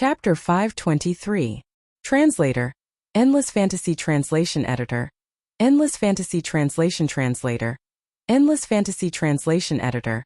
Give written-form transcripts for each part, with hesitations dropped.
Chapter 523. Translator. Endless Fantasy Translation Editor. Endless Fantasy Translation Translator. Endless Fantasy Translation Editor.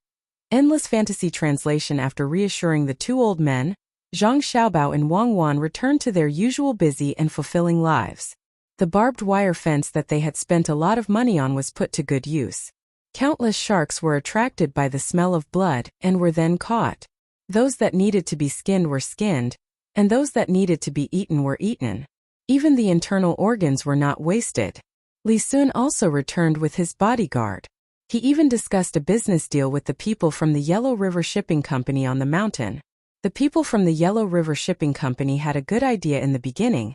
Endless Fantasy Translation. After reassuring the two old men, Zhang Xiaobao and Wang Wan returned to their usual busy and fulfilling lives. The barbed wire fence that they had spent a lot of money on was put to good use. Countless sharks were attracted by the smell of blood and were then caught. Those that needed to be skinned were skinned, and those that needed to be eaten were eaten. Even the internal organs were not wasted. Li Sun also returned with his bodyguard. He even discussed a business deal with the people from the Yellow River Shipping Company on the mountain. The people from the Yellow River Shipping Company had a good idea in the beginning,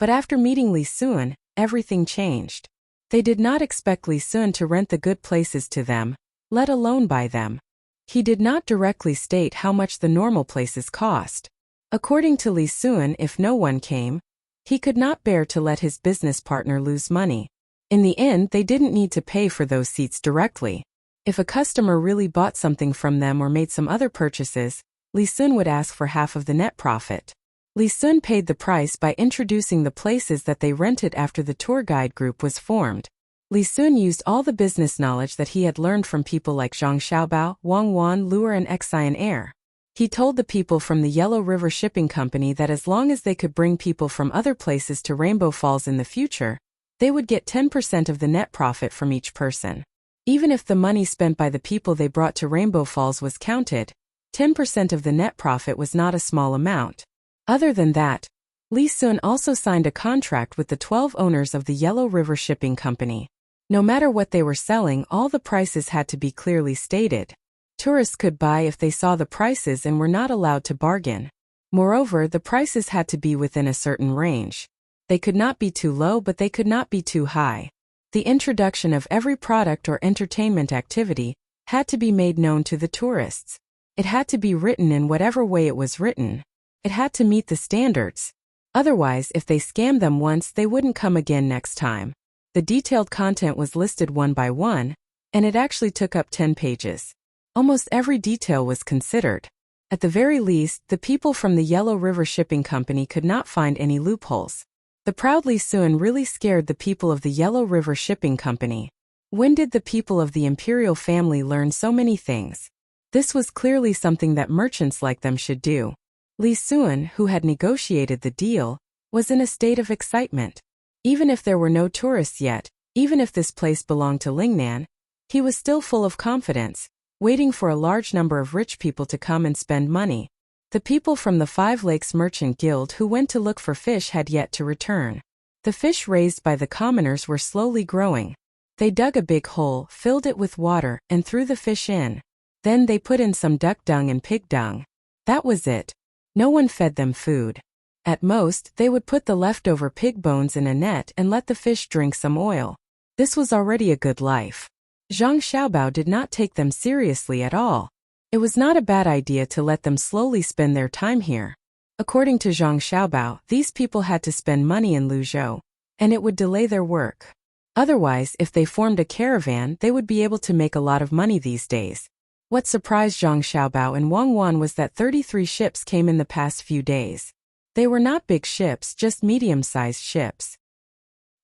but after meeting Li Sun, everything changed. They did not expect Li Sun to rent the good places to them, let alone buy them. He did not directly state how much the normal places cost. According to Li Sun, if no one came, he could not bear to let his business partner lose money. In the end, they didn't need to pay for those seats directly. If a customer really bought something from them or made some other purchases, Li Sun would ask for half of the net profit. Li Sun paid the price by introducing the places that they rented after the tour guide group was formed. Li Sun used all the business knowledge that he had learned from people like Zhang Xiaobao, Wang Wan, Lure and Xian Air. He told the people from the Yellow River Shipping Company that as long as they could bring people from other places to Rainbow Falls in the future, they would get 10% of the net profit from each person. Even if the money spent by the people they brought to Rainbow Falls was counted, 10% of the net profit was not a small amount. Other than that, Li Sun also signed a contract with the 12 owners of the Yellow River Shipping Company. No matter what they were selling, all the prices had to be clearly stated. Tourists could buy if they saw the prices and were not allowed to bargain. Moreover, the prices had to be within a certain range. They could not be too low, but they could not be too high. The introduction of every product or entertainment activity had to be made known to the tourists. It had to be written in whatever way it was written. It had to meet the standards. Otherwise, if they scammed them once, they wouldn't come again next time. The detailed content was listed one by one, and it actually took up 10 pages. Almost every detail was considered. At the very least, the people from the Yellow River Shipping Company could not find any loopholes. The proud Li Sun really scared the people of the Yellow River Shipping Company. When did the people of the imperial family learn so many things? This was clearly something that merchants like them should do. Li Sun, who had negotiated the deal, was in a state of excitement. Even if there were no tourists yet, even if this place belonged to Lingnan, he was still full of confidence, waiting for a large number of rich people to come and spend money. The people from the Five Lakes Merchant Guild who went to look for fish had yet to return. The fish raised by the commoners were slowly growing. They dug a big hole, filled it with water, and threw the fish in. Then they put in some duck dung and pig dung. That was it. No one fed them food. At most, they would put the leftover pig bones in a net and let the fish drink some oil. This was already a good life. Zhang Xiaobao did not take them seriously at all. It was not a bad idea to let them slowly spend their time here. According to Zhang Xiaobao, these people had to spend money in Luzhou, and it would delay their work. Otherwise, if they formed a caravan, they would be able to make a lot of money these days. What surprised Zhang Xiaobao and Wang Wan was that 33 ships came in the past few days. They were not big ships, just medium-sized ships.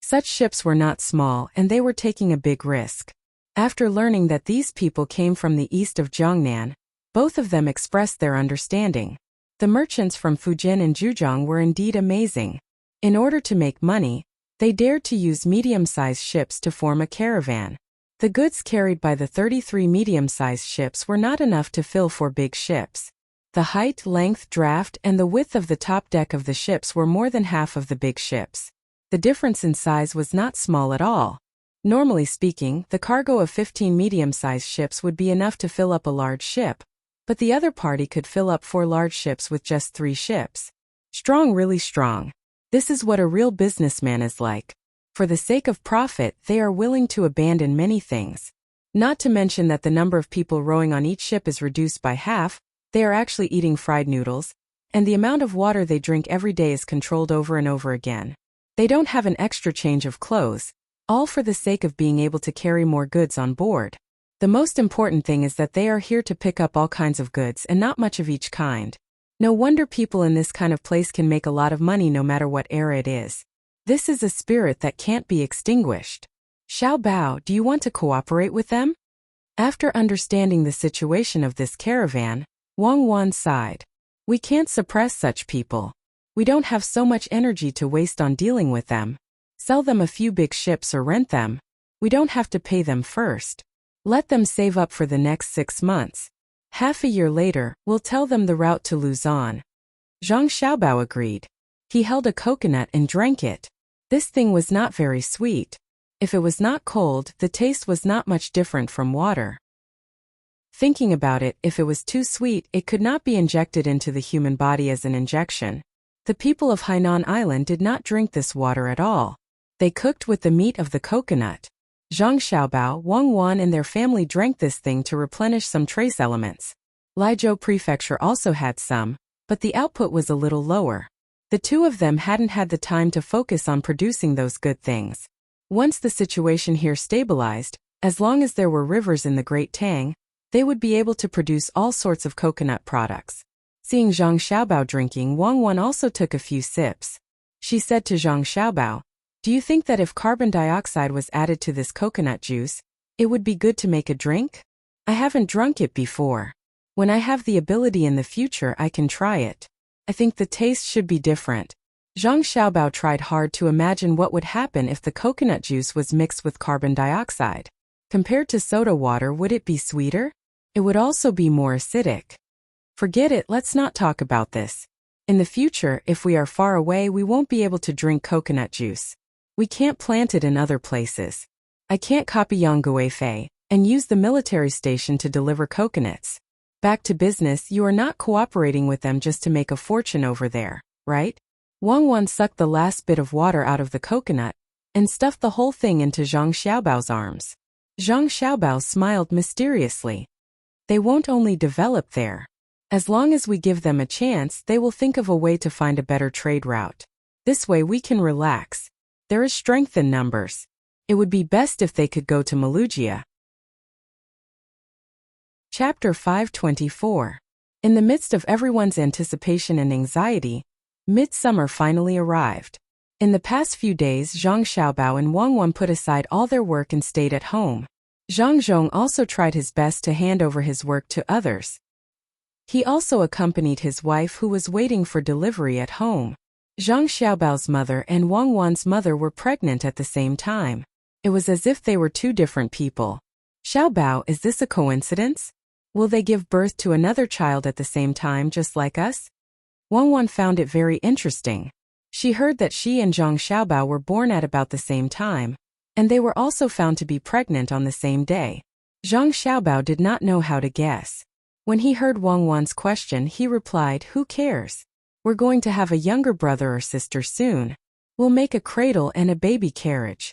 Such ships were not small, and they were taking a big risk. After learning that these people came from the east of Jiangnan, both of them expressed their understanding. The merchants from Fujian and Zhujiang were indeed amazing. In order to make money, they dared to use medium-sized ships to form a caravan. The goods carried by the 33 medium-sized ships were not enough to fill 4 big ships. The height, length, draft, and the width of the top deck of the ships were more than half of the big ships. The difference in size was not small at all. Normally speaking, the cargo of 15 medium-sized ships would be enough to fill up a large ship, but the other party could fill up 4 large ships with just 3 ships. Strong, really strong. This is what a real businessman is like. For the sake of profit, they are willing to abandon many things. Not to mention that the number of people rowing on each ship is reduced by half. They are actually eating fried noodles, and the amount of water they drink every day is controlled over and over again. They don't have an extra change of clothes, all for the sake of being able to carry more goods on board. The most important thing is that they are here to pick up all kinds of goods and not much of each kind. No wonder people in this kind of place can make a lot of money no matter what era it is. This is a spirit that can't be extinguished. Xiao Bao, do you want to cooperate with them? After understanding the situation of this caravan, Wang Wan sighed. We can't suppress such people. We don't have so much energy to waste on dealing with them. Sell them a few big ships or rent them. We don't have to pay them first. Let them save up for the next 6 months. Half a year later, we'll tell them the route to Luzon. Zhang Xiaobao agreed. He held a coconut and drank it. This thing was not very sweet. If it was not cold, the taste was not much different from water. Thinking about it, if it was too sweet, it could not be injected into the human body as an injection. The people of Hainan Island did not drink this water at all. They cooked with the meat of the coconut. Zhang Xiaobao, Wang Wan and their family drank this thing to replenish some trace elements. Lizhou Prefecture also had some, but the output was a little lower. The two of them hadn't had the time to focus on producing those good things. Once the situation here stabilized, as long as there were rivers in the Great Tang, they would be able to produce all sorts of coconut products. Seeing Zhang Xiaobao drinking, Wang Wan also took a few sips. She said to Zhang Xiaobao, do you think that if carbon dioxide was added to this coconut juice, it would be good to make a drink? I haven't drunk it before. When I have the ability in the future, I can try it. I think the taste should be different. Zhang Xiaobao tried hard to imagine what would happen if the coconut juice was mixed with carbon dioxide. Compared to soda water, would it be sweeter? It would also be more acidic. Forget it, let's not talk about this. In the future, if we are far away, we won't be able to drink coconut juice. We can't plant it in other places. I can't copy Yang Guifei and use the military station to deliver coconuts. Back to business, you are not cooperating with them just to make a fortune over there, right? Wang Wan sucked the last bit of water out of the coconut and stuffed the whole thing into Zhang Xiaobao's arms. Zhang Xiaobao smiled mysteriously. They won't only develop there. As long as we give them a chance, they will think of a way to find a better trade route. This way we can relax. There is strength in numbers. It would be best if they could go to Wuxia. Chapter 524. In the midst of everyone's anticipation and anxiety, midsummer finally arrived. In the past few days, Zhang Xiaobao and Wang Wan put aside all their work and stayed at home. Zhang Zhong also tried his best to hand over his work to others. He also accompanied his wife who was waiting for delivery at home. Zhang Xiaobao's mother and Wang Wan's mother were pregnant at the same time. It was as if they were two different people. Xiaobao, is this a coincidence? Will they give birth to another child at the same time just like us? Wang Wan found it very interesting. She heard that she and Zhang Xiaobao were born at about the same time, and they were also found to be pregnant on the same day. Zhang Xiaobao did not know how to guess. When he heard Wang Wan's question, he replied, who cares? We're going to have a younger brother or sister soon. We'll make a cradle and a baby carriage.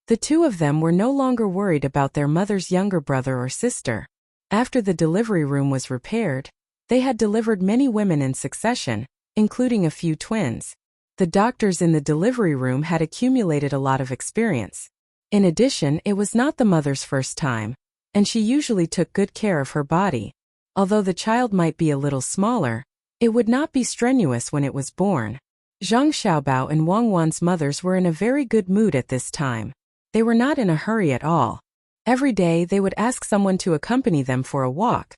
The two of them were no longer worried about their mother's younger brother or sister. After the delivery room was repaired, they had delivered many women in succession, including a few twins. The doctors in the delivery room had accumulated a lot of experience. In addition, it was not the mother's first time, and she usually took good care of her body. Although the child might be a little smaller, it would not be strenuous when it was born. Zhang Xiaobao and Wang Wan's mothers were in a very good mood at this time. They were not in a hurry at all. Every day they would ask someone to accompany them for a walk,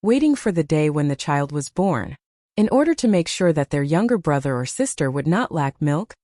waiting for the day when the child was born. In order to make sure that their younger brother or sister would not lack milk,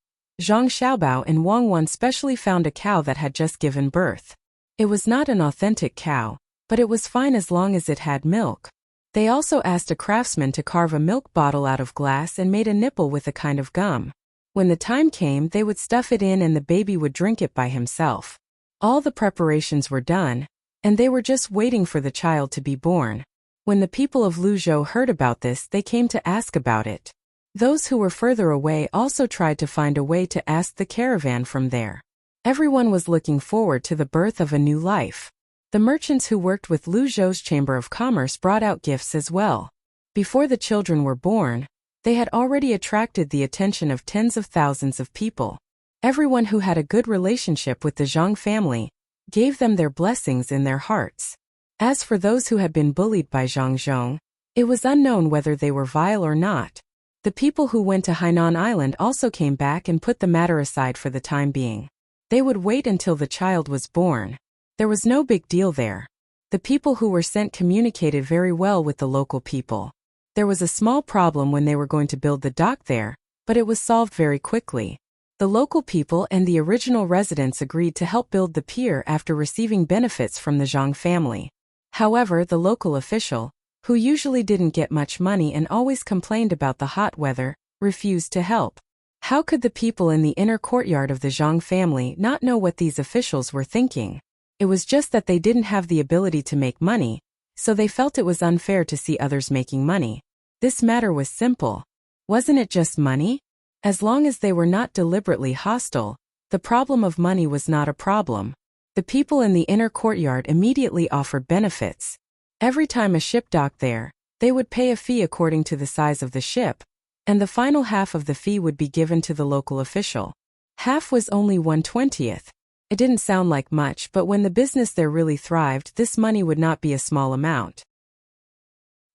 Zhang Xiaobao and Wang Wan specially found a cow that had just given birth. It was not an authentic cow, but it was fine as long as it had milk. They also asked a craftsman to carve a milk bottle out of glass and made a nipple with a kind of gum. When the time came, they would stuff it in and the baby would drink it by himself. All the preparations were done, and they were just waiting for the child to be born. When the people of Luzhou heard about this, they came to ask about it. Those who were further away also tried to find a way to ask the caravan from there. Everyone was looking forward to the birth of a new life. The merchants who worked with Luzhou's Chamber of Commerce brought out gifts as well. Before the children were born, they had already attracted the attention of tens of thousands of people. Everyone who had a good relationship with the Zhang family gave them their blessings in their hearts. As for those who had been bullied by Zhang Zhong, It was unknown whether they were vile or not. The people who went to Hainan Island also came back and put the matter aside for the time being. They would wait until the child was born. There was no big deal there. The people who were sent communicated very well with the local people. There was a small problem when they were going to build the dock there, but it was solved very quickly. The local people and the original residents agreed to help build the pier after receiving benefits from the Zhang family. However, the local official, who usually didn't get much money and always complained about the hot weather, refused to help. How could the people in the inner courtyard of the Zhang family not know what these officials were thinking? It was just that they didn't have the ability to make money, so they felt it was unfair to see others making money. This matter was simple. Wasn't it just money? As long as they were not deliberately hostile, the problem of money was not a problem. The people in the inner courtyard immediately offered benefits. Every time a ship docked there, they would pay a fee according to the size of the ship, and the final half of the fee would be given to the local official. Half was only 1/20th. It didn't sound like much, but when the business there really thrived, this money would not be a small amount.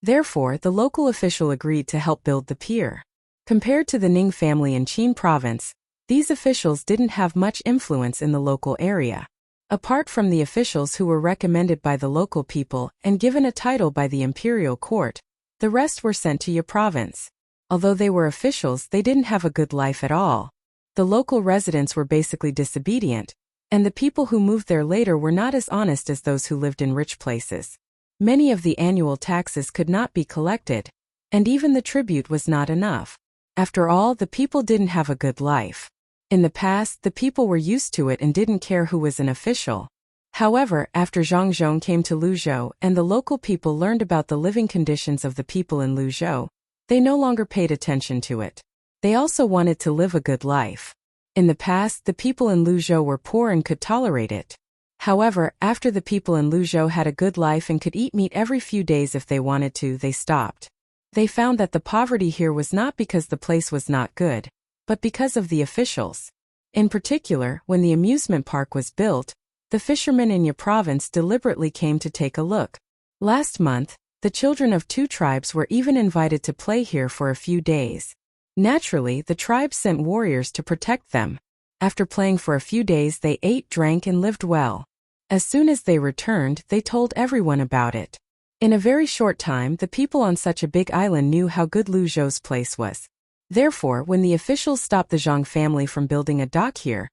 Therefore, the local official agreed to help build the pier. Compared to the Ning family in Qin province, these officials didn't have much influence in the local area. Apart from the officials who were recommended by the local people and given a title by the imperial court, the rest were sent to Yi province. Although they were officials, they didn't have a good life at all. The local residents were basically disobedient, and the people who moved there later were not as honest as those who lived in rich places. Many of the annual taxes could not be collected, and even the tribute was not enough. After all, the people didn't have a good life. In the past, the people were used to it and didn't care who was an official. However, after Zhang Zhong came to Luzhou and the local people learned about the living conditions of the people in Luzhou, they no longer paid attention to it. They also wanted to live a good life. In the past, the people in Luzhou were poor and could tolerate it. However, after the people in Luzhou had a good life and could eat meat every few days if they wanted to, they stopped. They found that the poverty here was not because the place was not good, but because of the officials. In particular, when the amusement park was built, the fishermen in Yi province deliberately came to take a look. Last month, the children of 2 tribes were even invited to play here for a few days. Naturally, the tribes sent warriors to protect them. After playing for a few days, they ate, drank, and lived well. As soon as they returned, they told everyone about it. In a very short time, the people on such a big island knew how good Luzhou's place was. Therefore, when the officials stopped the Zhang family from building a dock here,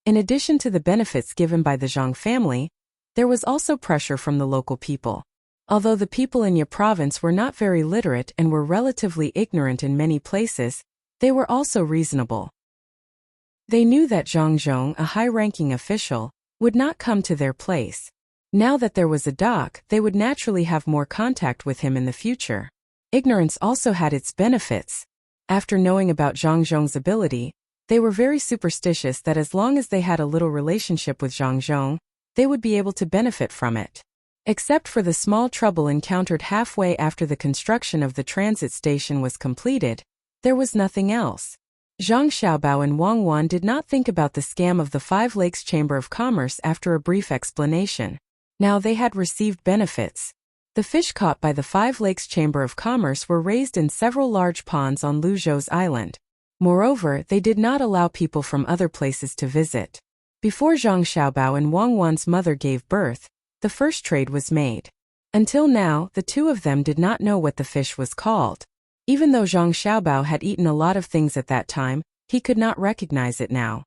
in addition to the benefits given by the Zhang family, there was also pressure from the local people. Although the people in Yi province were not very literate and were relatively ignorant in many places, they were also reasonable. They knew that Zhang Zhong, a high-ranking official, would not come to their place. Now that there was a dock, they would naturally have more contact with him in the future. Ignorance also had its benefits. After knowing about Zhang Zhong's ability, they were very superstitious that as long as they had a little relationship with Zhang Zhong, they would be able to benefit from it. Except for the small trouble encountered halfway after the construction of the transit station was completed, there was nothing else. Zhang Xiaobao and Wang Wan did not think about the scam of the Five Lakes Chamber of Commerce after a brief explanation. Now they had received benefits. The fish caught by the Five Lakes Chamber of Commerce were raised in several large ponds on Luzhou's island. Moreover, they did not allow people from other places to visit. Before Zhang Xiaobao and Wang Wan's mother gave birth, the first trade was made. Until now, the two of them did not know what the fish was called. Even though Zhang Xiaobao had eaten a lot of things at that time, he could not recognize it now.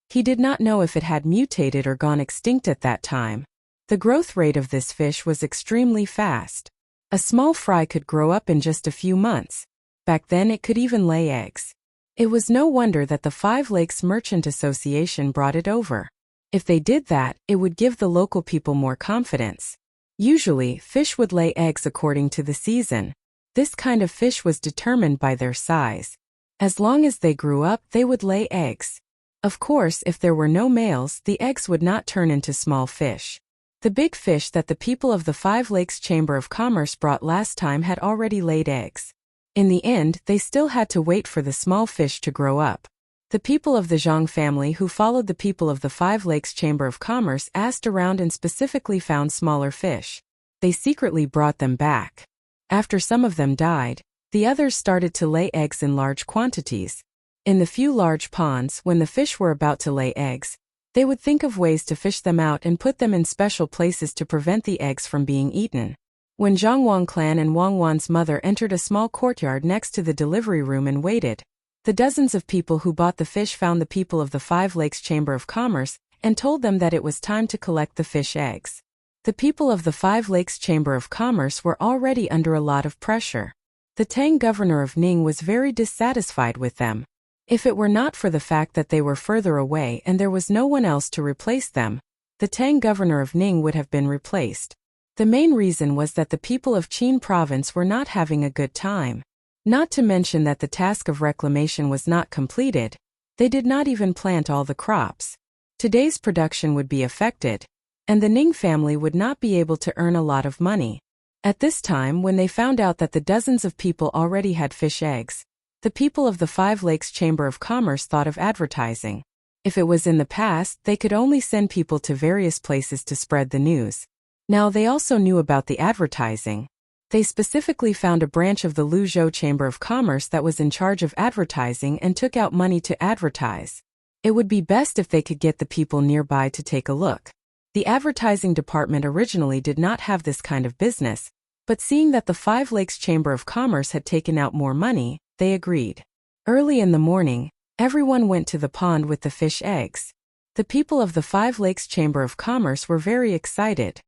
He did not know if it had mutated or gone extinct at that time. The growth rate of this fish was extremely fast. A small fry could grow up in just a few months. Back then it could even lay eggs. It was no wonder that the Five Lakes Merchant Association brought it over. If they did that, it would give the local people more confidence. Usually, fish would lay eggs according to the season. This kind of fish was determined by their size. As long as they grew up, they would lay eggs. Of course, if there were no males, the eggs would not turn into small fish. The big fish that the people of the Five Lakes Chamber of Commerce brought last time had already laid eggs. In the end, they still had to wait for the small fish to grow up. The people of the Zhang family who followed the people of the Five Lakes Chamber of Commerce asked around and specifically found smaller fish. They secretly brought them back. After some of them died, the others started to lay eggs in large quantities. In the few large ponds, when the fish were about to lay eggs, they would think of ways to fish them out and put them in special places to prevent the eggs from being eaten. When Zhang Wang clan and Wang Wan's mother entered a small courtyard next to the delivery room and waited, the dozens of people who bought the fish found the people of the Five Lakes Chamber of Commerce and told them that it was time to collect the fish eggs. The people of the Five Lakes Chamber of Commerce were already under a lot of pressure. The Tang governor of Ning was very dissatisfied with them. If it were not for the fact that they were further away and there was no one else to replace them, the Tang governor of Ning would have been replaced. The main reason was that the people of Qin province were not having a good time. Not to mention that the task of reclamation was not completed. They did not even plant all the crops. Today's production would be affected, and the Ning family would not be able to earn a lot of money. At this time, when they found out that the dozens of people already had fish eggs, the people of the Five Lakes Chamber of Commerce thought of advertising. If it was in the past, they could only send people to various places to spread the news. Now they also knew about the advertising. They specifically found a branch of the Luzhou Chamber of Commerce that was in charge of advertising and took out money to advertise. It would be best if they could get the people nearby to take a look. The advertising department originally did not have this kind of business, but seeing that the Five Lakes Chamber of Commerce had taken out more money, they agreed. Early in the morning, everyone went to the pond with the fish eggs. The people of the Five Lakes Chamber of Commerce were very excited.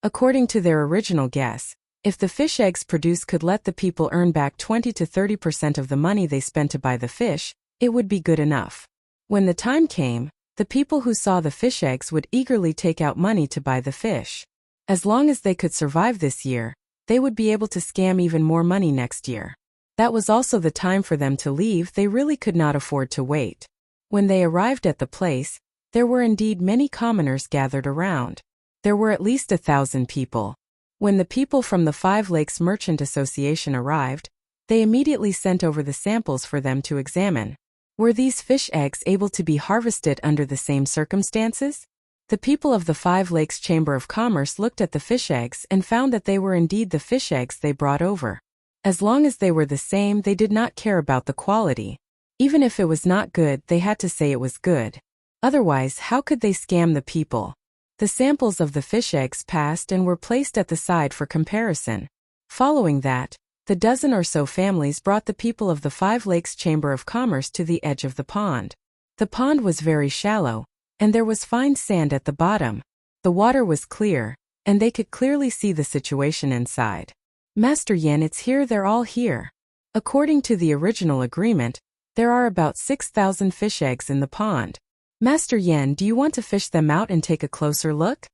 According to their original guess, if the fish eggs produced could let the people earn back 20 to 30% of the money they spent to buy the fish, it would be good enough. When the time came, the people who saw the fish eggs would eagerly take out money to buy the fish. As long as they could survive this year, they would be able to scam even more money next year. That was also the time for them to leave. They really could not afford to wait. When they arrived at the place, there were indeed many commoners gathered around. There were at least 1,000 people. When the people from the Five Lakes Merchant Association arrived, they immediately sent over the samples for them to examine. Were these fish eggs able to be harvested under the same circumstances? The people of the Five Lakes Chamber of Commerce looked at the fish eggs and found that they were indeed the fish eggs they brought over. As long as they were the same, they did not care about the quality. Even if it was not good, they had to say it was good. Otherwise, how could they scam the people? The samples of the fish eggs passed and were placed at the side for comparison. Following that, the dozen or so families brought the people of the Five Lakes Chamber of Commerce to the edge of the pond. The pond was very shallow, and there was fine sand at the bottom. The water was clear, and they could clearly see the situation inside. Master Yan, it's here, they're all here. According to the original agreement, there are about 6,000 fish eggs in the pond. Master Yan, do you want to fish them out and take a closer look?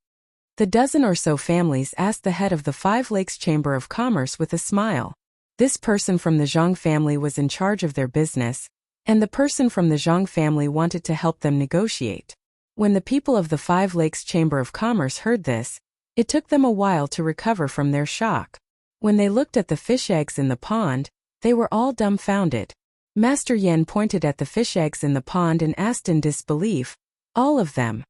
The dozen or so families asked the head of the Five Lakes Chamber of Commerce with a smile. This person from the Zhang family was in charge of their business, and the person from the Zhang family wanted to help them negotiate. When the people of the Five Lakes Chamber of Commerce heard this, it took them a while to recover from their shock. When they looked at the fish eggs in the pond, they were all dumbfounded. Master Yan pointed at the fish eggs in the pond and asked in disbelief, "All of them?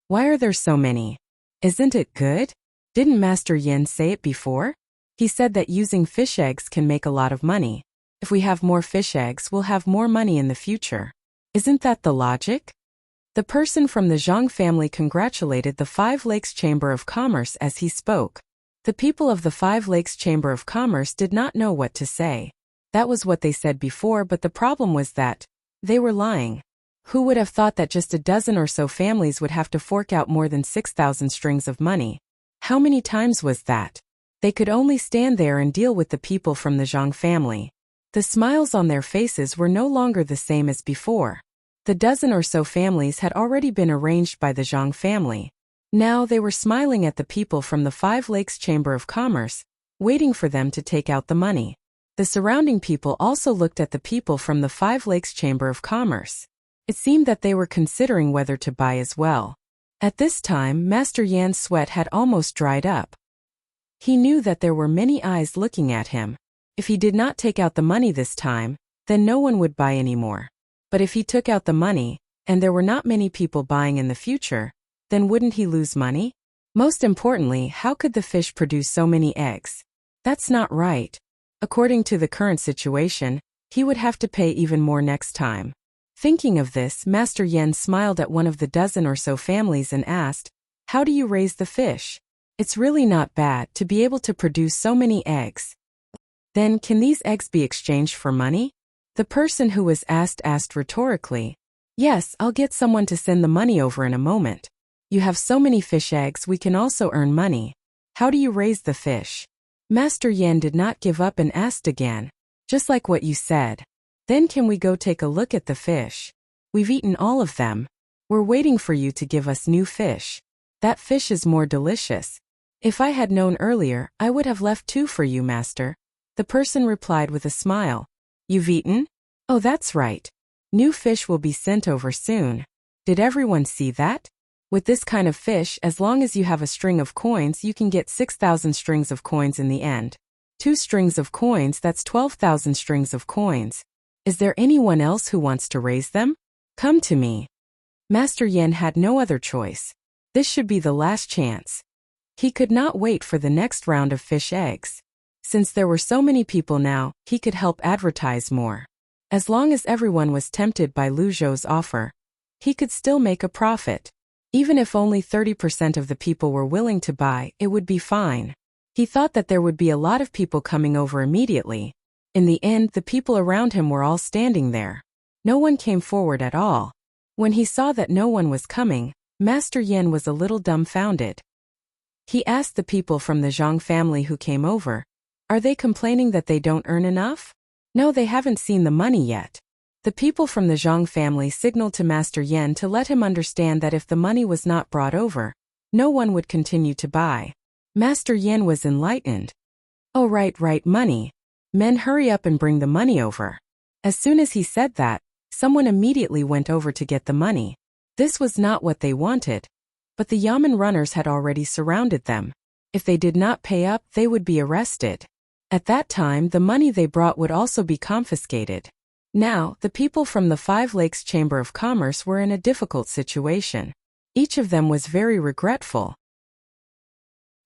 Why are there so many? Isn't it good? Didn't Master Yan say it before? He said that using fish eggs can make a lot of money. If we have more fish eggs, we'll have more money in the future. Isn't that the logic?" The person from the Zhang family congratulated the Five Lakes Chamber of Commerce as he spoke. The people of the Five Lakes Chamber of Commerce did not know what to say. That was what they said before, but the problem was that they were lying. Who would have thought that just a dozen or so families would have to fork out more than 6,000 strings of money? How many times was that? They could only stand there and deal with the people from the Zhang family. The smiles on their faces were no longer the same as before. The dozen or so families had already been arranged by the Zhang family. Now they were smiling at the people from the Five Lakes Chamber of Commerce, waiting for them to take out the money. The surrounding people also looked at the people from the Five Lakes Chamber of Commerce. It seemed that they were considering whether to buy as well. At this time, Master Yan's sweat had almost dried up. He knew that there were many eyes looking at him. If he did not take out the money this time, then no one would buy anymore. But if he took out the money, and there were not many people buying in the future, then wouldn't he lose money? Most importantly, how could the fish produce so many eggs? That's not right. According to the current situation, he would have to pay even more next time. Thinking of this, Master Yen smiled at one of the dozen or so families and asked, "How do you raise the fish? It's really not bad to be able to produce so many eggs. Then, can these eggs be exchanged for money?" The person who was asked rhetorically, "Yes, I'll get someone to send the money over in a moment. You have so many fish eggs, we can also earn money. How do you raise the fish?" Master Yen did not give up and asked again, "Just like what you said. Then can we go take a look at the fish? We've eaten all of them. We're waiting for you to give us new fish. That fish is more delicious. If I had known earlier, I would have left 2 for you, master." The person replied with a smile. "You've eaten? Oh, that's right. New fish will be sent over soon. Did everyone see that? With this kind of fish, as long as you have a string of coins, you can get 6,000 strings of coins in the end. 2 strings of coins, that's 12,000 strings of coins. Is there anyone else who wants to raise them? Come to me." Master Yen had no other choice. This should be the last chance. He could not wait for the next round of fish eggs. Since there were so many people now, he could help advertise more. As long as everyone was tempted by Lu Zhou's offer, he could still make a profit. Even if only 30% of the people were willing to buy, it would be fine. He thought that there would be a lot of people coming over immediately. In the end, the people around him were all standing there. No one came forward at all. When he saw that no one was coming, Master Yen was a little dumbfounded. He asked the people from the Zhang family who came over, "Are they complaining that they don't earn enough?" "No, they haven't seen the money yet." The people from the Zhang family signaled to Master Yen to let him understand that if the money was not brought over, no one would continue to buy. Master Yen was enlightened. "Oh, right, money. Men, hurry up and bring the money over." As soon as he said that, someone immediately went over to get the money. This was not what they wanted, but the yamen runners had already surrounded them. If they did not pay up, they would be arrested. At that time, the money they brought would also be confiscated. Now, the people from the 5 Lakes Chamber of Commerce were in a difficult situation. Each of them was very regretful.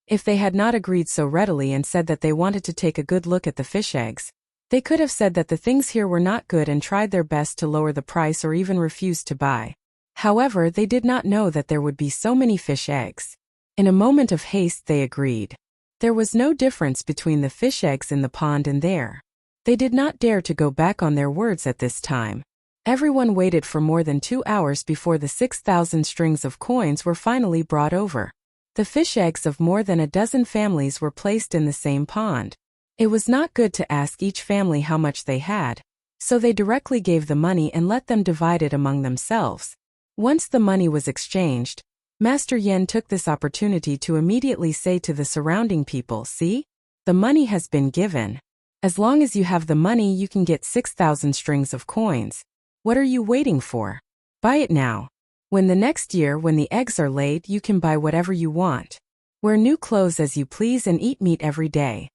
If they had not agreed so readily and said that they wanted to take a good look at the fish eggs, they could have said that the things here were not good and tried their best to lower the price or even refused to buy. However, they did not know that there would be so many fish eggs. In a moment of haste, they agreed. There was no difference between the fish eggs in the pond and there. They did not dare to go back on their words at this time. Everyone waited for more than 2 hours before the 6,000 strings of coins were finally brought over. The fish eggs of more than a dozen families were placed in the same pond. It was not good to ask each family how much they had, so they directly gave the money and let them divide it among themselves. Once the money was exchanged, Master Yen took this opportunity to immediately say to the surrounding people, "See? The money has been given. As long as you have the money, you can get 6,000 strings of coins. What are you waiting for? Buy it now. When the next year, when the eggs are laid, you can buy whatever you want. Wear new clothes as you please and eat meat every day."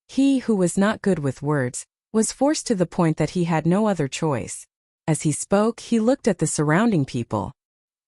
He, who was not good with words, was forced to the point that he had no other choice. As he spoke, he looked at the surrounding people.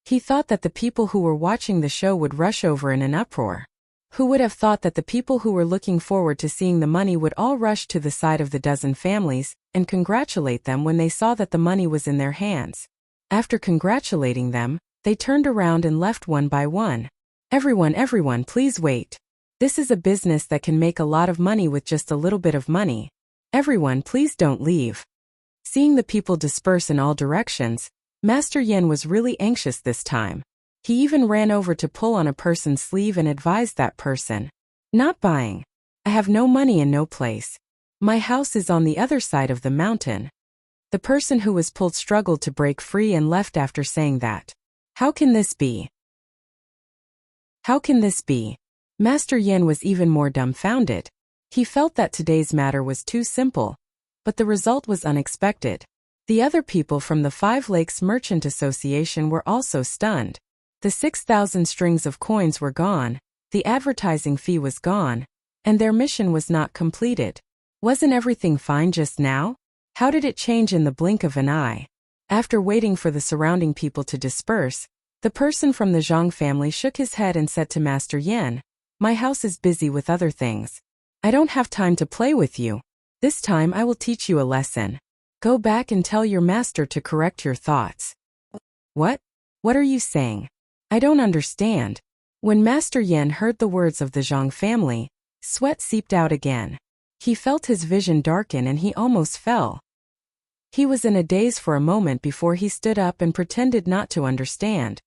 He thought that the people who were watching the show would rush over in an uproar. Who would have thought that the people who were looking forward to seeing the money would all rush to the side of the dozen families and congratulate them when they saw that the money was in their hands. After congratulating them, they turned around and left one by one. Everyone, please wait. This is a business that can make a lot of money with just a little bit of money. Everyone, please don't leave." Seeing the people disperse in all directions, Master Yen was really anxious this time. He even ran over to pull on a person's sleeve and advised that person, "Not buying. I have no money and no place. My house is on the other side of the mountain." The person who was pulled struggled to break free and left after saying that. How can this be? How can this be? Master Yen was even more dumbfounded. He felt that today's matter was too simple, but the result was unexpected. The other people from the 5 Lakes Merchant Association were also stunned. The 6,000 strings of coins were gone, the advertising fee was gone, and their mission was not completed. Wasn't everything fine just now? How did it change in the blink of an eye? After waiting for the surrounding people to disperse, The person from the Zhang family shook his head and said to Master Yan, "My house is busy with other things. I don't have time to play with you. This time I will teach you a lesson. Go back and tell your master to correct your thoughts." "What? What are you saying? I don't understand." When Master Yan heard the words of the Zhang family, sweat seeped out again. He felt his vision darken and he almost fell. He was in a daze for a moment before he stood up and pretended not to understand.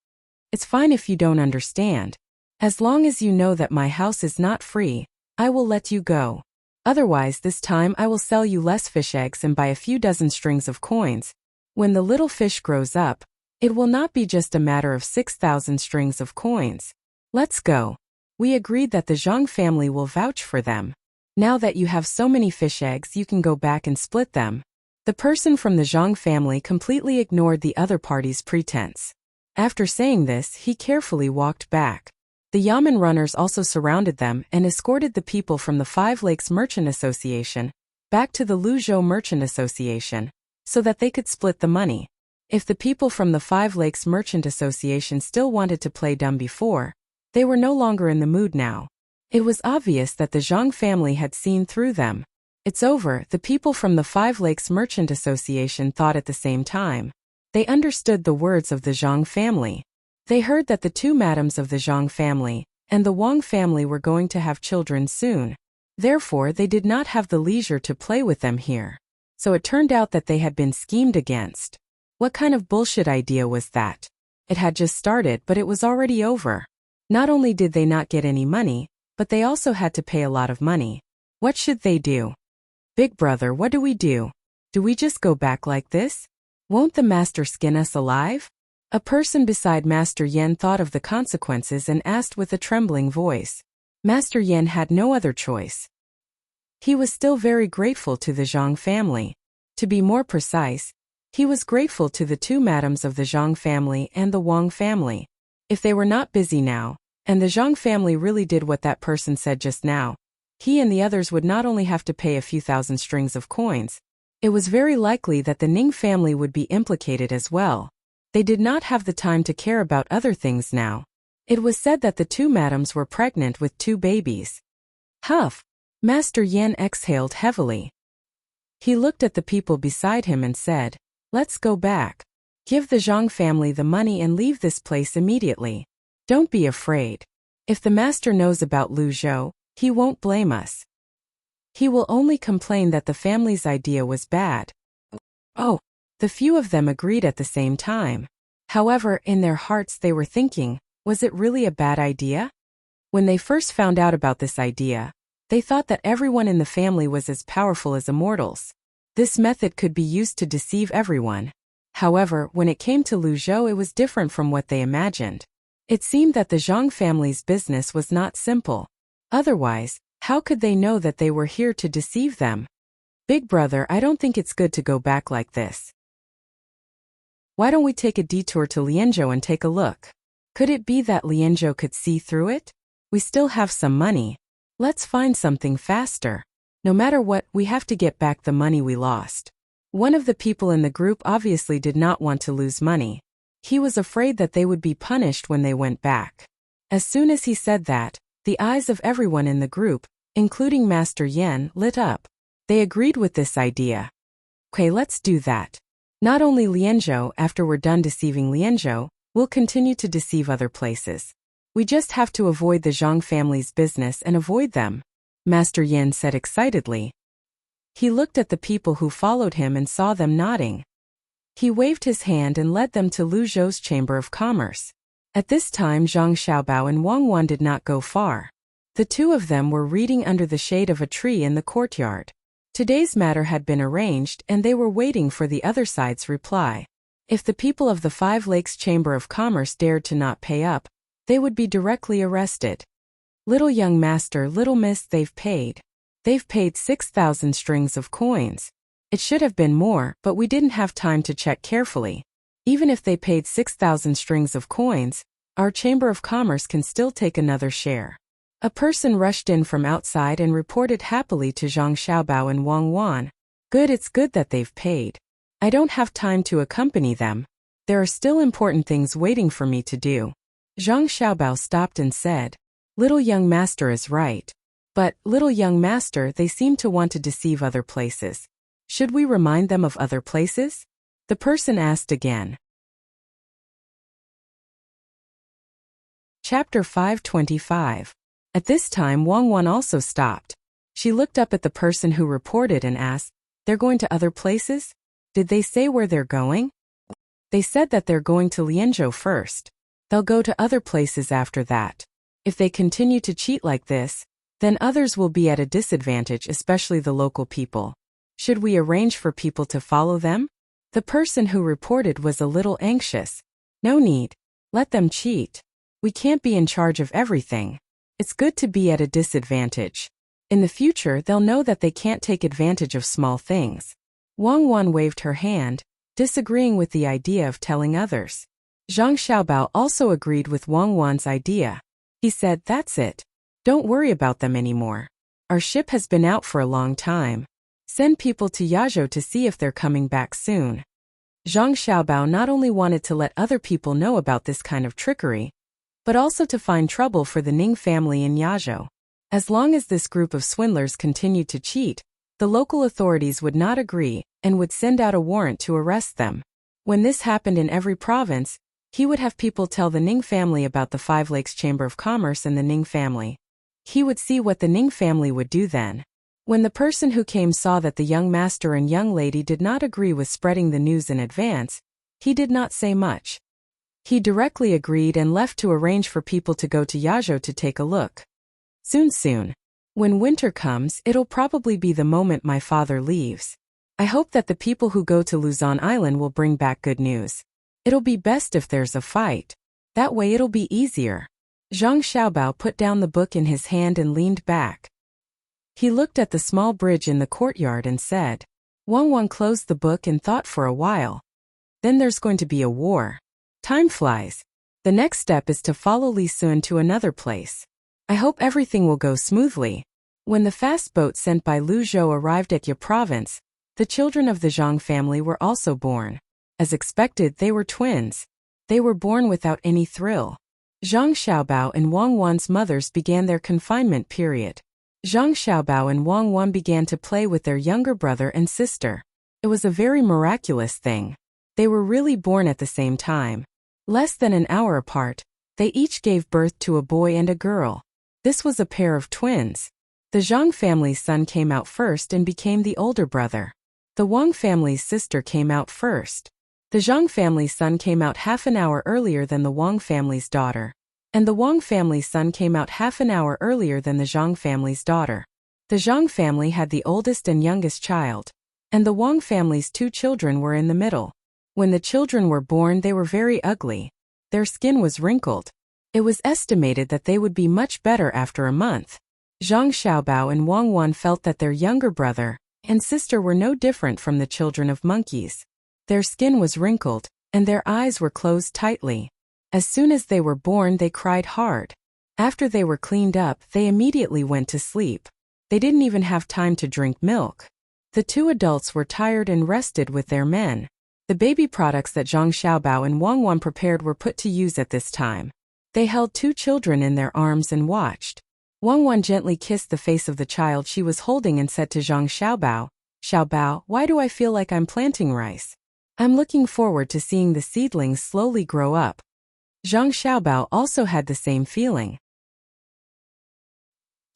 "It's fine if you don't understand. As long as you know that my house is not free, I will let you go. Otherwise this time I will sell you less fish eggs and buy a few dozen strings of coins. When the little fish grows up, it will not be just a matter of 6,000 strings of coins. Let's go." We agreed that the Zhang family will vouch for them. Now that you have so many fish eggs, you can go back and split them. The person from the Zhang family completely ignored the other party's pretense. After saying this, he carefully walked back. The Yamen runners also surrounded them and escorted the people from the Five Lakes Merchant Association back to the Luzhou Merchant Association so that they could split the money. If the people from the Five Lakes Merchant Association still wanted to play dumb before, they were no longer in the mood now. It was obvious that the Zhang family had seen through them. "It's over," the people from the Five Lakes Merchant Association thought at the same time. They understood the words of the Zhang family. They heard that the two madams of the Zhang family and the Wang family were going to have children soon. Therefore, they did not have the leisure to play with them here. So it turned out that they had been schemed against. What kind of bullshit idea was that? It had just started, but it was already over. Not only did they not get any money, but they also had to pay a lot of money. What should they do? "Big brother, what do we do? Do we just go back like this? Won't the master skin us alive?" A person beside Master Yan thought of the consequences and asked with a trembling voice. Master Yan had no other choice. He was still very grateful to the Zhang family. To be more precise, he was grateful to the two madams of the Zhang family and the Wang family. If they were not busy now, and the Zhang family really did what that person said just now, he and the others would not only have to pay a few thousand strings of coins, it was very likely that the Ning family would be implicated as well. They did not have the time to care about other things now. It was said that the two madams were pregnant with 2 babies. Huff! Master Yan exhaled heavily. He looked at the people beside him and said, "Let's go back. Give the Zhang family the money and leave this place immediately. Don't be afraid. If the master knows about Luzhou, he won't blame us. He will only complain that the family's idea was bad." Oh, the few of them agreed at the same time. However, in their hearts they were thinking, was it really a bad idea? When they first found out about this idea, they thought that everyone in the family was as powerful as immortals. This method could be used to deceive everyone. However, when it came to Luzhou, it was different from what they imagined. It seemed that the Zhang family's business was not simple. Otherwise, how could they know that they were here to deceive them? "Big brother, I don't think it's good to go back like this. Why don't we take a detour to Lianzhou and take a look? Could it be that Lianzhou could see through it? We still have some money. Let's find something faster. No matter what, we have to get back the money we lost." One of the people in the group obviously did not want to lose money. He was afraid that they would be punished when they went back. As soon as he said that, the eyes of everyone in the group, including Master Yan, lit up. They agreed with this idea. "Okay, let's do that. Not only Lianzhou, after we're done deceiving Lianzhou, we'll continue to deceive other places. We just have to avoid the Zhang family's business and avoid them," Master Yan said excitedly. He looked at the people who followed him and saw them nodding. He waved his hand and led them to Luzhou's Chamber of Commerce. At this time, Zhang Xiaobao and Wang Wan did not go far. The two of them were reading under the shade of a tree in the courtyard. Today's matter had been arranged and they were waiting for the other side's reply. If the people of the Five Lakes Chamber of Commerce dared to not pay up, they would be directly arrested. "Little young master, little miss, they've paid. They've paid 6,000 strings of coins. It should have been more, but we didn't have time to check carefully. Even if they paid 6,000 strings of coins, our Chamber of Commerce can still take another share." A person rushed in from outside and reported happily to Zhang Xiaobao and Wang Wan. "Good, it's good that they've paid. I don't have time to accompany them. There are still important things waiting for me to do. Zhang Xiaobao stopped and said, Little young master is right. But, little young master, they seem to want to deceive other places. Should we remind them of other places? The person asked again. Chapter 525. At this time Wang Wan also stopped. She looked up at the person who reported and asked, They're going to other places? Did they say where they're going? They said that they're going to Lianzhou first. They'll go to other places after that. If they continue to cheat like this, then others will be at a disadvantage, especially the local people. Should we arrange for people to follow them? The person who reported was a little anxious. No need. Let them cheat. We can't be in charge of everything. It's good to be at a disadvantage. In the future they'll know that they can't take advantage of small things. Wang Wan waved her hand, disagreeing with the idea of telling others. Zhang Xiaobao also agreed with Wang Wan's idea. He said, That's it. Don't worry about them anymore. Our ship has been out for a long time. Send people to Yazhou to see if they're coming back soon. Zhang Xiaobao not only wanted to let other people know about this kind of trickery, but also to find trouble for the Ning family in Yazhou. As long as this group of swindlers continued to cheat, the local authorities would not agree and would send out a warrant to arrest them. When this happened in every province, he would have people tell the Ning family about the Five Lakes Chamber of Commerce and the Ning family. He would see what the Ning family would do then. When the person who came saw that the young master and young lady did not agree with spreading the news in advance, he did not say much. He directly agreed and left to arrange for people to go to Yazhou to take a look. Soon. When winter comes, it'll probably be the moment my father leaves. I hope that the people who go to Luzon Island will bring back good news. It'll be best if there's a fight. That way it'll be easier. Zhang Xiaobao put down the book in his hand and leaned back. He looked at the small bridge in the courtyard and said. Wang Wan closed the book and thought for a while. Then there's going to be a war. Time flies. The next step is to follow Li Sun to another place. I hope everything will go smoothly. When the fast boat sent by Lu Zhou arrived at Ya province, the children of the Zhang family were also born. As expected, they were twins. They were born without any thrill. Zhang Xiaobao and Wang Wan's mothers began their confinement period. Zhang Xiaobao and Wang Wan began to play with their younger brother and sister. It was a very miraculous thing. They were really born at the same time. Less than an hour apart, they each gave birth to a boy and a girl. This was a pair of twins. The Zhang family's son came out first and became the older brother. The Wang family's sister came out first. The Zhang family's son came out half an hour earlier than the Wang family's daughter. And the Wang family's son came out half an hour earlier than the Zhang family's daughter. The Zhang family had the oldest and youngest child. And the Wang family's two children were in the middle. When the children were born, they were very ugly. Their skin was wrinkled. It was estimated that they would be much better after a month. Zhang Xiaobao and Wang Wan felt that their younger brother and sister were no different from the children of monkeys. Their skin was wrinkled, and their eyes were closed tightly. As soon as they were born, they cried hard. After they were cleaned up, they immediately went to sleep. They didn't even have time to drink milk. The two adults were tired and rested with their men. The baby products that Zhang Xiaobao and Wang Wan prepared were put to use at this time. They held two children in their arms and watched. Wang Wan gently kissed the face of the child she was holding and said to Zhang Xiaobao, Xiaobao, why do I feel like I'm planting rice? I'm looking forward to seeing the seedlings slowly grow up. Zhang Xiaobao also had the same feeling.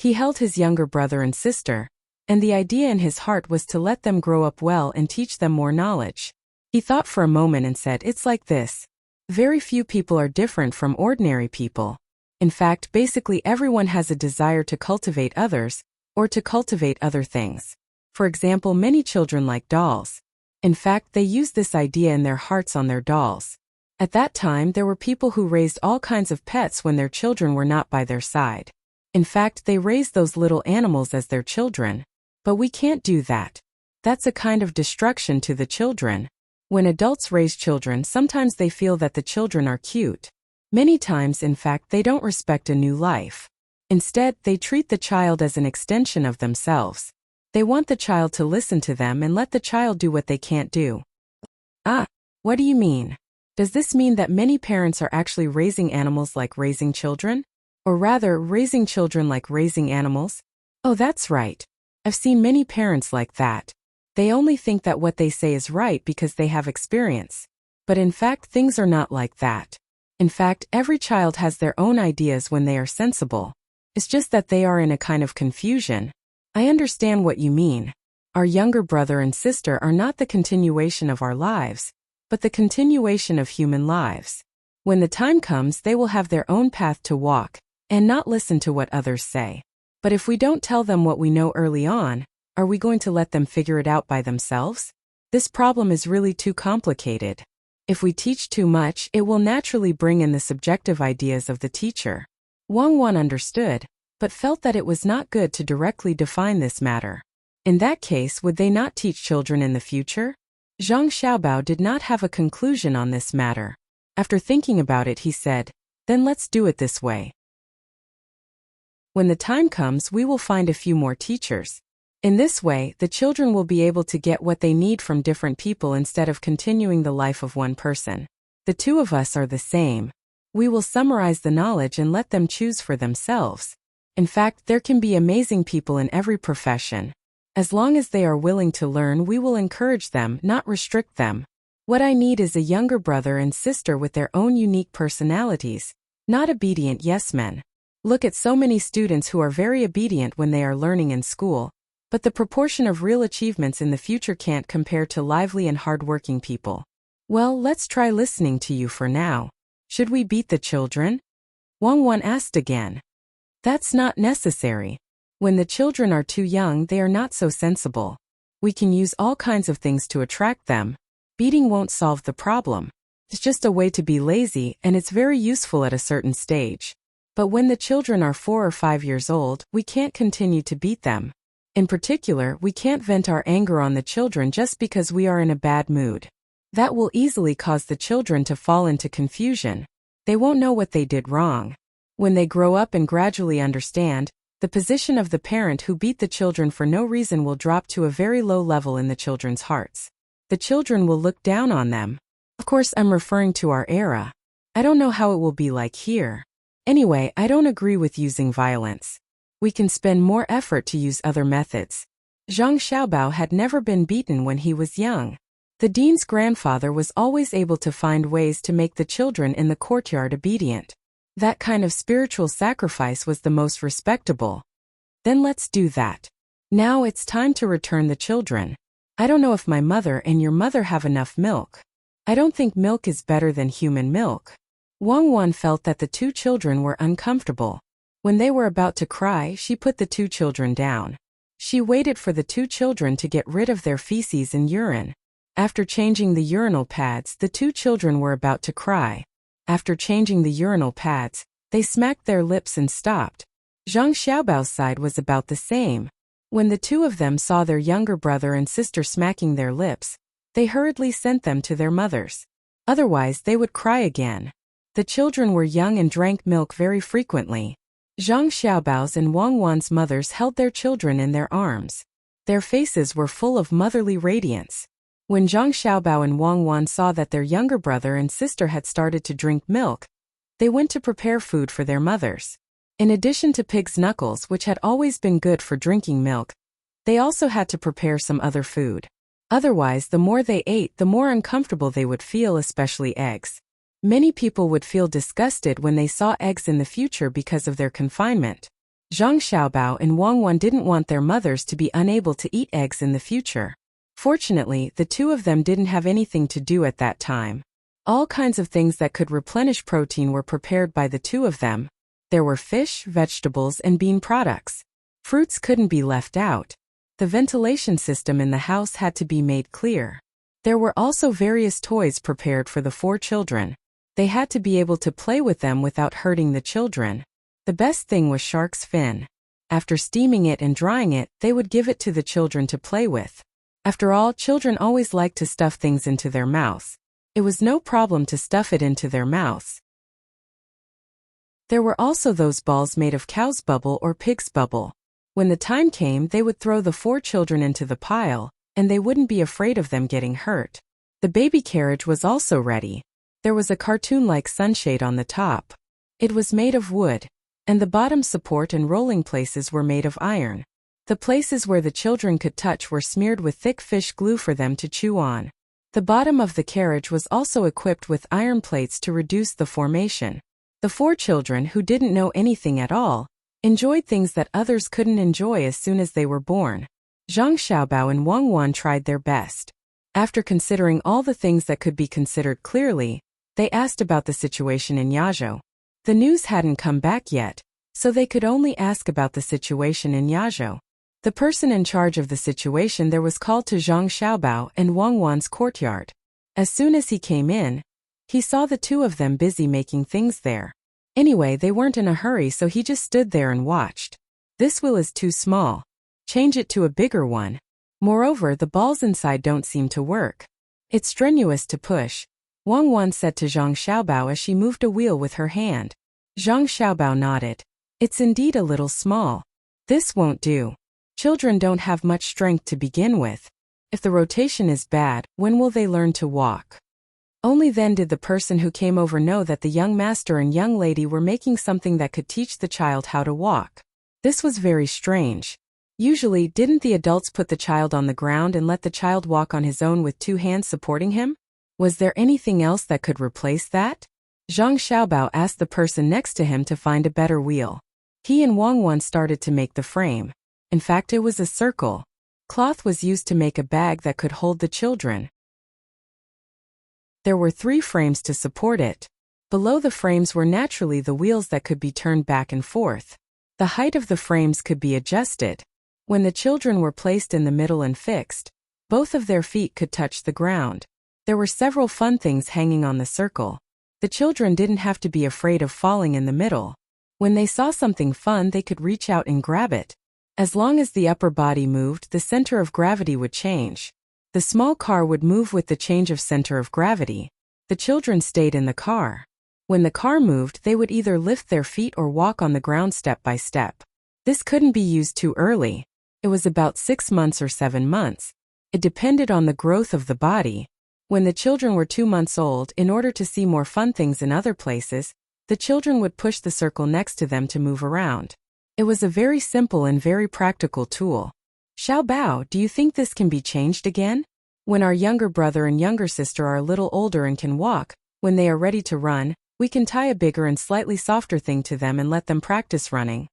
He held his younger brother and sister, and the idea in his heart was to let them grow up well and teach them more knowledge. He thought for a moment and said, It's like this. Very few people are different from ordinary people. In fact, basically everyone has a desire to cultivate others, or to cultivate other things. For example, many children like dolls. In fact, they use this idea in their hearts on their dolls. At that time, there were people who raised all kinds of pets when their children were not by their side. In fact, they raised those little animals as their children. But we can't do that. That's a kind of destruction to the children. When adults raise children, sometimes they feel that the children are cute. Many times, in fact, they don't respect a new life. Instead, they treat the child as an extension of themselves. They want the child to listen to them and let the child do what they can't do. Ah, what do you mean? Does this mean that many parents are actually raising animals like raising children? Or rather, raising children like raising animals? Oh, that's right. I've seen many parents like that. They only think that what they say is right because they have experience. But in fact, things are not like that. In fact, every child has their own ideas when they are sensible. It's just that they are in a kind of confusion. I understand what you mean. Our younger brother and sister are not the continuation of our lives, but the continuation of human lives. When the time comes, they will have their own path to walk, and not listen to what others say. But if we don't tell them what we know early on, are we going to let them figure it out by themselves? This problem is really too complicated. If we teach too much, it will naturally bring in the subjective ideas of the teacher. Wang Wan understood, but felt that it was not good to directly define this matter. In that case, would they not teach children in the future? Zhang Xiaobao did not have a conclusion on this matter. After thinking about it, he said, "Then let's do it this way. When the time comes, we will find a few more teachers. In this way, the children will be able to get what they need from different people instead of continuing the life of one person. The two of us are the same. We will summarize the knowledge and let them choose for themselves. In fact, there can be amazing people in every profession. As long as they are willing to learn, we will encourage them, not restrict them. What I need is a younger brother and sister with their own unique personalities, not obedient yes-men. Look at so many students who are very obedient when they are learning in school, but the proportion of real achievements in the future can't compare to lively and hard-working people. Well, let's try listening to you for now. Should we beat the children?" Wang Wan asked again. "That's not necessary. When the children are too young, they are not so sensible. We can use all kinds of things to attract them. Beating won't solve the problem. It's just a way to be lazy, and it's very useful at a certain stage. But when the children are 4 or 5 years old, we can't continue to beat them. In particular, we can't vent our anger on the children just because we are in a bad mood. That will easily cause the children to fall into confusion. They won't know what they did wrong. When they grow up and gradually understand, the position of the parent who beat the children for no reason will drop to a very low level in the children's hearts. The children will look down on them. Of course, I'm referring to our era. I don't know how it will be like here. Anyway, I don't agree with using violence. We can spend more effort to use other methods." Zhang Xiaobao had never been beaten when he was young. The dean's grandfather was always able to find ways to make the children in the courtyard obedient. That kind of spiritual sacrifice was the most respectable. Then let's do that. Now it's time to return the children. I don't know if my mother and your mother have enough milk. I don't think milk is better than human milk. Wang Wan felt that the two children were uncomfortable. When they were about to cry, she put the two children down. She waited for the two children to get rid of their feces and urine. After changing the urinal pads, the two children were about to cry. After changing the urinal pads, they smacked their lips and stopped. Zhang Xiaobao's side was about the same. When the two of them saw their younger brother and sister smacking their lips, they hurriedly sent them to their mothers. Otherwise, they would cry again. The children were young and drank milk very frequently. Zhang Xiaobao's and Wang Wan's mothers held their children in their arms. Their faces were full of motherly radiance. When Zhang Xiaobao and Wang Wan saw that their younger brother and sister had started to drink milk, they went to prepare food for their mothers. In addition to pig's knuckles, which had always been good for drinking milk, they also had to prepare some other food. Otherwise, the more they ate, the more uncomfortable they would feel, especially eggs. Many people would feel disgusted when they saw eggs in the future because of their confinement. Zhang Xiaobao and Wang Wan didn't want their mothers to be unable to eat eggs in the future. Fortunately, the two of them didn't have anything to do at that time. All kinds of things that could replenish protein were prepared by the two of them. There were fish, vegetables, and bean products. Fruits couldn't be left out. The ventilation system in the house had to be made clear. There were also various toys prepared for the 4 children. They had to be able to play with them without hurting the children. The best thing was shark's fin. After steaming it and drying it, they would give it to the children to play with. After all, children always like to stuff things into their mouths. It was no problem to stuff it into their mouths. There were also those balls made of cow's bubble or pig's bubble. When the time came, they would throw the 4 children into the pile, and they wouldn't be afraid of them getting hurt. The baby carriage was also ready. There was a cartoon-like sunshade on the top. It was made of wood, and the bottom support and rolling places were made of iron. The places where the children could touch were smeared with thick fish glue for them to chew on. The bottom of the carriage was also equipped with iron plates to reduce the formation. The 4 children, who didn't know anything at all, enjoyed things that others couldn't enjoy as soon as they were born. Zhang Xiaobao and Wang Wan tried their best. After considering all the things that could be considered clearly, they asked about the situation in Yazhou. The news hadn't come back yet, so they could only ask about the situation in Yazhou. The person in charge of the situation there was called to Zhang Xiaobao and Wang Wan's courtyard. As soon as he came in, he saw the 2 of them busy making things there. Anyway, they weren't in a hurry, so he just stood there and watched. This wheel is too small. Change it to a bigger one. Moreover, the balls inside don't seem to work. It's strenuous to push, Wang Wan said to Zhang Xiaobao as she moved a wheel with her hand. Zhang Xiaobao nodded. It's indeed a little small. This won't do. Children don't have much strength to begin with. If the rotation is bad, when will they learn to walk? Only then did the person who came over know that the young master and young lady were making something that could teach the child how to walk. This was very strange. Usually, didn't the adults put the child on the ground and let the child walk on his own with 2 hands supporting him? Was there anything else that could replace that? Zhang Xiaobao asked the person next to him to find a better wheel. He and Wang Wan started to make the frame. In fact, it was a circle. Cloth was used to make a bag that could hold the children. There were 3 frames to support it. Below the frames were naturally the wheels that could be turned back and forth. The height of the frames could be adjusted. When the children were placed in the middle and fixed, both of their feet could touch the ground. There were several fun things hanging on the circle. The children didn't have to be afraid of falling in the middle. When they saw something fun, they could reach out and grab it. As long as the upper body moved, the center of gravity would change. The small car would move with the change of center of gravity. The children stayed in the car. When the car moved, they would either lift their feet or walk on the ground step by step. This couldn't be used too early. It was about 6 months or 7 months. It depended on the growth of the body. When the children were 2 months old, in order to see more fun things in other places, the children would push the circle next to them to move around. It was a very simple and very practical tool. Xiaobao, do you think this can be changed again? When our younger brother and younger sister are a little older and can walk, when they are ready to run, we can tie a bigger and slightly softer thing to them and let them practice running.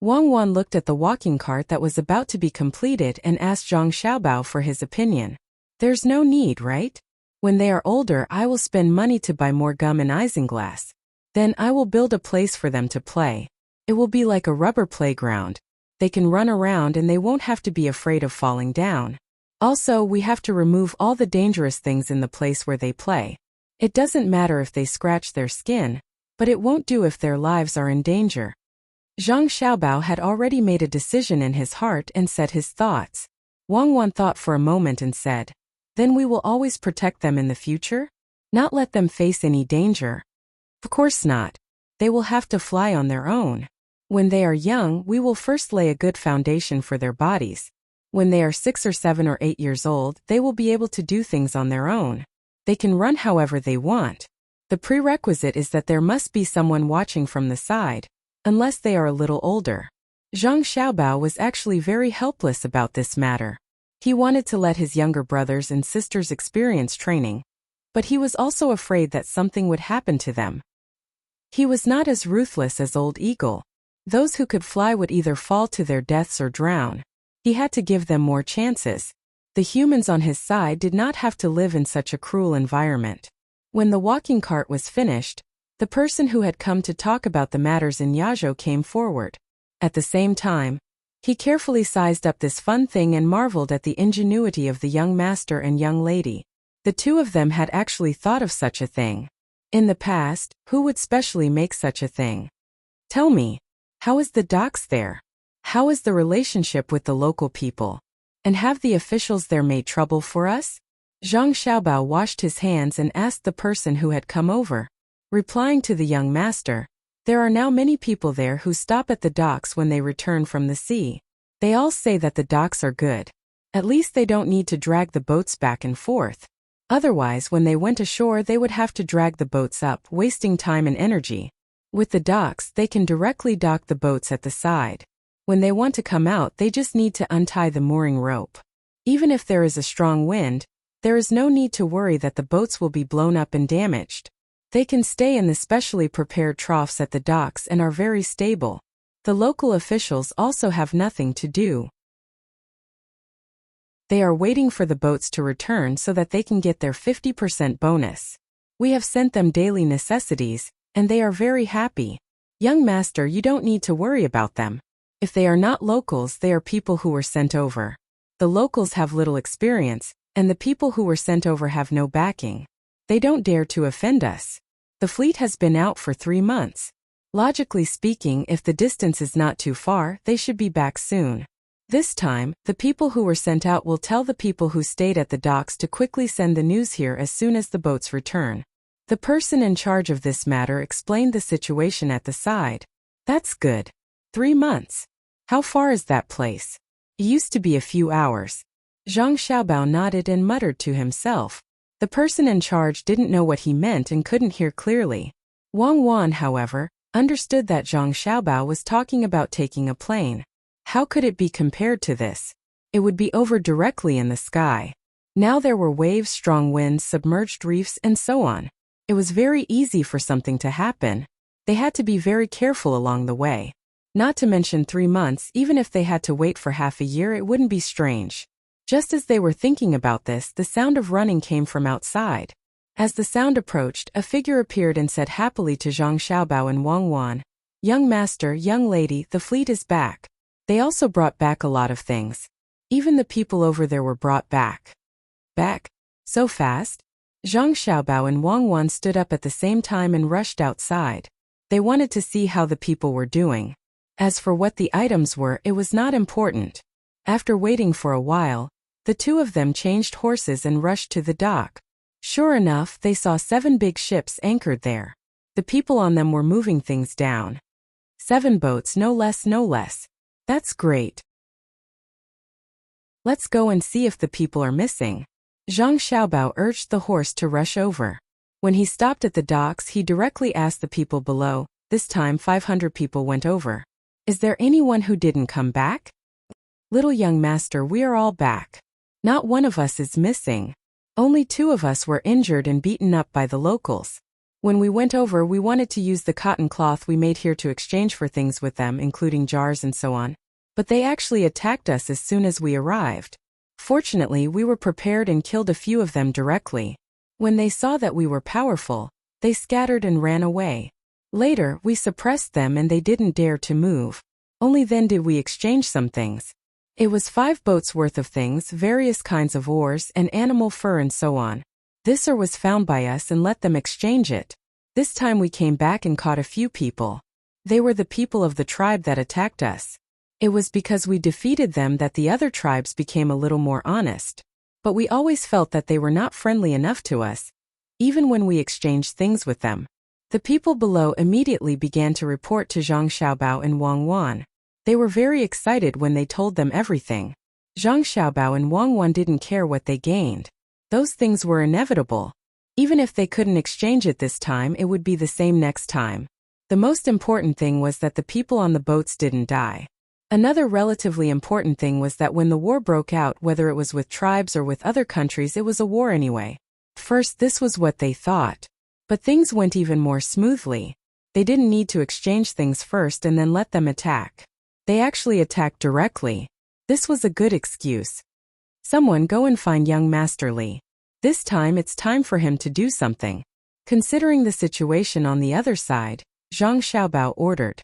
Wang Wan looked at the walking cart that was about to be completed and asked Zhang Xiaobao for his opinion. There's no need, right? When they are older, I will spend money to buy more gum and isinglass. Then I will build a place for them to play. It will be like a rubber playground. They can run around and they won't have to be afraid of falling down. Also, we have to remove all the dangerous things in the place where they play. It doesn't matter if they scratch their skin, but it won't do if their lives are in danger. Zhang Xiaobao had already made a decision in his heart and said his thoughts. Wang Wan thought for a moment and said, then we will always protect them in the future? Not let them face any danger? Of course not. They will have to fly on their own. When they are young, we will first lay a good foundation for their bodies. When they are 6 or 7 or 8 years old, they will be able to do things on their own. They can run however they want. The prerequisite is that there must be someone watching from the side, unless they are a little older. Zhang Xiaobao was actually very helpless about this matter. He wanted to let his younger brothers and sisters experience training, but he was also afraid that something would happen to them. He was not as ruthless as old Eagle. Those who could fly would either fall to their deaths or drown. He had to give them more chances. The humans on his side did not have to live in such a cruel environment. When the walking cart was finished, the person who had come to talk about the matters in Yazhou came forward. At the same time, he carefully sized up this fun thing and marveled at the ingenuity of the young master and young lady. The 2 of them had actually thought of such a thing. In the past, who would specially make such a thing? Tell me, how is the docks there? How is the relationship with the local people? And have the officials there made trouble for us? Zhang Xiaobao washed his hands and asked the person who had come over. Replying to the young master, there are now many people there who stop at the docks when they return from the sea. They all say that the docks are good. At least they don't need to drag the boats back and forth. Otherwise, when they went ashore, they would have to drag the boats up, wasting time and energy. With the docks, they can directly dock the boats at the side. When they want to come out, they just need to untie the mooring rope. Even if there is a strong wind, there is no need to worry that the boats will be blown up and damaged. They can stay in the specially prepared troughs at the docks and are very stable. The local officials also have nothing to do. They are waiting for the boats to return so that they can get their 50% bonus. We have sent them daily necessities, and they are very happy. Young master, you don't need to worry about them. If they are not locals, they are people who were sent over. The locals have little experience, and the people who were sent over have no backing. They don't dare to offend us. The fleet has been out for 3 months. Logically speaking, if the distance is not too far, they should be back soon. This time, the people who were sent out will tell the people who stayed at the docks to quickly send the news here as soon as the boats return. The person in charge of this matter explained the situation at the side. That's good. 3 months. How far is that place? It used to be a few hours. Zhang Xiaobao nodded and muttered to himself. The person in charge didn't know what he meant and couldn't hear clearly. Wang Wan, however, understood that Zhang Xiaobao was talking about taking a plane. How could it be compared to this? It would be over directly in the sky. Now there were waves, strong winds, submerged reefs, and so on. It was very easy for something to happen. They had to be very careful along the way. Not to mention 3 months, even if they had to wait for half a year, it wouldn't be strange. Just as they were thinking about this, the sound of running came from outside. As the sound approached, a figure appeared and said happily to Zhang Xiaobao and Wang Wan, "Young master, young lady, the fleet is back." They also brought back a lot of things. Even the people over there were brought back. Back? So fast? Zhang Xiaobao and Wang Wan stood up at the same time and rushed outside. They wanted to see how the people were doing. As for what the items were, it was not important. After waiting for a while, the two of them changed horses and rushed to the dock. Sure enough, they saw 7 big ships anchored there. The people on them were moving things down. 7 boats, no less, no less. That's great. Let's go and see if the people are missing. Zhang Xiaobao urged the horse to rush over. When he stopped at the docks, he directly asked the people below. This time 500 people went over. Is there anyone who didn't come back? Little young master, we are all back. Not one of us is missing. Only 2 of us were injured and beaten up by the locals. When we went over, we wanted to use the cotton cloth we made here to exchange for things with them, including jars and so on. But they actually attacked us as soon as we arrived. Fortunately, we were prepared and killed a few of them directly. When they saw that we were powerful, they scattered and ran away. Later, we suppressed them and they didn't dare to move. Only then did we exchange some things. It was 5 boats worth of things, various kinds of oars and animal fur and so on. This ore was found by us and let them exchange it. This time we came back and caught a few people. They were the people of the tribe that attacked us. It was because we defeated them that the other tribes became a little more honest. But we always felt that they were not friendly enough to us, even when we exchanged things with them. The people below immediately began to report to Zhang Xiaobao and Wang Wan. They were very excited when they told them everything. Zhang Xiaobao and Wang Wan didn't care what they gained. Those things were inevitable. Even if they couldn't exchange it this time, it would be the same next time. The most important thing was that the people on the boats didn't die. Another relatively important thing was that when the war broke out, whether it was with tribes or with other countries, it was a war anyway. First, this was what they thought. But things went even more smoothly. They didn't need to exchange things first and then let them attack. They actually attacked directly. This was a good excuse. Someone go and find young Master Li. This time it's time for him to do something. Considering the situation on the other side, Zhang Xiaobao ordered.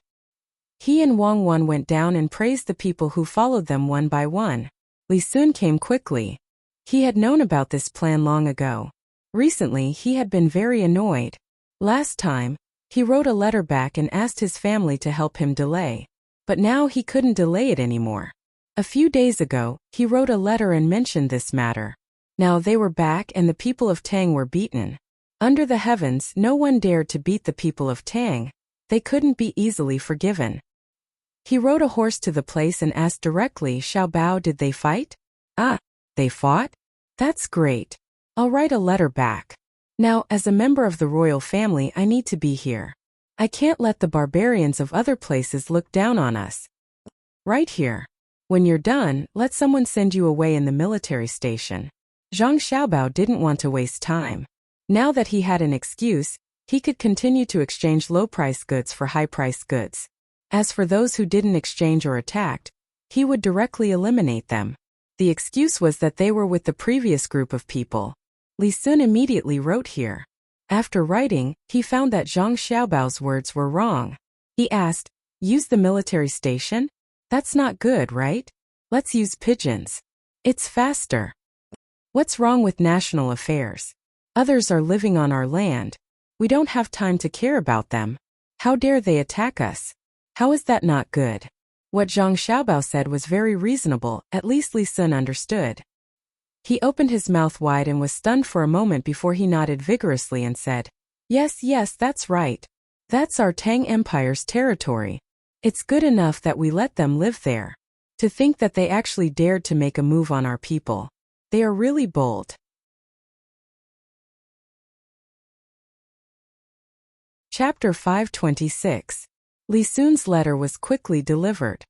He and Wang Wan went down and praised the people who followed them one by one. Li soon came quickly. He had known about this plan long ago. Recently he had been very annoyed. Last time, he wrote a letter back and asked his family to help him delay. But now he couldn't delay it anymore. A few days ago, he wrote a letter and mentioned this matter. Now they were back and the people of Tang were beaten. Under the heavens, no one dared to beat the people of Tang. They couldn't be easily forgiven. He rode a horse to the place and asked directly, Xiaobao, did they fight? Ah, they fought? That's great. I'll write a letter back. Now, as a member of the royal family, I need to be here. I can't let the barbarians of other places look down on us. Right here. When you're done, let someone send you away in the military station. Zhang Xiaobao didn't want to waste time. Now that he had an excuse, he could continue to exchange low-price goods for high-price goods. As for those who didn't exchange or attacked, he would directly eliminate them. The excuse was that they were with the previous group of people. Li Sun immediately wrote here. After writing, he found that Zhang Xiaobao's words were wrong. He asked, "Use the military station? That's not good, right? Let's use pigeons. It's faster. What's wrong with national affairs? Others are living on our land. We don't have time to care about them. How dare they attack us? How is that not good?" What Zhang Xiaobao said was very reasonable, at least Li Sun understood. He opened his mouth wide and was stunned for a moment before he nodded vigorously and said, Yes, that's right. That's our Tang Empire's territory. It's good enough that we let them live there. To think that they actually dared to make a move on our people. They are really bold. Chapter 526. Li Sun's letter was quickly delivered.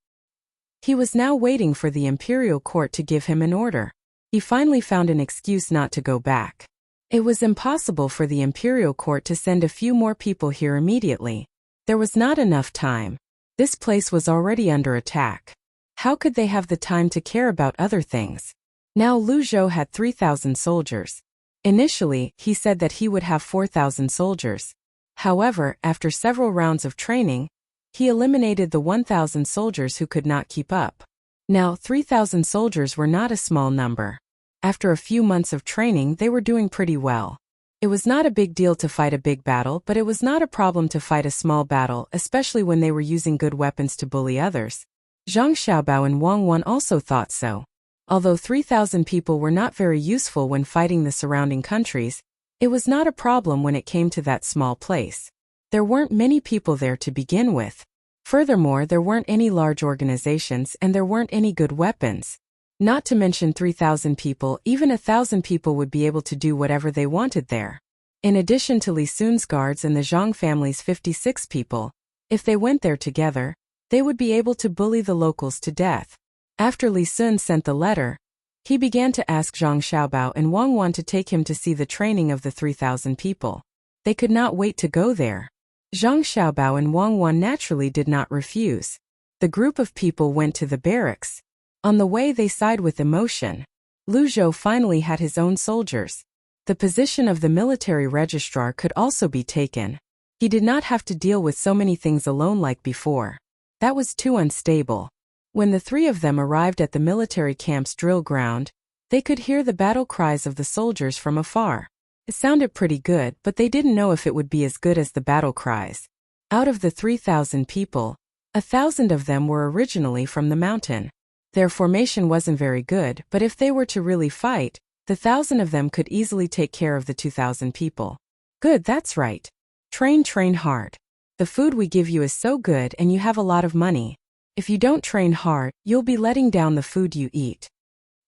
He was now waiting for the imperial court to give him an order. He finally found an excuse not to go back. It was impossible for the imperial court to send a few more people here immediately. There was not enough time. This place was already under attack. How could they have the time to care about other things? Now Lu Zhou had 3,000 soldiers. Initially, he said that he would have 4,000 soldiers. However, after several rounds of training, he eliminated the 1,000 soldiers who could not keep up. Now, 3,000 soldiers were not a small number. After a few months of training, they were doing pretty well. It was not a big deal to fight a big battle, but it was not a problem to fight a small battle, especially when they were using good weapons to bully others. Zhang Xiaobao and Wang Wan also thought so. Although 3,000 people were not very useful when fighting the surrounding countries, it was not a problem when it came to that small place. There weren't many people there to begin with. Furthermore, there weren't any large organizations and there weren't any good weapons. Not to mention 3,000 people, even 1,000 people would be able to do whatever they wanted there. In addition to Li Sun's guards and the Zhang family's 56 people, if they went there together, they would be able to bully the locals to death. After Li Sun sent the letter, he began to ask Zhang Xiaobao and Wang Wan to take him to see the training of the 3,000 people. They could not wait to go there. Zhang Xiaobao and Wang Wan naturally did not refuse. The group of people went to the barracks. On the way they sighed with emotion. Lu Zhou finally had his own soldiers. The position of the military registrar could also be taken. He did not have to deal with so many things alone like before. That was too unstable. When the three of them arrived at the military camp's drill ground, they could hear the battle cries of the soldiers from afar. It sounded pretty good, but they didn't know if it would be as good as the battle cries. Out of the 3,000 people, 1,000 of them were originally from the mountain. Their formation wasn't very good, but if they were to really fight, the 1,000 of them could easily take care of the 2,000 people. Good, that's right. Train hard. The food we give you is so good and you have a lot of money. If you don't train hard, you'll be letting down the food you eat.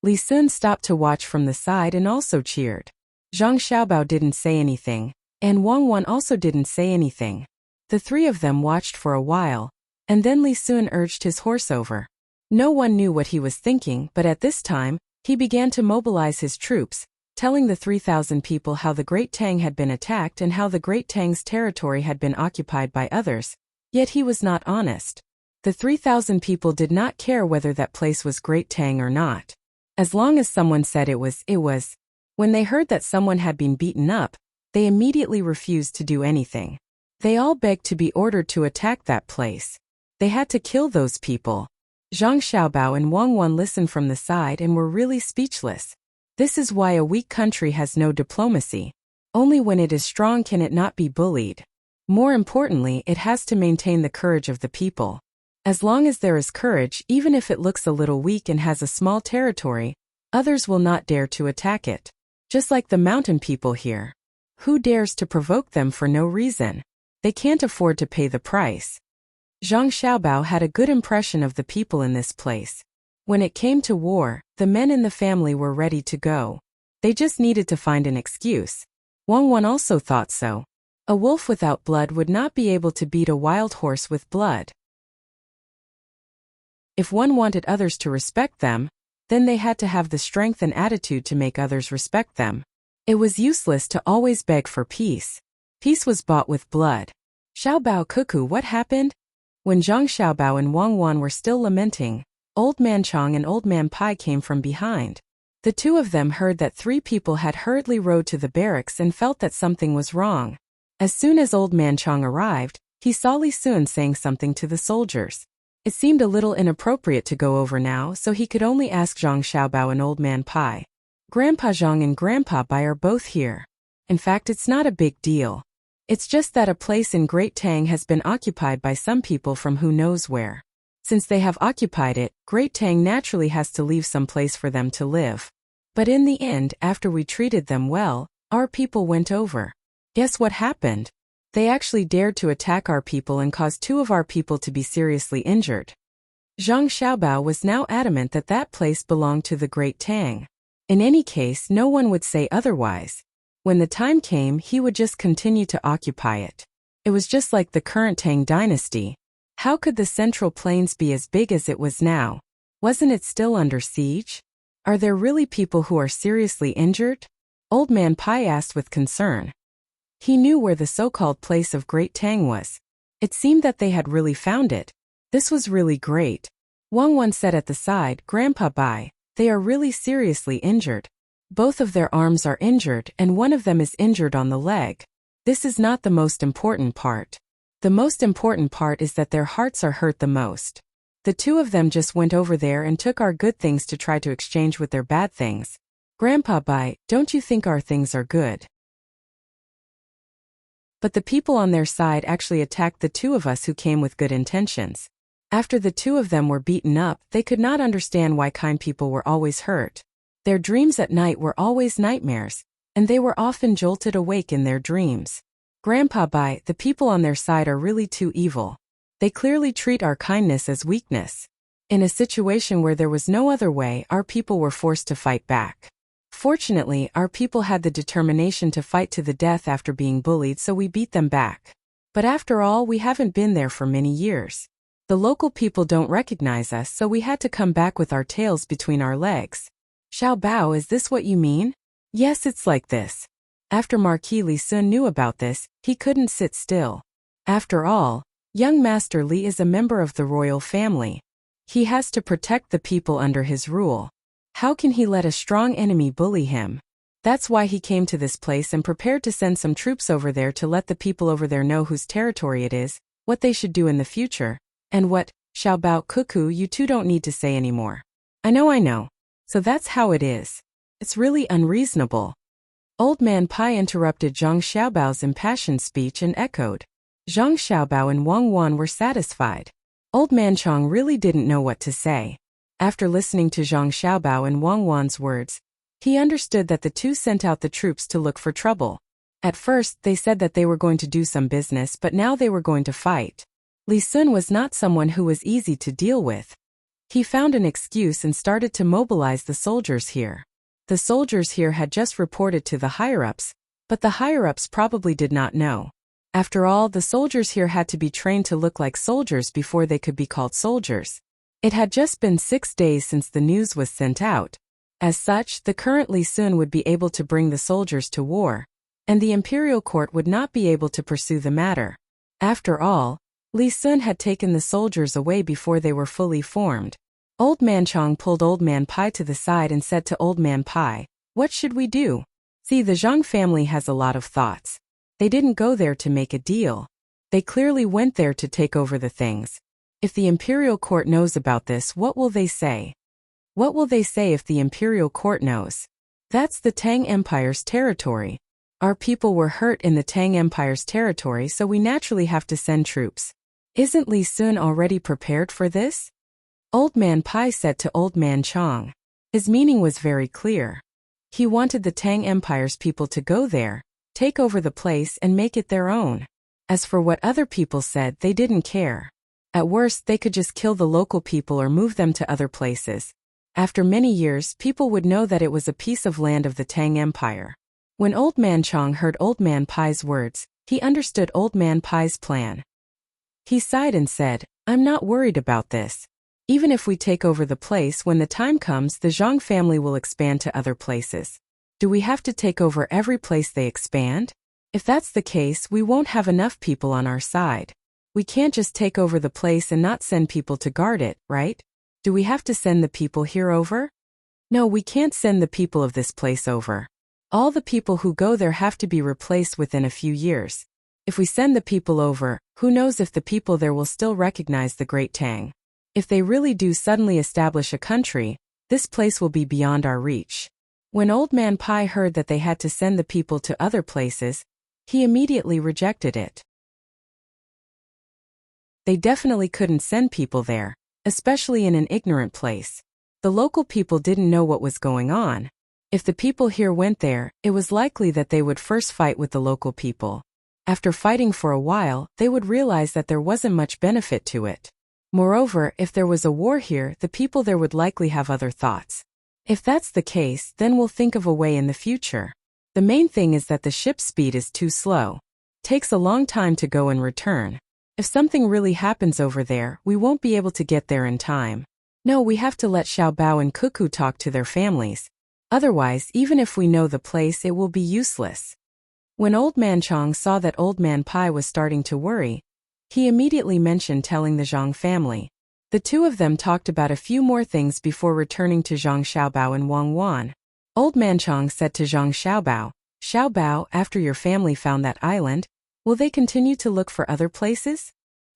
Li Sun stopped to watch from the side and also cheered. Zhang Xiaobao didn't say anything, and Wang Wan also didn't say anything. The three of them watched for a while, and then Li Sun urged his horse over. No one knew what he was thinking, but at this time, he began to mobilize his troops, telling the 3,000 people how the Great Tang had been attacked and how the Great Tang's territory had been occupied by others. Yet he was not honest. The 3,000 people did not care whether that place was Great Tang or not. As long as someone said it was. When they heard that someone had been beaten up, they immediately refused to do anything. They all begged to be ordered to attack that place. They had to kill those people. Zhang Xiaobao and Wang Wan listened from the side and were really speechless. This is why a weak country has no diplomacy. Only when it is strong can it not be bullied. More importantly, it has to maintain the courage of the people. As long as there is courage, even if it looks a little weak and has a small territory, others will not dare to attack it. Just like the mountain people here. Who dares to provoke them for no reason? They can't afford to pay the price. Zhang Xiaobao had a good impression of the people in this place. When it came to war, the men in the family were ready to go. They just needed to find an excuse. Wang also thought so. A wolf without blood would not be able to beat a wild horse with blood. If one wanted others to respect them, then they had to have the strength and attitude to make others respect them. It was useless to always beg for peace. Peace was bought with blood. Xiaobao cuckoo, what happened? When Zhang Xiaobao and Wang were still lamenting, Old Man Chong and Old Man Pai came from behind. The two of them heard that 3 people had hurriedly rode to the barracks and felt that something was wrong. As soon as Old Man Chong arrived, he saw Li Sun saying something to the soldiers. It seemed a little inappropriate to go over now, so he could only ask Zhang Xiaobao and Old Man Pai. Grandpa Zhang and Grandpa Bai are both here. In fact, it's not a big deal. It's just that a place in Great Tang has been occupied by some people from who knows where. Since they have occupied it, Great Tang naturally has to leave some place for them to live. But in the end, after we treated them well, our people went over. Guess what happened? They actually dared to attack our people and caused 2 of our people to be seriously injured. Zhang Xiaobao was now adamant that that place belonged to the Great Tang. In any case, no one would say otherwise. When the time came, he would just continue to occupy it. It was just like the current Tang dynasty. How could the Central Plains be as big as it was now? Wasn't it still under siege? Are there really people who are seriously injured? Old Man Pai asked with concern. He knew where the so-called place of Great Tang was. It seemed that they had really found it. This was really great. Wang said at the side, Grandpa Bai, they are really seriously injured. Both of their arms are injured and one of them is injured on the leg. This is not the most important part. The most important part is that their hearts are hurt the most. The 2 of them just went over there and took our good things to try to exchange with their bad things. Grandpa Bai, don't you think our things are good? But the people on their side actually attacked the 2 of us who came with good intentions. After the 2 of them were beaten up, they could not understand why kind people were always hurt. Their dreams at night were always nightmares, and they were often jolted awake in their dreams. Grandpa Bai, the people on their side are really too evil. They clearly treat our kindness as weakness. In a situation where there was no other way, our people were forced to fight back. Fortunately, our people had the determination to fight to the death after being bullied, so we beat them back. But after all, we haven't been there for many years. The local people don't recognize us, so we had to come back with our tails between our legs. Xiaobao, is this what you mean? Yes, it's like this. After Marquis Li Sun knew about this, he couldn't sit still. After all, young Master Li is a member of the royal family. He has to protect the people under his rule. How can he let a strong enemy bully him? That's why he came to this place and prepared to send some troops over there to let the people over there know whose territory it is, what they should do in the future, and what, Xiaobao cuckoo, you 2 don't need to say anymore. I know. So that's how it is. It's really unreasonable. Old Man Pai interrupted Zhang Xiaobao's impassioned speech and echoed. Zhang Xiaobao and Wang were satisfied. Old Man Chong really didn't know what to say. After listening to Zhang Xiaobao and Wang's words, he understood that the 2 sent out the troops to look for trouble. At first, they said that they were going to do some business, but now they were going to fight. Li Sun was not someone who was easy to deal with. He found an excuse and started to mobilize the soldiers here. The soldiers here had just reported to the higher-ups, but the higher-ups probably did not know. After all, the soldiers here had to be trained to look like soldiers before they could be called soldiers. It had just been 6 days since the news was sent out. As such, the current Li Sun would be able to bring the soldiers to war, and the imperial court would not be able to pursue the matter. After all, Li Sun had taken the soldiers away before they were fully formed. Old Man Chong pulled Old Man Pai to the side and said to Old Man Pai, "What should we do? See, the Zhang family has a lot of thoughts. They didn't go there to make a deal. They clearly went there to take over the things. If the imperial court knows about this, what will they say? What will they say if the imperial court knows? That's the Tang Empire's territory. Our people were hurt in the Tang Empire's territory, so we naturally have to send troops. Isn't Li Sun already prepared for this?" Old Man Pai said to Old Man Chong. His meaning was very clear. He wanted the Tang Empire's people to go there, take over the place and make it their own. As for what other people said, they didn't care. At worst, they could just kill the local people or move them to other places. After many years, people would know that it was a piece of land of the Tang Empire. When Old Man Chong heard Old Man Pai's words, he understood Old Man Pai's plan. He sighed and said, "I'm not worried about this. Even if we take over the place, when the time comes, the Zhang family will expand to other places. Do we have to take over every place they expand? If that's the case, we won't have enough people on our side. We can't just take over the place and not send people to guard it, right? Do we have to send the people here over? No, we can't send the people of this place over. All the people who go there have to be replaced within a few years. If we send the people over, who knows if the people there will still recognize the Great Tang. If they really do suddenly establish a country, this place will be beyond our reach." When Old Man Pai heard that they had to send the people to other places, he immediately rejected it. They definitely couldn't send people there, especially in an ignorant place. The local people didn't know what was going on. If the people here went there, it was likely that they would first fight with the local people. After fighting for a while, they would realize that there wasn't much benefit to it. Moreover, if there was a war here, the people there would likely have other thoughts. If that's the case, then we'll think of a way in the future. The main thing is that the ship's speed is too slow. Takes a long time to go and return. If something really happens over there, we won't be able to get there in time. No, we have to let Xiao Bao and Cuckoo talk to their families. Otherwise, even if we know the place, it will be useless. When Old Man Chong saw that Old Man Pai was starting to worry, he immediately mentioned telling the Zhang family. The two of them talked about a few more things before returning to Zhang Xiaobao and Wang Wan. Old Man Chong said to Zhang Xiaobao, "Xiaobao, after your family found that island, will they continue to look for other places?"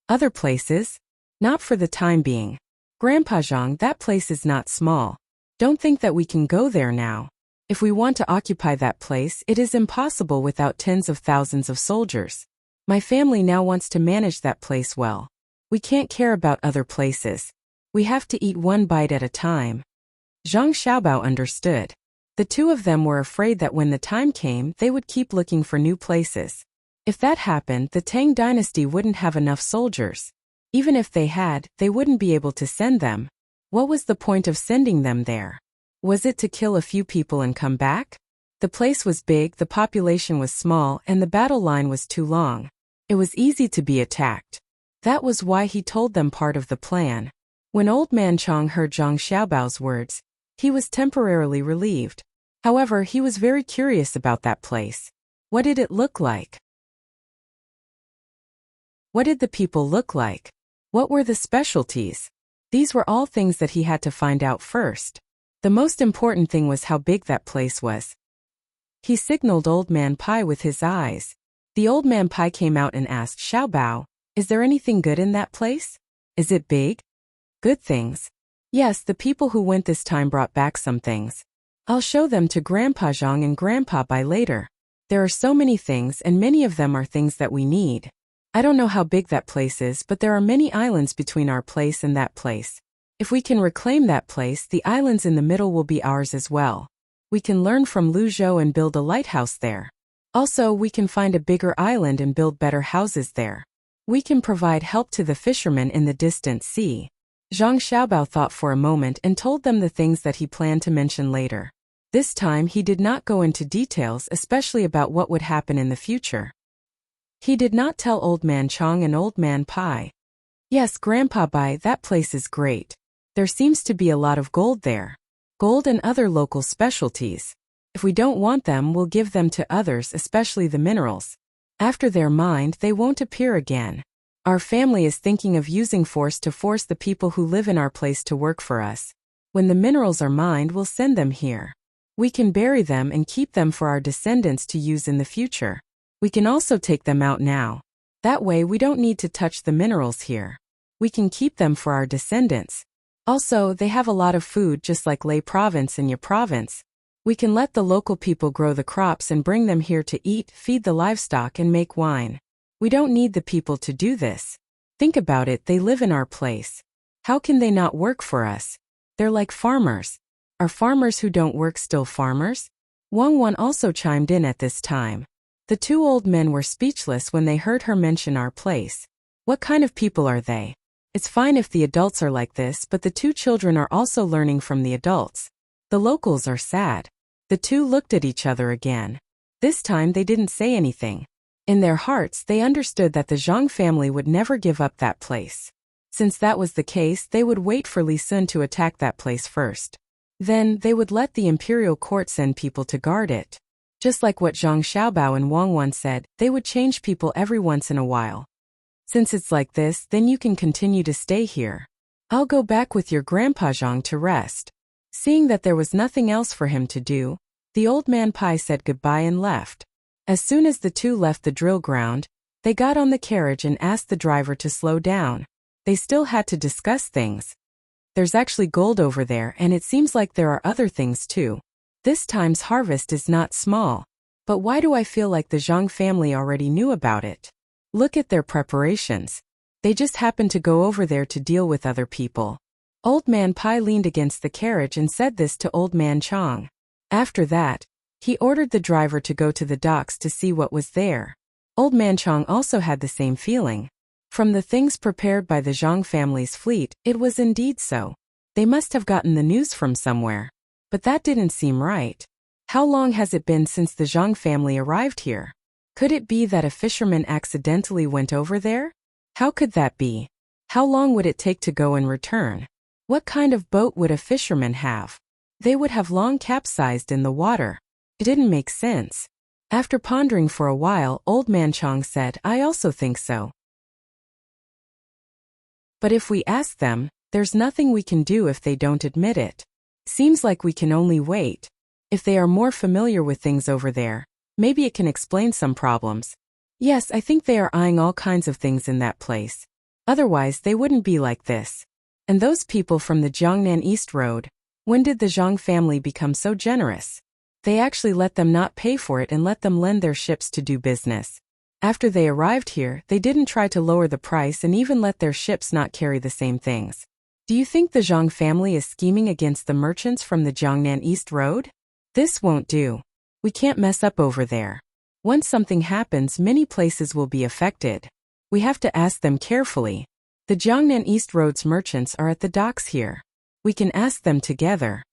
"Other places? Not for the time being. Grandpa Zhang, that place is not small. Don't think that we can go there now. If we want to occupy that place, it is impossible without tens of thousands of soldiers. My family now wants to manage that place well. We can't care about other places. We have to eat one bite at a time." Zhang Xiaobao understood. The two of them were afraid that when the time came, they would keep looking for new places. If that happened, the Tang dynasty wouldn't have enough soldiers. Even if they had, they wouldn't be able to send them. What was the point of sending them there? Was it to kill a few people and come back? The place was big, the population was small, and the battle line was too long. It was easy to be attacked. That was why he told them part of the plan. When Old Man Chong heard Zhang Xiaobao's words, he was temporarily relieved. However, he was very curious about that place. What did it look like? What did the people look like? What were the specialties? These were all things that he had to find out first. The most important thing was how big that place was. He signaled Old Man Pai with his eyes. The Old Man Pai came out and asked Xiao Bao, "Is there anything good in that place? Is it big?" "Good things? Yes, the people who went this time brought back some things. I'll show them to Grandpa Zhang and Grandpa Bai later. There are so many things, and many of them are things that we need. I don't know how big that place is, but there are many islands between our place and that place. If we can reclaim that place, the islands in the middle will be ours as well. We can learn from Lu Zhou and build a lighthouse there. Also, we can find a bigger island and build better houses there. We can provide help to the fishermen in the distant sea." Zhang Xiaobao thought for a moment and told them the things that he planned to mention later. This time he did not go into details, especially about what would happen in the future. He did not tell Old Man Chong and Old Man Pai. "Yes, Grandpa Bai, that place is great. There seems to be a lot of gold there. Gold and other local specialties. If we don't want them, we'll give them to others, especially the minerals. After they're mined, they won't appear again. Our family is thinking of using force to force the people who live in our place to work for us. When the minerals are mined, we'll send them here. We can bury them and keep them for our descendants to use in the future. We can also take them out now. That way we don't need to touch the minerals here. We can keep them for our descendants. Also, they have a lot of food just like Lei Province and Ya Province. We can let the local people grow the crops and bring them here to eat, feed the livestock and make wine. We don't need the people to do this. Think about it, they live in our place. How can they not work for us? They're like farmers. Are farmers who don't work still farmers?" Wang Wan also chimed in at this time. The two old men were speechless when they heard her mention our place. What kind of people are they? It's fine if the adults are like this, but the two children are also learning from the adults. The locals are sad. The two looked at each other again. This time they didn't say anything. In their hearts they understood that the Zhang family would never give up that place. Since that was the case, they would wait for Li Sun to attack that place first. Then, they would let the imperial court send people to guard it. Just like what Zhang Xiaobao and Wang Wan said, they would change people every once in a while. Since it's like this, then you can continue to stay here. I'll go back with your grandpa Zhang to rest. Seeing that there was nothing else for him to do, the old man Pai said goodbye and left. As soon as the two left the drill ground, they got on the carriage and asked the driver to slow down. They still had to discuss things. There's actually gold over there, and it seems like there are other things too. This time's harvest is not small. But why do I feel like the Zhang family already knew about it? Look at their preparations. They just happened to go over there to deal with other people. Old man Pai leaned against the carriage and said this to Old man Chang. After that, he ordered the driver to go to the docks to see what was there. Old man Chang also had the same feeling. From the things prepared by the Zhang family's fleet, it was indeed so. They must have gotten the news from somewhere. But that didn't seem right. How long has it been since the Zhang family arrived here? Could it be that a fisherman accidentally went over there? How could that be? How long would it take to go and return? What kind of boat would a fisherman have? They would have long capsized in the water. It didn't make sense. After pondering for a while, Old man Chang said, I also think so. But if we ask them, there's nothing we can do if they don't admit it. Seems like we can only wait. If they are more familiar with things over there, maybe it can explain some problems. Yes, I think they are eyeing all kinds of things in that place. Otherwise, they wouldn't be like this. And those people from the Jiangnan East Road, when did the Zhang family become so generous? They actually let them not pay for it and let them lend their ships to do business. After they arrived here, they didn't try to lower the price and even let their ships not carry the same things. Do you think the Zhang family is scheming against the merchants from the Jiangnan East Road? This won't do. We can't mess up over there. Once something happens, many places will be affected. We have to ask them carefully. The Jiangnan East Road's merchants are at the docks here. We can ask them together.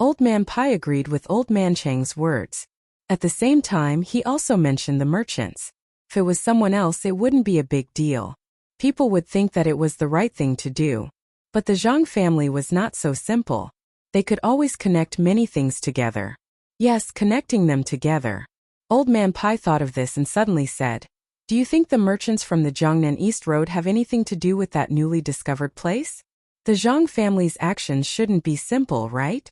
Old man Pai agreed with Old man Chang's words. At the same time, he also mentioned the merchants. If it was someone else, it wouldn't be a big deal. People would think that it was the right thing to do. But the Zhang family was not so simple. They could always connect many things together. Yes, connecting them together. Old man Pai thought of this and suddenly said, do you think the merchants from the Jiangnan East Road have anything to do with that newly discovered place? The Zhang family's actions shouldn't be simple, right?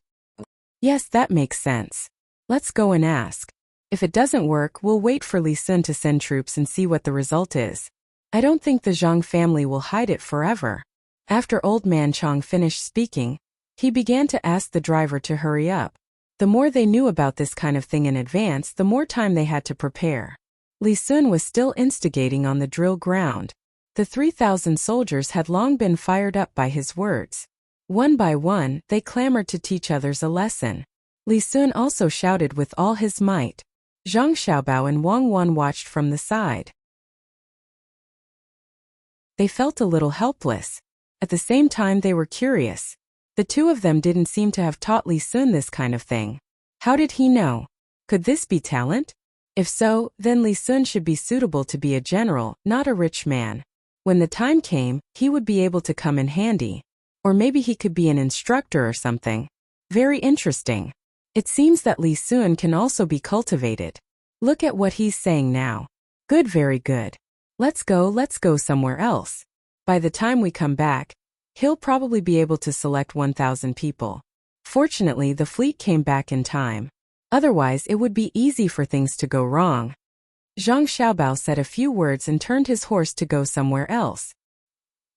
Yes, that makes sense. Let's go and ask. If it doesn't work, we'll wait for Li Sun to send troops and see what the result is. I don't think the Zhang family will hide it forever. After Old man Chang finished speaking, he began to ask the driver to hurry up. The more they knew about this kind of thing in advance, the more time they had to prepare. Li Sun was still instigating on the drill ground. The 3,000 soldiers had long been fired up by his words. One by one, they clamored to teach others a lesson. Li Sun also shouted with all his might. Zhang Xiaobao and Wang Wan watched from the side. They felt a little helpless. At the same time, they were curious. The two of them didn't seem to have taught Li Sun this kind of thing. How did he know? Could this be talent? If so, then Li Sun should be suitable to be a general, not a rich man. When the time came, he would be able to come in handy. Or maybe he could be an instructor or something. Very interesting. It seems that Li Sun can also be cultivated. Look at what he's saying now. Good, very good. Let's go somewhere else. By the time we come back, he'll probably be able to select 1,000 people. Fortunately, the fleet came back in time. Otherwise, it would be easy for things to go wrong. Zhang Xiaobao said a few words and turned his horse to go somewhere else.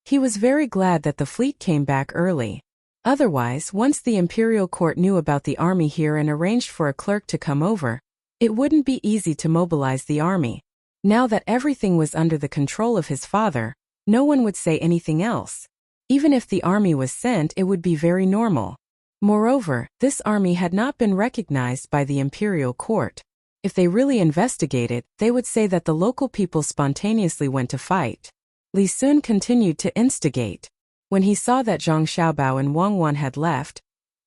He was very glad that the fleet came back early. Otherwise, once the imperial court knew about the army here and arranged for a clerk to come over, it wouldn't be easy to mobilize the army. Now that everything was under the control of his father, no one would say anything else. Even if the army was sent, it would be very normal. Moreover, this army had not been recognized by the imperial court. If they really investigated, they would say that the local people spontaneously went to fight. Li Sun continued to instigate. When he saw that Zhang Xiaobao and Wang Wan had left,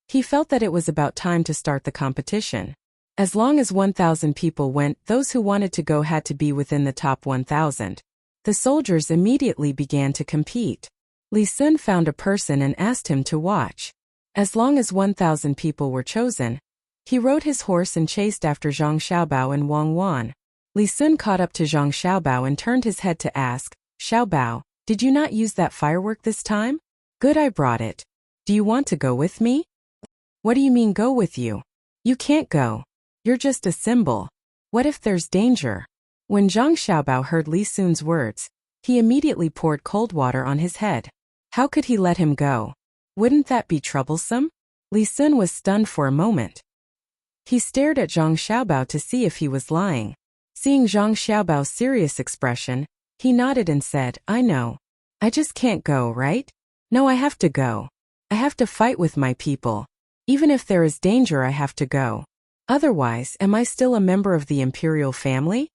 he felt that it was about time to start the competition. As long as 1,000 people went, those who wanted to go had to be within the top 1,000. The soldiers immediately began to compete. Li Sun found a person and asked him to watch. As long as 1,000 people were chosen, he rode his horse and chased after Zhang Xiaobao and Wang Wan. Li Sun caught up to Zhang Xiaobao and turned his head to ask, "Xiaobao, did you not use that firework this time?" "Good, I brought it. Do you want to go with me?" "What do you mean go with you? You can't go. You're just a symbol. What if there's danger?" When Zhang Xiaobao heard Li Sun's words, he immediately poured cold water on his head. How could he let him go? Wouldn't that be troublesome? Li Sun was stunned for a moment. He stared at Zhang Xiaobao to see if he was lying. Seeing Zhang Xiaobao's serious expression, he nodded and said, "I know. I just can't go, right? No, I have to go. I have to fight with my people. Even if there is danger, I have to go. Otherwise, am I still a member of the imperial family?"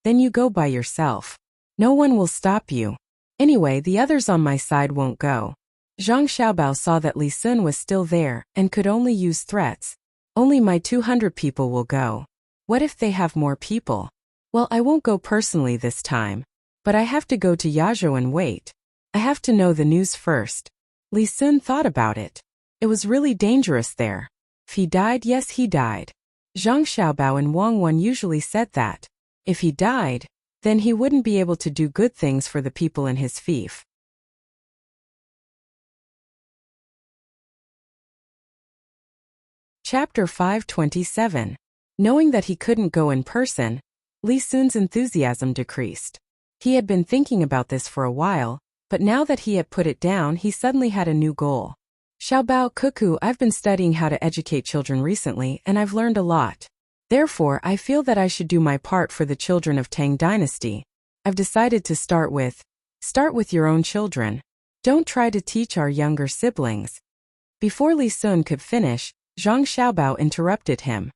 "Then you go by yourself. No one will stop you. Anyway, the others on my side won't go." Zhang Xiaobao saw that Li Sun was still there and could only use threats. "Only my 200 people will go. What if they have more people?" "Well, I won't go personally this time. But I have to go to Yazhou and wait. I have to know the news first." Li Sun thought about it. It was really dangerous there. If he died, yes, he died. Zhang Xiaobao and Wang Wan usually said that. If he died, then he wouldn't be able to do good things for the people in his fief. Chapter 527. Knowing that he couldn't go in person, Li Sun's enthusiasm decreased. He had been thinking about this for a while, but now that he had put it down, he suddenly had a new goal. "Xiaobao, Cuckoo, I've been studying how to educate children recently, and I've learned a lot. Therefore, I feel that I should do my part for the children of Tang dynasty. I've decided to start with your own children. Don't try to teach our younger siblings." Before Li Sun could finish, Zhang Xiaobao interrupted him.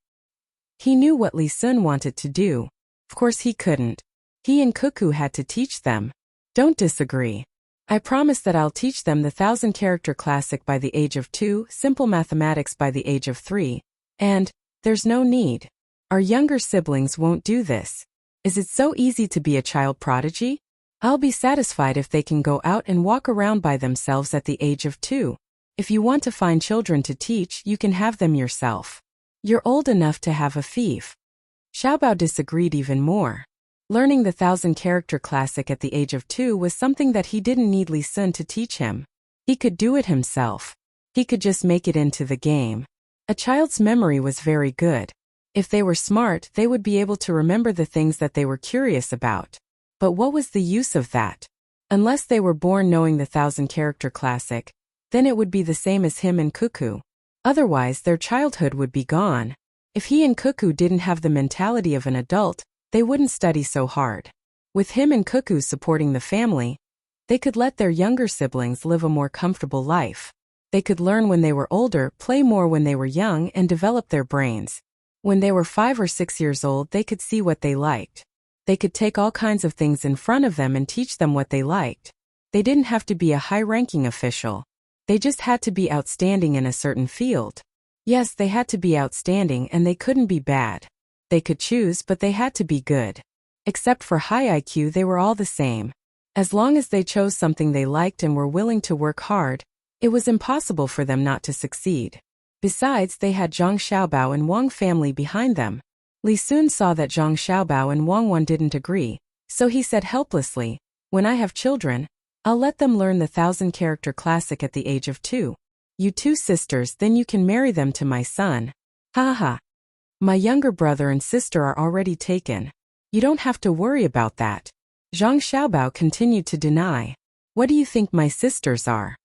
He knew what Li Sun wanted to do. Of course he couldn't. He and Cuckoo had to teach them. "Don't disagree. I promise that I'll teach them the 1,000-character classic by the age of 2, simple mathematics by the age of 3, and there's no need. Our younger siblings won't do this. Is it so easy to be a child prodigy? I'll be satisfied if they can go out and walk around by themselves at the age of 2. If you want to find children to teach, you can have them yourself. You're old enough to have a fief." Xiaobao disagreed even more. Learning the 1,000-character classic at the age of 2 was something that he didn't need Li Sun to teach him. He could do it himself. He could just make it into the game. A child's memory was very good. If they were smart, they would be able to remember the things that they were curious about. But what was the use of that? Unless they were born knowing the 1,000-character classic, then it would be the same as him and Cuckoo. Otherwise, their childhood would be gone. If he and Cuckoo didn't have the mentality of an adult, they wouldn't study so hard. With him and Cuckoo supporting the family, they could let their younger siblings live a more comfortable life. They could learn when they were older, play more when they were young, and develop their brains. When they were 5 or 6 years old, they could see what they liked. They could take all kinds of things in front of them and teach them what they liked. They didn't have to be a high-ranking official. They just had to be outstanding in a certain field. Yes, they had to be outstanding and they couldn't be bad. They could choose, but they had to be good. Except for high IQ, they were all the same. As long as they chose something they liked and were willing to work hard, it was impossible for them not to succeed. Besides, they had Zhang Xiaobao and Wang family behind them. Li Sun saw that Zhang Xiaobao and Wang Wan didn't agree, so he said helplessly, "When I have children, I'll let them learn the 1,000-character classic at the age of 2. You 2 sisters, then you can marry them to my son." "Ha ha. My younger brother and sister are already taken. You don't have to worry about that." Zhang Xiaobao continued to deny. "What do you think my sisters are?"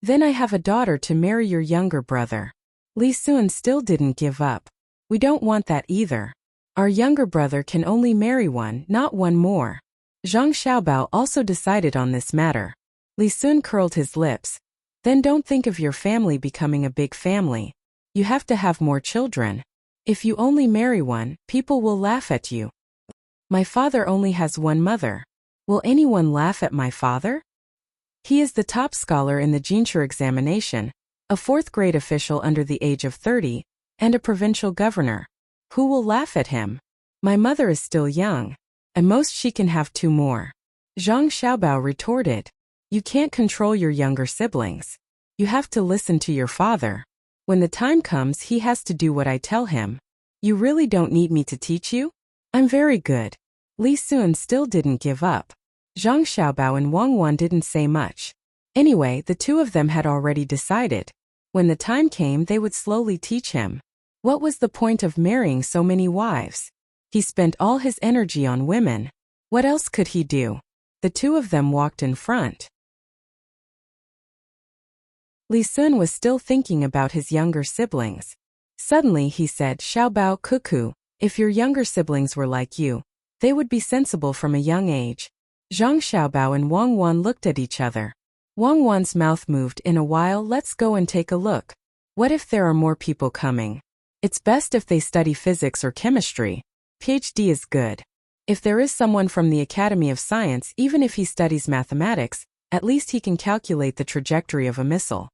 "Then I have a daughter to marry your younger brother." Li Sun still didn't give up. "We don't want that either. Our younger brother can only marry one, not one more." Zhang Xiaobao also decided on this matter. Li Sun curled his lips. "Then don't think of your family becoming a big family. You have to have more children. If you only marry one, people will laugh at you." "My father only has one mother. Will anyone laugh at my father? He is the top scholar in the Jinshi examination, a fourth-grade official under the age of 30, and a provincial governor. Who will laugh at him? My mother is still young. At most she can have 2 more. Zhang Xiaobao retorted. You can't control your younger siblings. You have to listen to your father. When the time comes, he has to do what I tell him. You really don't need me to teach you? I'm very good. Li Sun still didn't give up. Zhang Xiaobao and Wang Wan didn't say much. Anyway, the 2 of them had already decided. When the time came, they would slowly teach him. What was the point of marrying so many wives? He spent all his energy on women. What else could he do? The 2 of them walked in front. Li Sun was still thinking about his younger siblings. Suddenly he said, Xiaobao Cuckoo, if your younger siblings were like you, they would be sensible from a young age. Zhang Xiaobao and Wang Wan looked at each other. Wang Wan's mouth moved. In a while, let's go and take a look. What if there are more people coming? It's best if they study physics or chemistry. PhD is good. If there is someone from the Academy of Science, even if he studies mathematics, at least he can calculate the trajectory of a missile.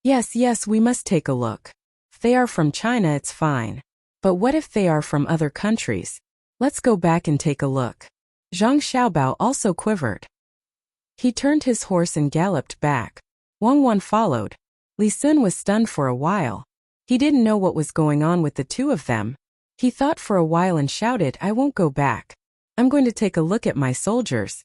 Yes, we must take a look. If they are from China, it's fine. But what if they are from other countries? Let's go back and take a look. Zhang Xiaobao also quivered. He turned his horse and galloped back. Wang Wan followed. Li Sun was stunned for a while. He didn't know what was going on with the 2 of them. He thought for a while and shouted, I won't go back. I'm going to take a look at my soldiers.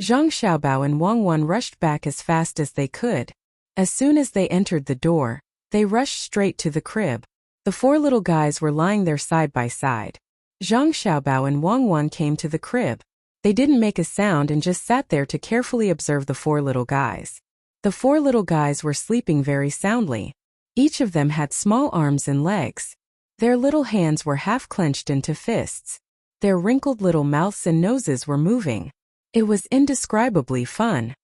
Zhang Xiaobao and Wang Wan rushed back as fast as they could. As soon as they entered the door, they rushed straight to the crib. The 4 little guys were lying there side by side. Zhang Xiaobao and Wang Wan came to the crib. They didn't make a sound and just sat there to carefully observe the 4 little guys. The 4 little guys were sleeping very soundly. Each of them had small arms and legs. Their little hands were half clenched into fists. Their wrinkled little mouths and noses were moving. It was indescribably fun.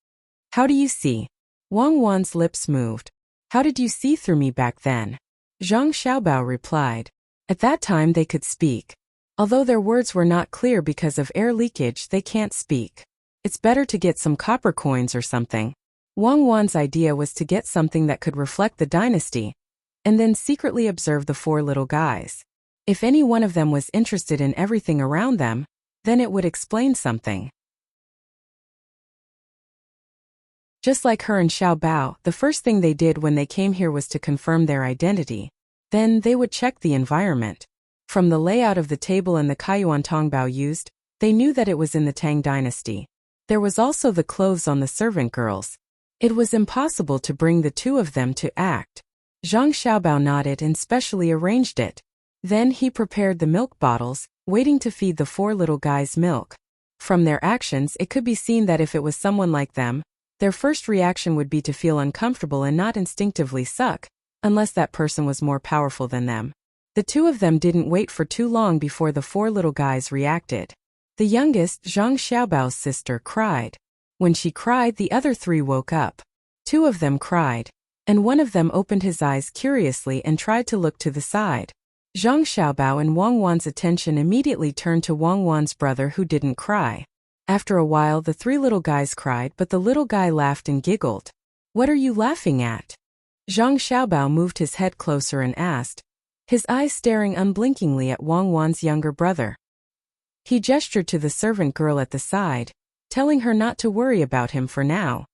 How do you see? Wang Wan's lips moved. How did you see through me back then? Zhang Xiaobao replied. At that time they could speak. Although their words were not clear because of air leakage, they can't speak. It's better to get some copper coins or something. Wang Wan's idea was to get something that could reflect the dynasty, and then secretly observe the 4 little guys. If any one of them was interested in everything around them, then it would explain something. Just like her and Xiaobao, the first thing they did when they came here was to confirm their identity. Then they would check the environment. From the layout of the table and the Kaiyuan Tongbao used, they knew that it was in the Tang dynasty. There was also the clothes on the servant girls. It was impossible to bring the 2 of them to act. Zhang Xiaobao nodded and specially arranged it. Then he prepared the milk bottles, waiting to feed the 4 little guys milk. From their actions, it could be seen that if it was someone like them, their first reaction would be to feel uncomfortable and not instinctively suck, unless that person was more powerful than them. The 2 of them didn't wait for too long before the 4 little guys reacted. The youngest, Zhang Xiaobao's sister, cried. When she cried, the other 3 woke up. 2 of them cried, and one of them opened his eyes curiously and tried to look to the side. Zhang Xiaobao and Wang Wan's attention immediately turned to Wang Wan's brother, who didn't cry. After a while, the 3 little guys cried, but the little guy laughed and giggled. What are you laughing at? Zhang Xiaobao moved his head closer and asked, his eyes staring unblinkingly at Wang Wan's younger brother. He gestured to the servant girl at the side, telling her not to worry about him for now.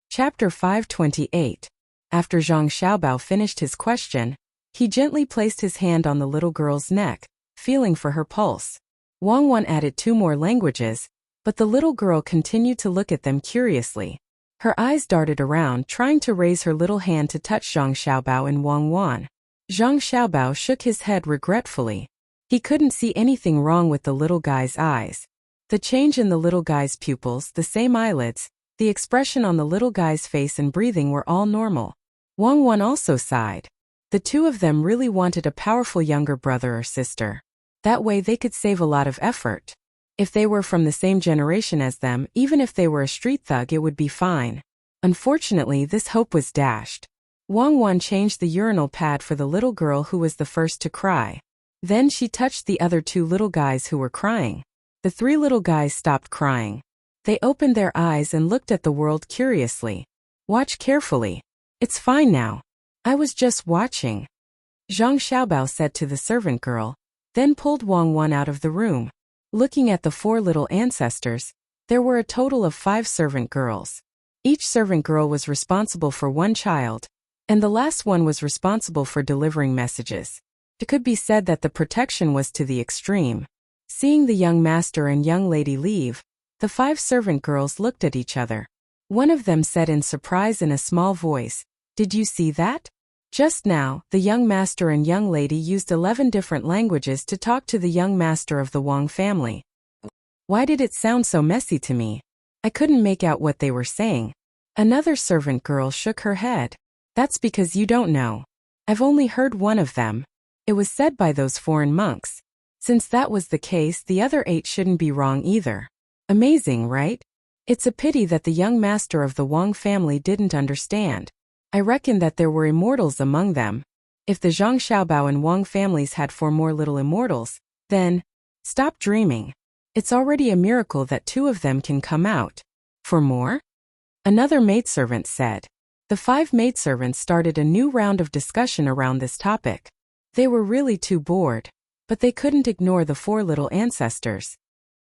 Chapter 528. After Zhang Xiaobao finished his question, he gently placed his hand on the little girl's neck, feeling for her pulse. Wang Wan added 2 more languages, but the little girl continued to look at them curiously. Her eyes darted around, trying to raise her little hand to touch Zhang Xiaobao and Wang Wan. Zhang Xiaobao shook his head regretfully. He couldn't see anything wrong with the little guy's eyes. The change in the little guy's pupils, the same eyelids, the expression on the little guy's face and breathing were all normal. Wang Wan also sighed. The 2 of them really wanted a powerful younger brother or sister. That way they could save a lot of effort. If they were from the same generation as them, even if they were a street thug, it would be fine. Unfortunately, this hope was dashed. Wang Wan changed the urinal pad for the little girl who was the first to cry. Then she touched the other two little guys who were crying. The three little guys stopped crying. They opened their eyes and looked at the world curiously. Watch carefully. It's fine now. I was just watching, Zhang Xiaobao said to the servant girl, then pulled Wang Wan out of the room. Looking at the four little ancestors, there were a total of 5 servant girls. Each servant girl was responsible for one child, and the last one was responsible for delivering messages. It could be said that the protection was to the extreme. Seeing the young master and young lady leave, the 5 servant girls looked at each other. One of them said in surprise in a small voice, "Did you see that?" Just now, the young master and young lady used 11 different languages to talk to the young master of the Wang family. Why did it sound so messy to me? I couldn't make out what they were saying. Another servant girl shook her head. That's because you don't know. I've only heard one of them. It was said by those foreign monks. Since that was the case, the other 8 shouldn't be wrong either. Amazing, right? It's a pity that the young master of the Wang family didn't understand. I reckon that there were immortals among them. If the Zhang Xiaobao and Wang families had 4 more little immortals, then, stop dreaming. It's already a miracle that 2 of them can come out. 4 more? Another maidservant said. The 5 maidservants started a new round of discussion around this topic. They were really too bored, but they couldn't ignore the 4 little ancestors.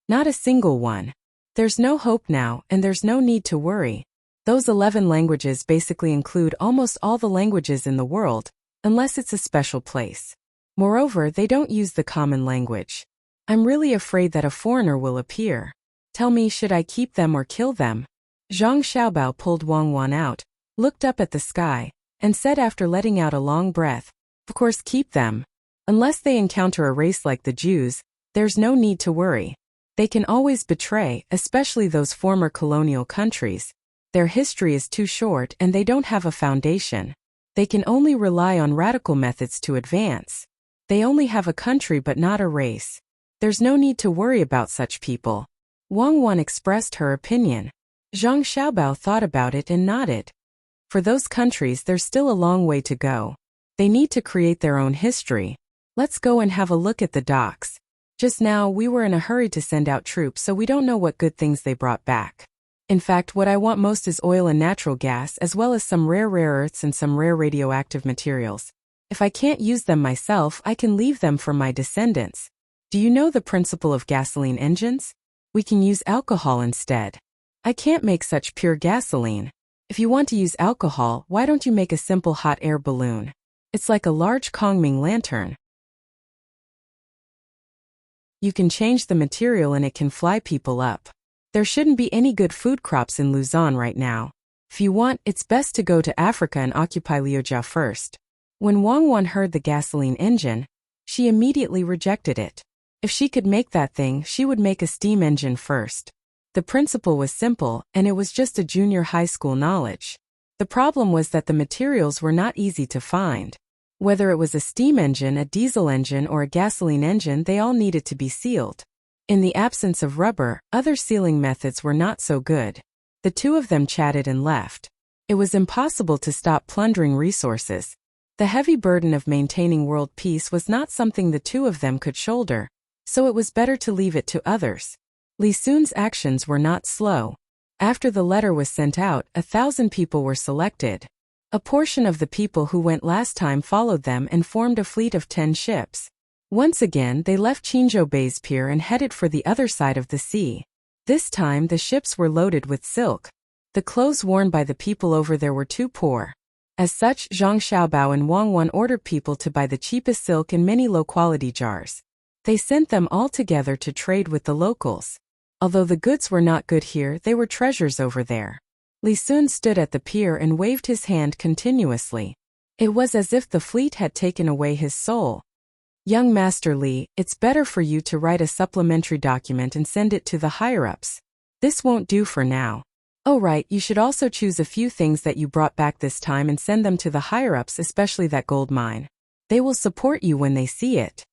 Not a single one. There's no hope now, and there's no need to worry. Those 11 languages basically include almost all the languages in the world, unless it's a special place. Moreover, they don't use the common language. I'm really afraid that a foreigner will appear. Tell me, should I keep them or kill them? Zhang Xiaobao pulled Wang Wan out, looked up at the sky, and said after letting out a long breath, "Of course keep them. Unless they encounter a race like the Jews, there's no need to worry. They can always betray, especially those former colonial countries. Their history is too short and they don't have a foundation. They can only rely on radical methods to advance. They only have a country but not a race. There's no need to worry about such people." Wang Wan expressed her opinion. Zhang Xiaobao thought about it and nodded. For those countries, there's still a long way to go. They need to create their own history. Let's go and have a look at the docks. Just now, we were in a hurry to send out troops, so we don't know what good things they brought back. In fact, what I want most is oil and natural gas, as well as some rare earths and some rare radioactive materials. If I can't use them myself, I can leave them for my descendants. Do you know the principle of gasoline engines? We can use alcohol instead. I can't make such pure gasoline. If you want to use alcohol, why don't you make a simple hot air balloon? It's like a large Kongming lantern. You can change the material and it can fly people up. There shouldn't be any good food crops in Luzon right now. If you want, it's best to go to Africa and occupy Liujia first. When Wang Wan heard the gasoline engine, she immediately rejected it. If she could make that thing, she would make a steam engine first. The principle was simple, and it was just a junior high school knowledge. The problem was that the materials were not easy to find. Whether it was a steam engine, a diesel engine, or a gasoline engine, they all needed to be sealed. In the absence of rubber, other sealing methods were not so good. The 2 of them chatted and left. It was impossible to stop plundering resources. The heavy burden of maintaining world peace was not something the 2 of them could shoulder, so it was better to leave it to others. Li Sun's actions were not slow. After the letter was sent out, 1,000 people were selected. A portion of the people who went last time followed them and formed a fleet of 10 ships. Once again, they left Qingzhou Bay's pier and headed for the other side of the sea. This time, the ships were loaded with silk. The clothes worn by the people over there were too poor. As such, Zhang Xiaobao and Wang Wan ordered people to buy the cheapest silk in many low-quality jars. They sent them all together to trade with the locals. Although the goods were not good here, they were treasures over there. Li Sun stood at the pier and waved his hand continuously. It was as if the fleet had taken away his soul. "Young Master Li, it's better for you to write a supplementary document and send it to the higher-ups. This won't do for now. Oh right, you should also choose a few things that you brought back this time and send them to the higher-ups, especially that gold mine. They will support you when they see it."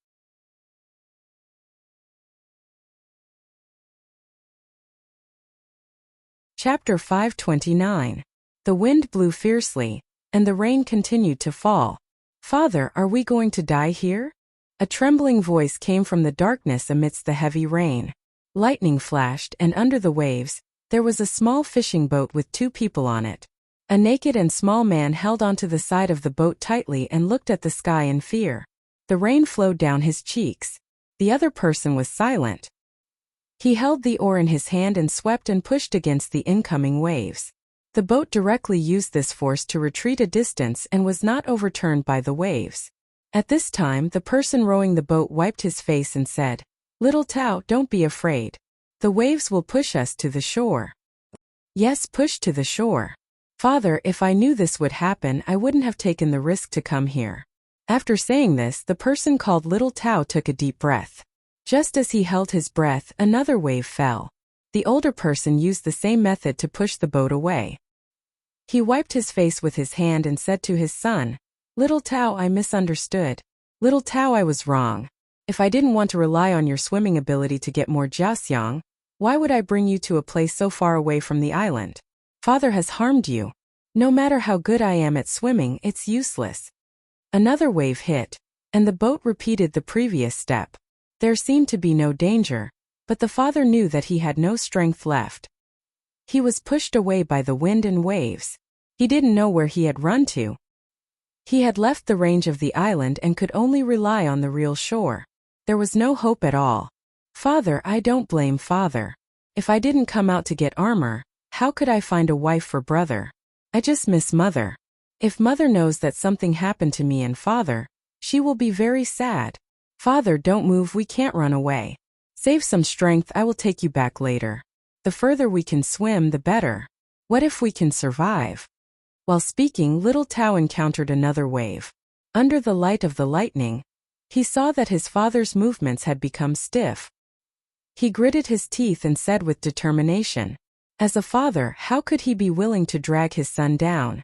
Chapter 529. The wind blew fiercely, and the rain continued to fall. "Father, are we going to die here?" A trembling voice came from the darkness amidst the heavy rain. Lightning flashed, and under the waves, there was a small fishing boat with 2 people on it. A naked and small man held onto the side of the boat tightly and looked at the sky in fear. The rain flowed down his cheeks. The other person was silent. He held the oar in his hand and swept and pushed against the incoming waves. The boat directly used this force to retreat a distance and was not overturned by the waves. At this time, the person rowing the boat wiped his face and said, "Little Tao, don't be afraid. The waves will push us to the shore." "Yes, push to the shore. Father, if I knew this would happen, I wouldn't have taken the risk to come here." After saying this, the person called Little Tao took a deep breath. Just as he held his breath, another wave fell. The older person used the same method to push the boat away. He wiped his face with his hand and said to his son, "Little Tao, I misunderstood. Little Tao, I was wrong. If I didn't want to rely on your swimming ability to get more jiaxiang, why would I bring you to a place so far away from the island? Father has harmed you. No matter how good I am at swimming, it's useless." Another wave hit, and the boat repeated the previous step. There seemed to be no danger, but the father knew that he had no strength left. He was pushed away by the wind and waves. He didn't know where he had run to. He had left the range of the island and could only rely on the real shore. There was no hope at all. "Father, I don't blame Father. If I didn't come out to get armor, how could I find a wife for brother? I just miss Mother. If Mother knows that something happened to me and Father, she will be very sad. Father, don't move, we can't run away. Save some strength, I will take you back later. The further we can swim, the better. What if we can survive?" While speaking, Little Tao encountered another wave. Under the light of the lightning, he saw that his father's movements had become stiff. He gritted his teeth and said with determination, "As a father, how could he be willing to drag his son down?"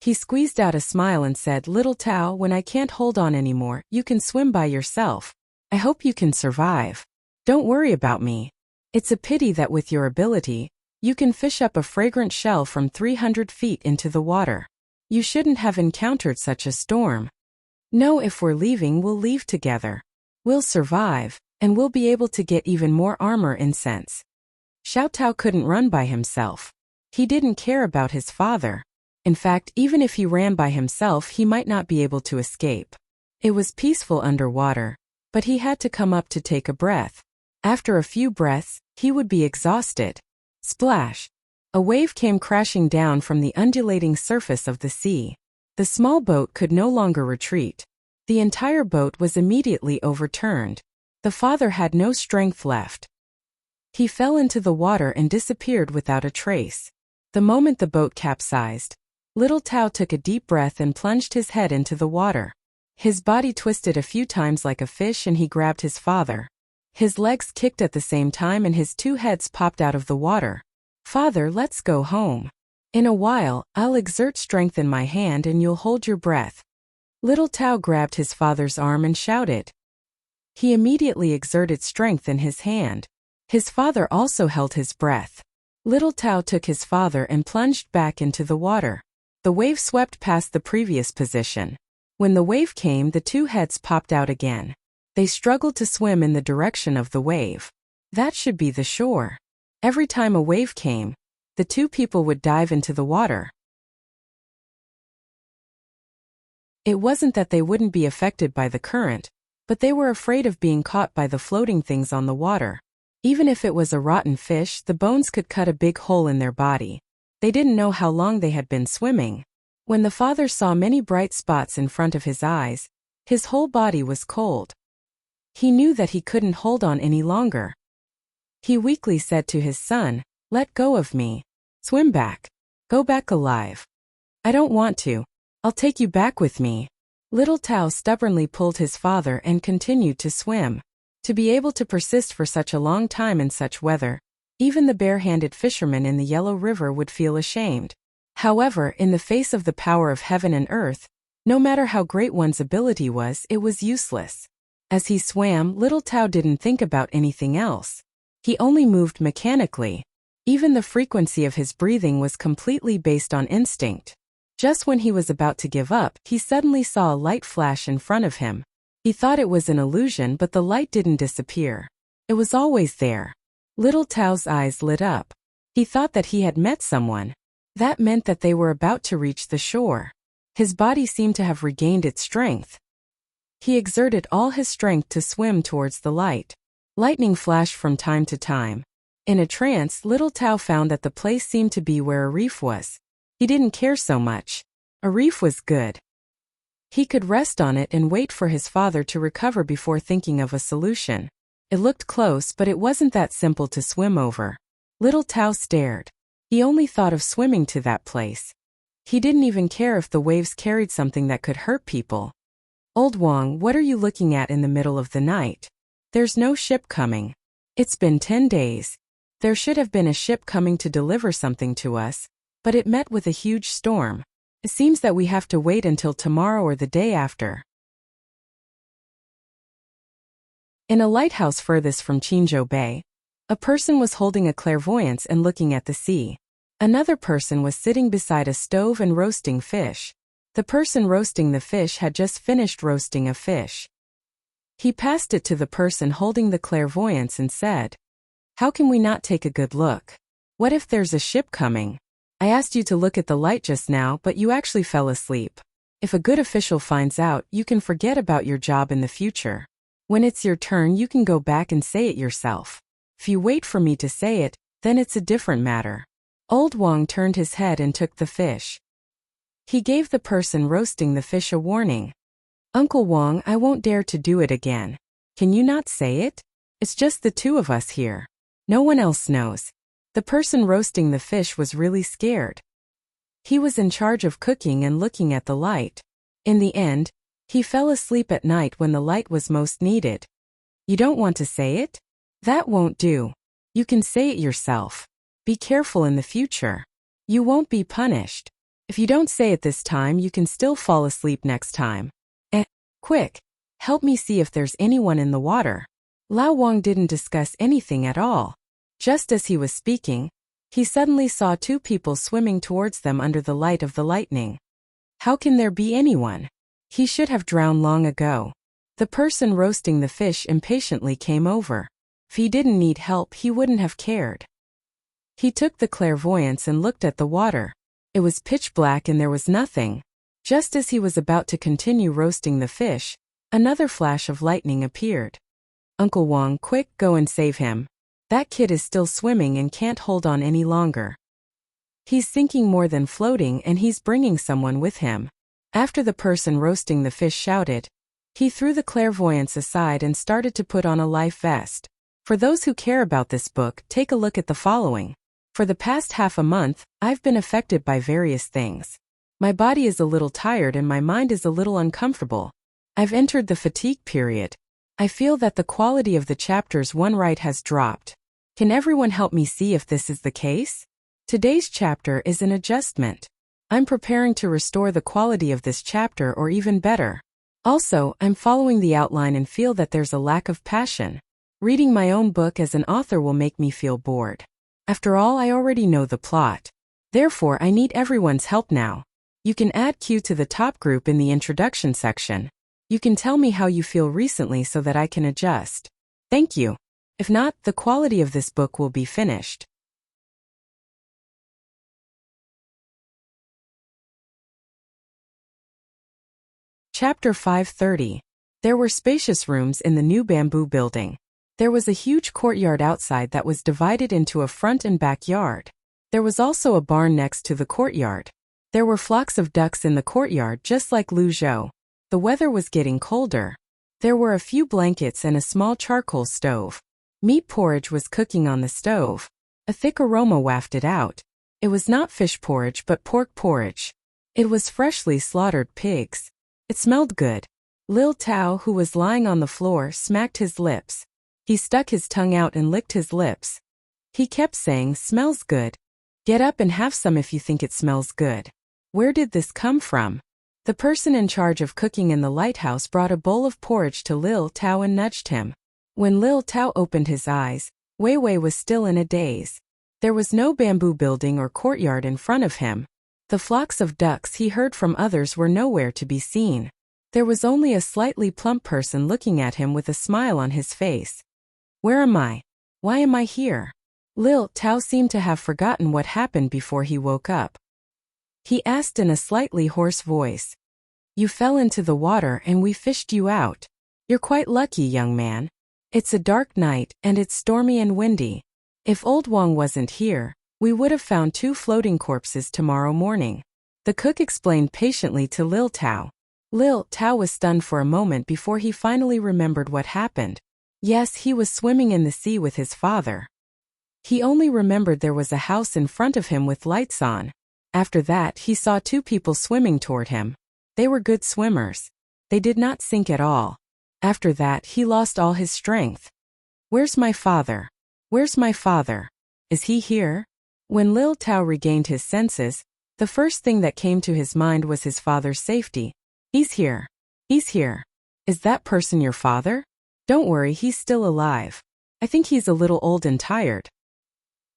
He squeezed out a smile and said, "Little Tao, when I can't hold on anymore, you can swim by yourself. I hope you can survive. Don't worry about me. It's a pity that with your ability, you can fish up a fragrant shell from 300 feet into the water. You shouldn't have encountered such a storm. No, if we're leaving, we'll leave together. We'll survive, and we'll be able to get even more armor incense." Xiao Tao couldn't run by himself. He didn't care about his father. In fact, even if he ran by himself, he might not be able to escape. It was peaceful underwater, but he had to come up to take a breath. After a few breaths, he would be exhausted. Splash! A wave came crashing down from the undulating surface of the sea. The small boat could no longer retreat. The entire boat was immediately overturned. The father had no strength left. He fell into the water and disappeared without a trace. The moment the boat capsized, Little Tao took a deep breath and plunged his head into the water. His body twisted a few times like a fish and he grabbed his father. His legs kicked at the same time and his 2 heads popped out of the water. "Father, let's go home. In a while, I'll exert strength in my hand and you'll hold your breath." Little Tao grabbed his father's arm and shouted. He immediately exerted strength in his hand. His father also held his breath. Little Tao took his father and plunged back into the water. The wave swept past the previous position. When the wave came, the 2 heads popped out again. They struggled to swim in the direction of the wave. That should be the shore. Every time a wave came, the 2 people would dive into the water. It wasn't that they wouldn't be affected by the current, but they were afraid of being caught by the floating things on the water. Even if it was a rotten fish, the bones could cut a big hole in their body. They didn't know how long they had been swimming. When the father saw many bright spots in front of his eyes, his whole body was cold. He knew that he couldn't hold on any longer. He weakly said to his son, "Let go of me. Swim back. Go back alive." "I don't want to. I'll take you back with me." Little Tao stubbornly pulled his father and continued to swim. To be able to persist for such a long time in such weather, even the bare-handed fishermen in the Yellow River would feel ashamed. However, in the face of the power of heaven and earth, no matter how great one's ability was, it was useless. As he swam, Little Tao didn't think about anything else. He only moved mechanically. Even the frequency of his breathing was completely based on instinct. Just when he was about to give up, he suddenly saw a light flash in front of him. He thought it was an illusion, but the light didn't disappear. It was always there. Little Tao's eyes lit up. He thought that he had met someone. That meant that they were about to reach the shore. His body seemed to have regained its strength. He exerted all his strength to swim towards the light. Lightning flashed from time to time. In a trance, Little Tao found that the place seemed to be where a reef was. He didn't care so much. A reef was good. He could rest on it and wait for his father to recover before thinking of a solution. It looked close, but it wasn't that simple to swim over. Little Tao stared. He only thought of swimming to that place. He didn't even care if the waves carried something that could hurt people. Old Wang, what are you looking at in the middle of the night? There's no ship coming. It's been 10 days. There should have been a ship coming to deliver something to us, but it met with a huge storm. It seems that we have to wait until tomorrow or the day after. In a lighthouse furthest from Qinzhou Bay, a person was holding a clairvoyance and looking at the sea. Another person was sitting beside a stove and roasting fish. The person roasting the fish had just finished roasting a fish. He passed it to the person holding the clairvoyance and said, "How can we not take a good look? What if there's a ship coming? I asked you to look at the light just now, but you actually fell asleep. If a good official finds out, you can forget about your job in the future. When it's your turn, you can go back and say it yourself. If you wait for me to say it, then it's a different matter." Old Wang turned his head and took the fish. He gave the person roasting the fish a warning. "Uncle Wang, I won't dare to do it again. Can you not say it? It's just the two of us here. No one else knows." The person roasting the fish was really scared. He was in charge of cooking and looking at the light. In the end, he fell asleep at night when the light was most needed. You don't want to say it? That won't do. You can say it yourself. Be careful in the future. You won't be punished. If you don't say it this time, you can still fall asleep next time. Quick, help me see if there's anyone in the water. Lao Wang didn't discuss anything at all. Just as he was speaking, he suddenly saw two people swimming towards them under the light of the lightning. How can there be anyone? He should have drowned long ago. The person roasting the fish impatiently came over. If he didn't need help, he wouldn't have cared. He took the clairvoyance and looked at the water. It was pitch black and there was nothing. Just as he was about to continue roasting the fish, another flash of lightning appeared. "Uncle Wang, quick, go and save him. That kid is still swimming and can't hold on any longer. He's sinking more than floating, and he's bringing someone with him." After the person roasting the fish shouted, he threw the clairvoyance aside and started to put on a life vest. For those who care about this book, take a look at the following. For the past half a month, I've been affected by various things. My body is a little tired and my mind is a little uncomfortable. I've entered the fatigue period. I feel that the quality of the chapters one write has dropped. Can everyone help me see if this is the case? Today's chapter is an adjustment. I'm preparing to restore the quality of this chapter or even better. Also, I'm following the outline and feel that there's a lack of passion. Reading my own book as an author will make me feel bored. After all, I already know the plot. Therefore, I need everyone's help now. You can add Q to the top group in the introduction section. You can tell me how you feel recently so that I can adjust. Thank you. If not, the quality of this book will be finished. Chapter 530. There were spacious rooms in the new bamboo building. There was a huge courtyard outside that was divided into a front and backyard. There was also a barn next to the courtyard. There were flocks of ducks in the courtyard just like Luzhou. The weather was getting colder. There were a few blankets and a small charcoal stove. Meat porridge was cooking on the stove. A thick aroma wafted out. It was not fish porridge but pork porridge. It was freshly slaughtered pigs. It smelled good. Lil Tao, who was lying on the floor, smacked his lips. He stuck his tongue out and licked his lips. He kept saying, "Smells good. Get up and have some if you think it smells good." Where did this come from? The person in charge of cooking in the lighthouse brought a bowl of porridge to Lil Tao and nudged him. When Lil Tao opened his eyes, Wei Wei was still in a daze. There was no bamboo building or courtyard in front of him. The flocks of ducks he heard from others were nowhere to be seen. There was only a slightly plump person looking at him with a smile on his face. Where am I? Why am I here? Lil Tao seemed to have forgotten what happened before he woke up. He asked in a slightly hoarse voice. You fell into the water and we fished you out. You're quite lucky, young man. It's a dark night and it's stormy and windy. If old Wang wasn't here, we would have found 2 floating corpses tomorrow morning. The cook explained patiently to Lil Tao. Lil Tao was stunned for a moment before he finally remembered what happened. Yes, he was swimming in the sea with his father. He only remembered there was a house in front of him with lights on. After that, he saw 2 people swimming toward him. They were good swimmers. They did not sink at all. After that, he lost all his strength. Where's my father? Where's my father? Is he here? When Lil Tao regained his senses, the first thing that came to his mind was his father's safety. He's here. He's here. Is that person your father? Don't worry, he's still alive. I think he's a little old and tired.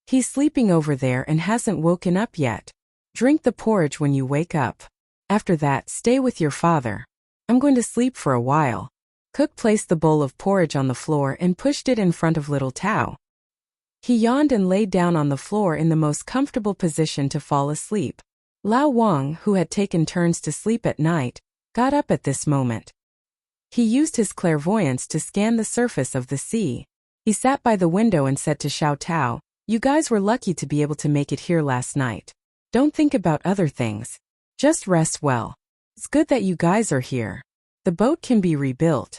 He's sleeping over there and hasn't woken up yet. Drink the porridge when you wake up. After that, stay with your father. I'm going to sleep for a while. Cook placed the bowl of porridge on the floor and pushed it in front of little Tao. He yawned and laid down on the floor in the most comfortable position to fall asleep. Lao Wang, who had taken turns to sleep at night, got up at this moment. He used his clairvoyance to scan the surface of the sea. He sat by the window and said to Xiao Tao, You guys were lucky to be able to make it here last night. Don't think about other things. Just rest well. It's good that you guys are here. The boat can be rebuilt.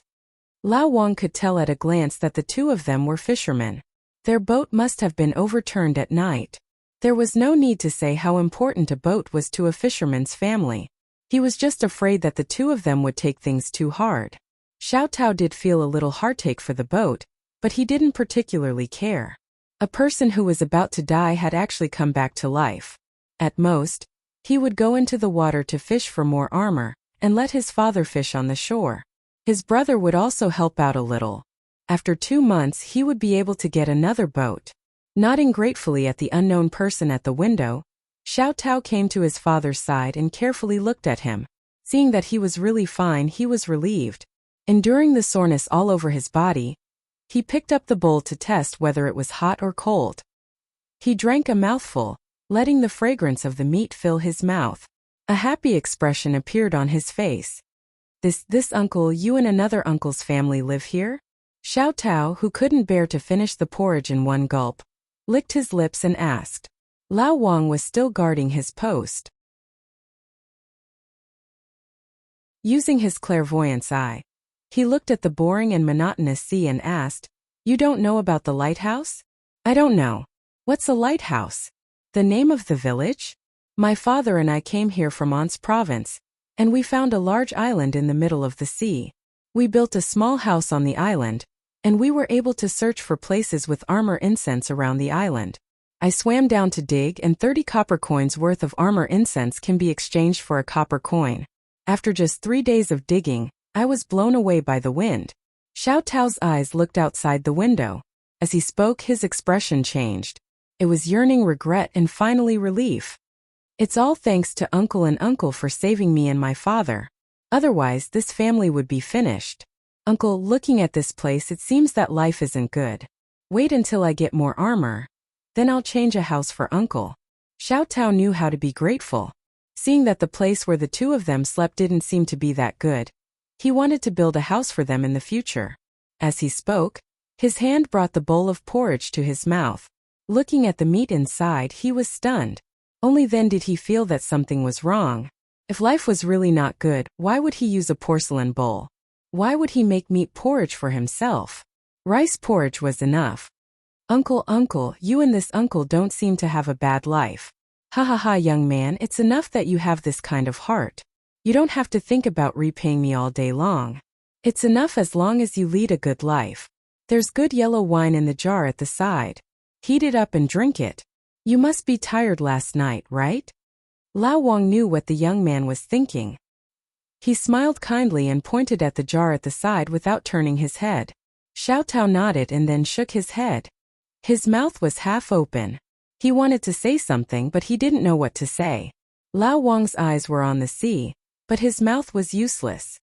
Lao Wang could tell at a glance that the 2 of them were fishermen. Their boat must have been overturned at night. There was no need to say how important a boat was to a fisherman's family. He was just afraid that the 2 of them would take things too hard. Xiao Tao did feel a little heartache for the boat, but he didn't particularly care. A person who was about to die had actually come back to life. At most, he would go into the water to fish for more armor, and let his father fish on the shore. His brother would also help out a little. After 2 months he would be able to get another boat. Nodding gratefully at the unknown person at the window, Xiao Tao came to his father's side and carefully looked at him. Seeing that he was really fine, he was relieved. Enduring the soreness all over his body, he picked up the bowl to test whether it was hot or cold. He drank a mouthful, letting the fragrance of the meat fill his mouth. A happy expression appeared on his face. This uncle, you and another uncle's family live here? Xiao Tao, who couldn't bear to finish the porridge in one gulp, licked his lips and asked. Lao Wang was still guarding his post. Using his clairvoyance eye, he looked at the boring and monotonous sea and asked, You don't know about the lighthouse? I don't know. What's a lighthouse? The name of the village? My father and I came here from An's province, and we found a large island in the middle of the sea. We built a small house on the island, and we were able to search for places with armor incense around the island. I swam down to dig, and 30 copper coins worth of armor incense can be exchanged for a copper coin. After just 3 days of digging, I was blown away by the wind. Xiao Tao's eyes looked outside the window. As he spoke, his expression changed. It was yearning regret and finally relief. It's all thanks to Uncle for saving me and my father. Otherwise, this family would be finished. Uncle, looking at this place, it seems that life isn't good. Wait until I get more armor. Then I'll change a house for Uncle. Xiao Tao knew how to be grateful. Seeing that the place where the 2 of them slept didn't seem to be that good, he wanted to build a house for them in the future. As he spoke, his hand brought the bowl of porridge to his mouth. Looking at the meat inside, he was stunned. Only then did he feel that something was wrong. If life was really not good, why would he use a porcelain bowl? Why would he make meat porridge for himself? Rice porridge was enough. Uncle, you and this uncle don't seem to have a bad life. Ha ha ha, young man, it's enough that you have this kind of heart. You don't have to think about repaying me all day long. It's enough as long as you lead a good life. There's good yellow wine in the jar at the side. Heat it up and drink it. You must be tired last night, right? Lao Wang knew what the young man was thinking. He smiled kindly and pointed at the jar at the side without turning his head. Xiao Tao nodded and then shook his head. His mouth was half open. He wanted to say something, but he didn't know what to say. Lao Wang's eyes were on the sea, but his mouth was useless.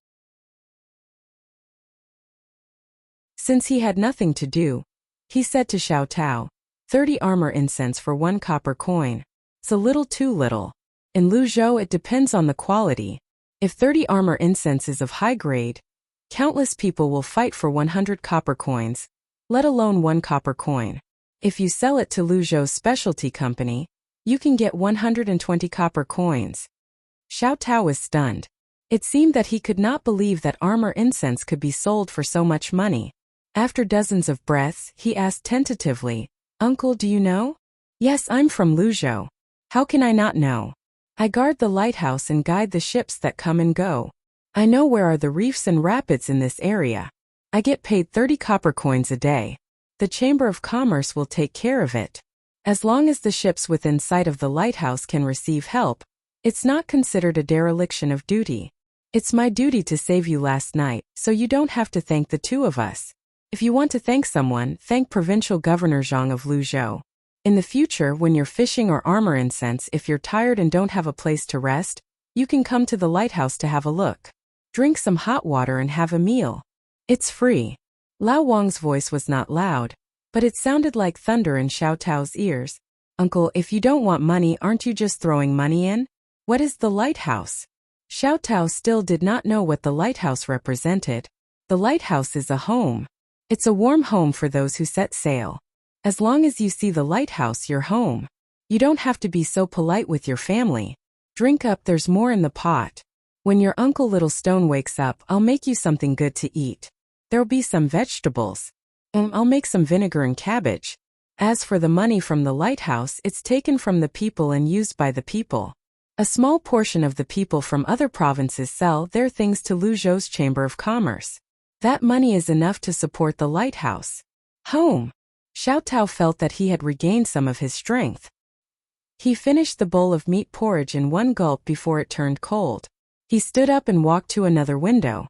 Since he had nothing to do, he said to Xiao Tao, 30 armor incense for 1 copper coin. It's a little too little. In Luzhou it depends on the quality. If 30 armor incense is of high grade, countless people will fight for 100 copper coins, let alone 1 copper coin. If you sell it to Luzhou's specialty company, you can get 120 copper coins. Xiao Tao was stunned. It seemed that he could not believe that armor incense could be sold for so much money. After dozens of breaths, he asked tentatively, Uncle, do you know? Yes, I'm from Luzhou. How can I not know? I guard the lighthouse and guide the ships that come and go. I know where are the reefs and rapids in this area. I get paid 30 copper coins a day. The Chamber of Commerce will take care of it. As long as the ships within sight of the lighthouse can receive help, it's not considered a dereliction of duty. It's my duty to save you last night, so you don't have to thank the two of us. If you want to thank someone, thank Provincial Governor Zhang of Luzhou. In the future, when you're fishing or armor incense, if you're tired and don't have a place to rest, you can come to the lighthouse to have a look. Drink some hot water and have a meal. It's free. Lao Wang's voice was not loud, but it sounded like thunder in Xiao Tao's ears. Uncle, if you don't want money, aren't you just throwing money in? What is the lighthouse? Xiao Tao still did not know what the lighthouse represented. The lighthouse is a home. It's a warm home for those who set sail. As long as you see the lighthouse, you're home. You don't have to be so polite with your family. Drink up, there's more in the pot. When your Uncle Little Stone wakes up, I'll make you something good to eat. There'll be some vegetables. I'll make some vinegar and cabbage. As for the money from the lighthouse, it's taken from the people and used by the people. A small portion of the people from other provinces sell their things to Luzhou's Chamber of Commerce. That money is enough to support the lighthouse. Home. Xiao Tao felt that he had regained some of his strength. He finished the bowl of meat porridge in one gulp before it turned cold. He stood up and walked to another window.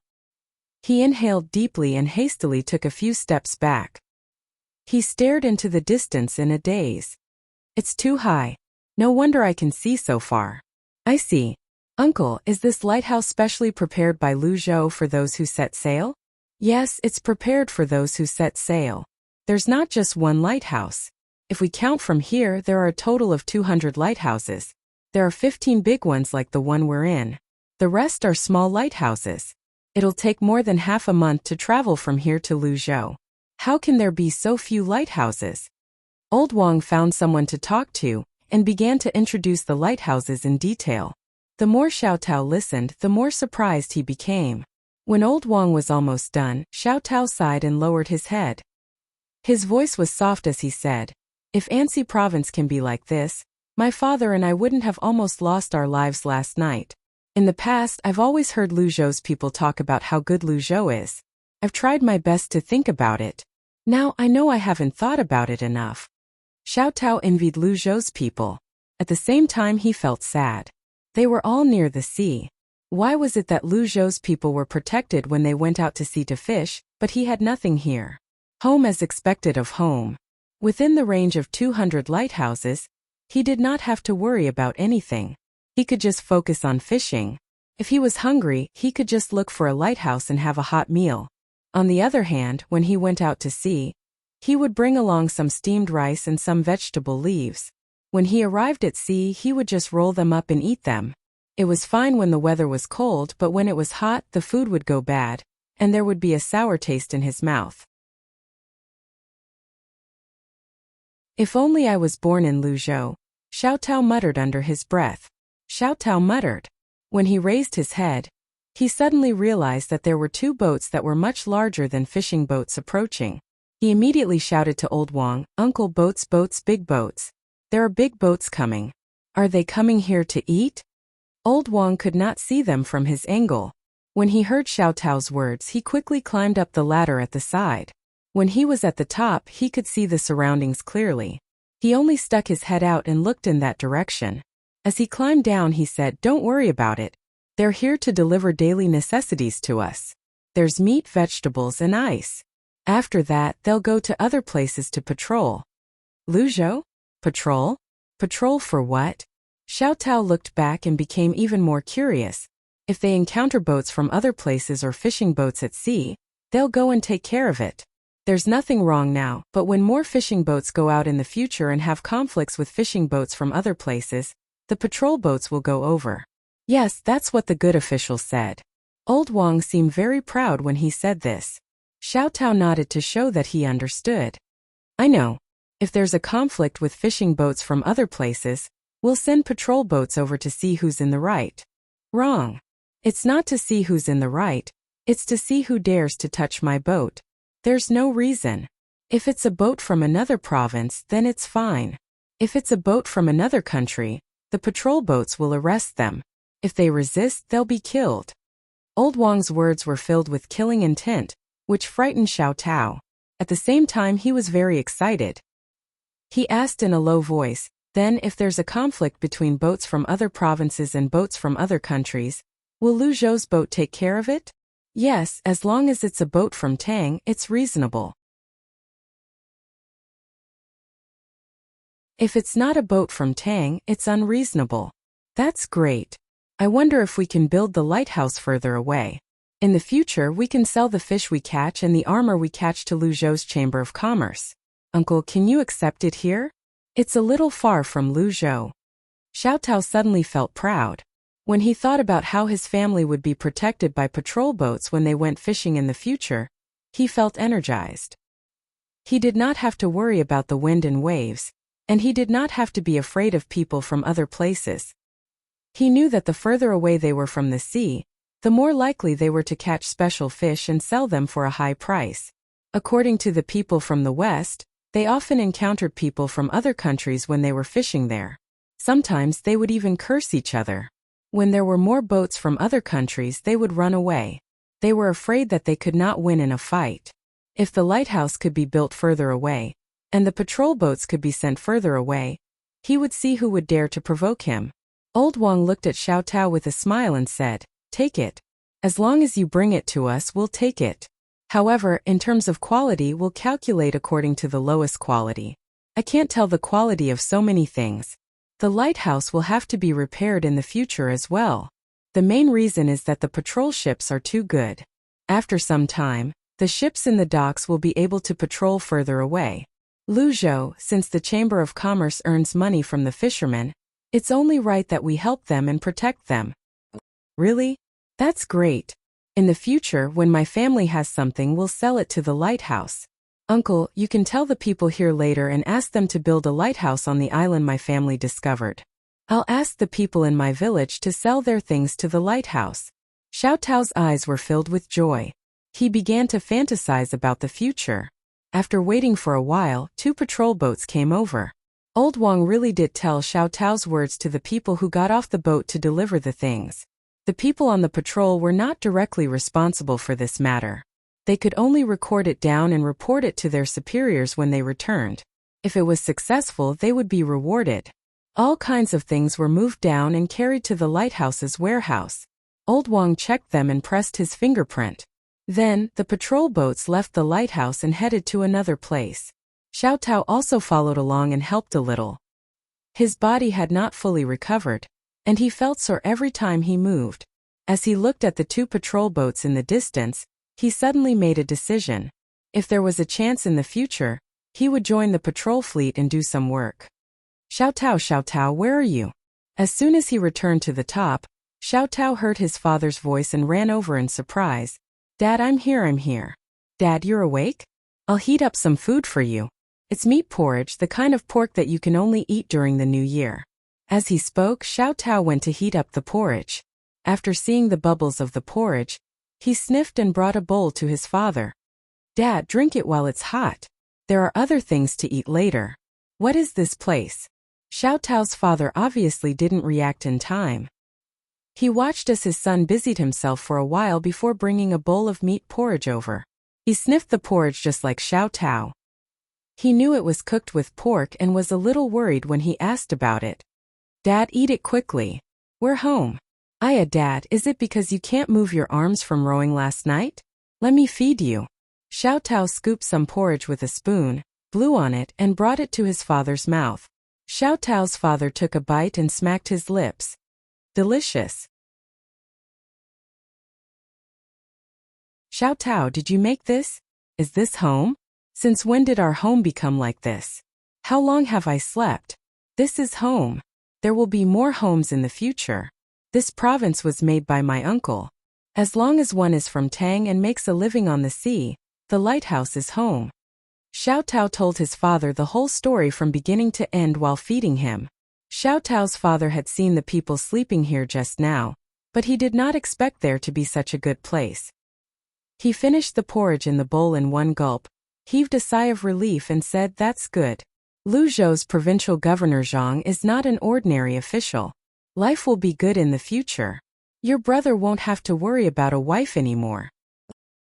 He inhaled deeply and hastily took a few steps back. He stared into the distance in a daze. It's too high. No wonder I can see so far. I see. Uncle, is this lighthouse specially prepared by Luzhou for those who set sail? Yes, it's prepared for those who set sail. There's not just one lighthouse. If we count from here, there are a total of 200 lighthouses. There are 15 big ones like the one we're in. The rest are small lighthouses. It'll take more than half a month to travel from here to Luzhou. How can there be so few lighthouses? Old Wang found someone to talk to and began to introduce the lighthouses in detail. The more Xiao Tao listened, the more surprised he became. When Old Wang was almost done, Xiao Tao sighed and lowered his head. His voice was soft as he said, If Anxi province can be like this, my father and I wouldn't have almost lost our lives last night. In the past, I've always heard Luzhou's people talk about how good Luzhou is. I've tried my best to think about it. Now I know I haven't thought about it enough. Xiao Tao envied Luzhou's people. At the same time, he felt sad. They were all near the sea. Why was it that Luzhou's people were protected when they went out to sea to fish, but he had nothing here? Home as expected of home. Within the range of 200 lighthouses, he did not have to worry about anything. He could just focus on fishing. If he was hungry, he could just look for a lighthouse and have a hot meal. On the other hand, when he went out to sea, he would bring along some steamed rice and some vegetable leaves. When he arrived at sea, he would just roll them up and eat them. It was fine when the weather was cold, but when it was hot, the food would go bad, and there would be a sour taste in his mouth. If only I was born in Luzhou, Xiao Tao muttered under his breath. Xiao Tao muttered. When he raised his head, he suddenly realized that there were 2 boats that were much larger than fishing boats approaching. He immediately shouted to Old Wang, Uncle, boats, boats, big boats. There are big boats coming. Are they coming here to eat? Old Wang could not see them from his angle. When he heard Xiao Tao's words, he quickly climbed up the ladder at the side. When he was at the top, he could see the surroundings clearly. He only stuck his head out and looked in that direction. As he climbed down, he said, Don't worry about it. They're here to deliver daily necessities to us. There's meat, vegetables, and ice. After that, they'll go to other places to patrol. Luzhou? Patrol? Patrol for what? Xiao Tao looked back and became even more curious. If they encounter boats from other places or fishing boats at sea, they'll go and take care of it. There's nothing wrong now, but when more fishing boats go out in the future and have conflicts with fishing boats from other places, the patrol boats will go over. Yes, that's what the good official said. Old Wang seemed very proud when he said this. Xiao Tao nodded to show that he understood. I know. If there's a conflict with fishing boats from other places, we'll send patrol boats over to see who's in the right. Wrong. It's not to see who's in the right, it's to see who dares to touch my boat. There's no reason. If it's a boat from another province, then it's fine. If it's a boat from another country, the patrol boats will arrest them. If they resist, they'll be killed. Old Wang's words were filled with killing intent, which frightened Xiao Tao. At the same time, he was very excited. He asked in a low voice, then if there's a conflict between boats from other provinces and boats from other countries, will Lu Zhou's boat take care of it? Yes, as long as it's a boat from Tang, it's reasonable. If it's not a boat from Tang, it's unreasonable. That's great. I wonder if we can build the lighthouse further away. In the future, we can sell the fish we catch and the armor we catch to Lu Zhou's Chamber of Commerce. Uncle, can you accept it here? It's a little far from Lu Zhou. Xiao Tao suddenly felt proud. When he thought about how his family would be protected by patrol boats when they went fishing in the future, he felt energized. He did not have to worry about the wind and waves, and he did not have to be afraid of people from other places. He knew that the further away they were from the sea, the more likely they were to catch special fish and sell them for a high price. According to the people from the West, they often encountered people from other countries when they were fishing there. Sometimes they would even curse each other. When there were more boats from other countries, they would run away. They were afraid that they could not win in a fight. If the lighthouse could be built further away, and the patrol boats could be sent further away, he would see who would dare to provoke him. Old Wang looked at Xiao Tao with a smile and said, "Take it. As long as you bring it to us, we'll take it. However, in terms of quality, we'll calculate according to the lowest quality. I can't tell the quality of so many things. The lighthouse will have to be repaired in the future as well. The main reason is that the patrol ships are too good. After some time, the ships in the docks will be able to patrol further away. Lu Zhou, since the Chamber of Commerce earns money from the fishermen, it's only right that we help them and protect them." Really? That's great. In the future, when my family has something, we'll sell it to the lighthouse. Uncle, you can tell the people here later and ask them to build a lighthouse on the island my family discovered. I'll ask the people in my village to sell their things to the lighthouse. Xiao Tao's eyes were filled with joy. He began to fantasize about the future. After waiting for a while, 2 patrol boats came over. Old Wang really did tell Xiao Tao's words to the people who got off the boat to deliver the things. The people on the patrol were not directly responsible for this matter. They could only record it down and report it to their superiors when they returned. If it was successful, they would be rewarded. All kinds of things were moved down and carried to the lighthouse's warehouse. Old Wang checked them and pressed his fingerprint. Then, the patrol boats left the lighthouse and headed to another place. Xiao Tao also followed along and helped a little. His body had not fully recovered, and he felt sore every time he moved. As he looked at the 2 patrol boats in the distance, he suddenly made a decision. If there was a chance in the future, he would join the patrol fleet and do some work. Xiao Tao, where are you?" As soon as he returned to the top, Xiao Tao heard his father's voice and ran over in surprise. "Dad, I'm here. Dad, you're awake? I'll heat up some food for you. It's meat porridge, the kind of pork that you can only eat during the new year." As he spoke, Xiao Tao went to heat up the porridge. After seeing the bubbles of the porridge, he sniffed and brought a bowl to his father. "Dad, drink it while it's hot. There are other things to eat later." "What is this place?" Xiao Tao's father obviously didn't react in time. He watched as his son busied himself for a while before bringing a bowl of meat porridge over. He sniffed the porridge just like Xiao Tao. He knew it was cooked with pork and was a little worried when he asked about it. "Dad, eat it quickly. We're home." "Aya, Dad, is it because you can't move your arms from rowing last night? Let me feed you." Xiao Tao scooped some porridge with a spoon, blew on it, and brought it to his father's mouth. Xiao Tao's father took a bite and smacked his lips. Delicious. "Xiao Tao, did you make this? Is this home?" Since when did our home become like this? How long have I slept? This is home. There will be more homes in the future. This province was made by my uncle. As long as one is from Tang and makes a living on the sea, the lighthouse is home. Xiao Tao told his father the whole story from beginning to end while feeding him. Xiao Tao's father had seen the people sleeping here just now, but he did not expect there to be such a good place. He finished the porridge in the bowl in one gulp, heaved a sigh of relief and said, "That's good. Luzhou's provincial governor Zhang is not an ordinary official. Life will be good in the future. Your brother won't have to worry about a wife anymore."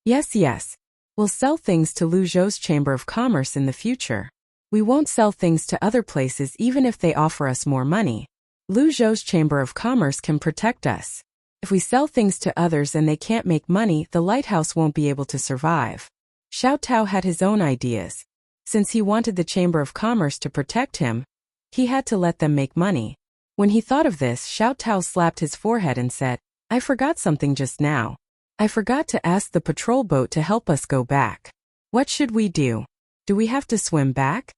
Yes. We'll sell things to Luzhou's Chamber of Commerce in the future. We won't sell things to other places even if they offer us more money. Luzhou's Chamber of Commerce can protect us. If we sell things to others and they can't make money, the lighthouse won't be able to survive. Xiao Tao had his own ideas. Since he wanted the Chamber of Commerce to protect him, he had to let them make money. When he thought of this, Xiao Tao slapped his forehead and said, "I forgot something just now. I forgot to ask the patrol boat to help us go back. What should we do? Do we have to swim back?"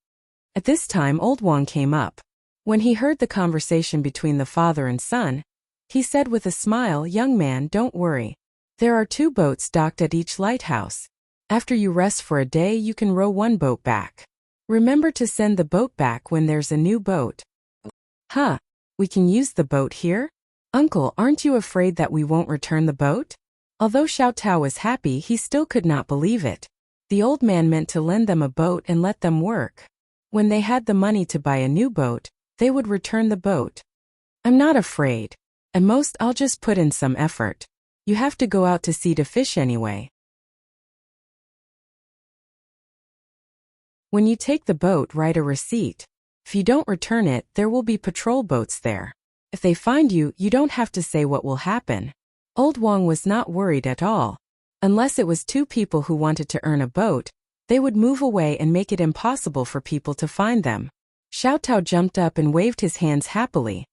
At this time old Wang came up. When he heard the conversation between the father and son, he said with a smile, "Young man, don't worry. There are 2 boats docked at each lighthouse. After you rest for a day you can row 1 boat back. Remember to send the boat back when there's a new boat." "Huh? We can use the boat here? Uncle, aren't you afraid that we won't return the boat?" Although Xiao Tao was happy, he still could not believe it. The old man meant to lend them a boat and let them work. When they had the money to buy a new boat, they would return the boat. "I'm not afraid. At most I'll just put in some effort. You have to go out to sea to fish anyway. When you take the boat, write a receipt. If you don't return it, there will be patrol boats there. If they find you, you don't have to say what will happen." Old Wang was not worried at all. Unless it was 2 people who wanted to earn a boat, they would move away and make it impossible for people to find them. Xiao Tao jumped up and waved his hands happily.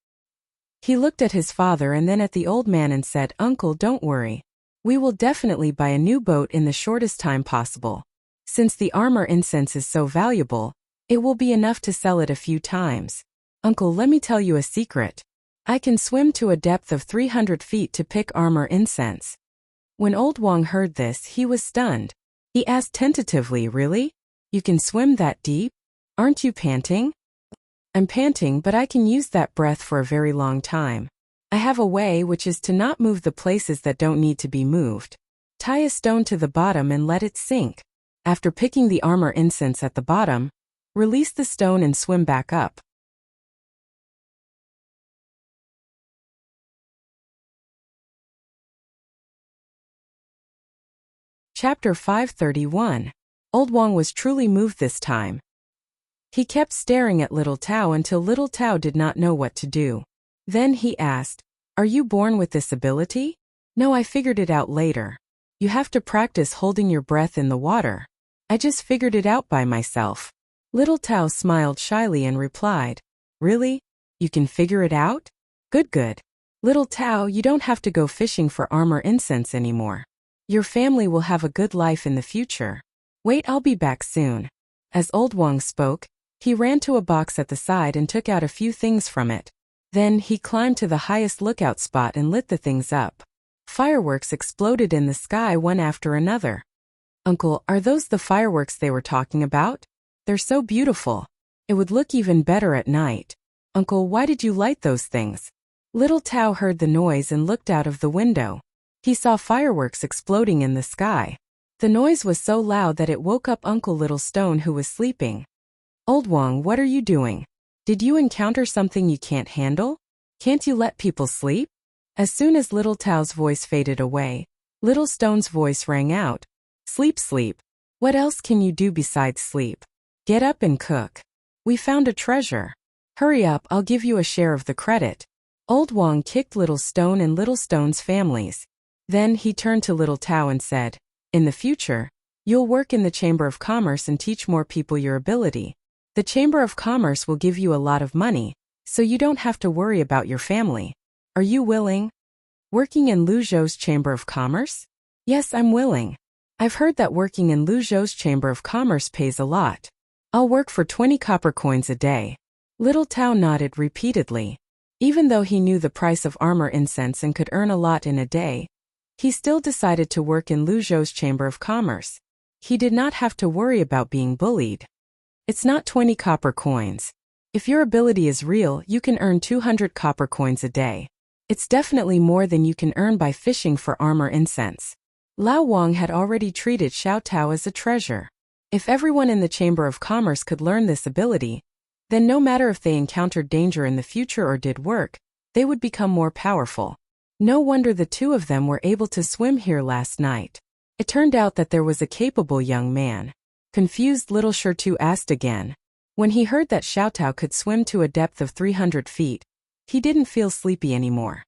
He looked at his father and then at the old man and said, "Uncle, don't worry. We will definitely buy a new boat in the shortest time possible. Since the armor incense is so valuable, it will be enough to sell it a few times. Uncle, let me tell you a secret. I can swim to a depth of 300 feet to pick armor incense." When old Wang heard this, he was stunned. He asked tentatively, "Really? You can swim that deep? Aren't you panting?" "I'm panting, but I can use that breath for a very long time. I have a way, which is to not move the places that don't need to be moved. Tie a stone to the bottom and let it sink. After picking the armor incense at the bottom, release the stone and swim back up." Chapter 531. Old Wang was truly moved this time. He kept staring at Little Tao until Little Tao did not know what to do. Then he asked, "Are you born with this ability?" "No, I figured it out later. You have to practice holding your breath in the water. I just figured it out by myself." Little Tao smiled shyly and replied, "Really? You can figure it out? Good. Little Tao, you don't have to go fishing for armor incense anymore. Your family will have a good life in the future. Wait, I'll be back soon." As old Wang spoke, he ran to a box at the side and took out a few things from it. Then he climbed to the highest lookout spot and lit the things up. Fireworks exploded in the sky one after another. "Uncle, are those the fireworks they were talking about? They're so beautiful. It would look even better at night. Uncle, why did you light those things?" Little Tao heard the noise and looked out of the window. He saw fireworks exploding in the sky. The noise was so loud that it woke up Uncle Little Stone, who was sleeping. "Old Wang, what are you doing? Did you encounter something you can't handle? Can't you let people sleep?" As soon as Little Tao's voice faded away, Little Stone's voice rang out. Sleep. What else can you do besides sleep? Get up and cook. We found a treasure. Hurry up, I'll give you a share of the credit." Old Wang kicked Little Stone and Little Stone's families. Then he turned to Little Tao and said, "In the future, you'll work in the Chamber of Commerce and teach more people your ability. The Chamber of Commerce will give you a lot of money, so you don't have to worry about your family. Are you willing?" "Working in Luzhou's Chamber of Commerce?" "Yes, I'm willing. I've heard that working in Lu Zhou's Chamber of Commerce pays a lot. I'll work for 20 copper coins a day. Little Tao nodded repeatedly. Even though he knew the price of armor incense and could earn a lot in a day, he still decided to work in Lu Zhou's Chamber of Commerce. He did not have to worry about being bullied. It's not 20 copper coins. If your ability is real, you can earn 200 copper coins a day. It's definitely more than you can earn by fishing for armor incense. Lao Wang had already treated Xiao Tao as a treasure. If everyone in the Chamber of Commerce could learn this ability, then no matter if they encountered danger in the future or did work, they would become more powerful. No wonder the two of them were able to swim here last night. It turned out that there was a capable young man. Confused little Shirtu asked again. When he heard that Xiao Tao could swim to a depth of 300 feet, he didn't feel sleepy anymore.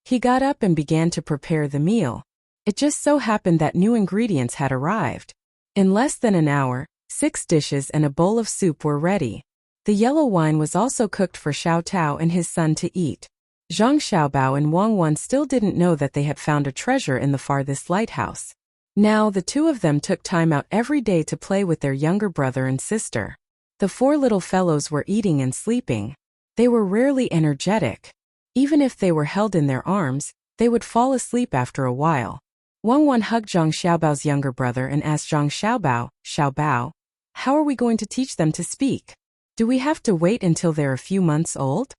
He got up and began to prepare the meal. It just so happened that new ingredients had arrived. In less than an hour, 6 dishes and a bowl of soup were ready. The yellow wine was also cooked for Xiao Tao and his son to eat. Zhang Xiaobao and Wang Wan still didn't know that they had found a treasure in the farthest lighthouse. Now the two of them took time out every day to play with their younger brother and sister. The 4 little fellows were eating and sleeping. They were rarely energetic. Even if they were held in their arms, they would fall asleep after a while. Wang Wan hugged Zhang Xiaobao's younger brother and asked Zhang Xiaobao, "Xiaobao, how are we going to teach them to speak? Do we have to wait until they're a few months old?"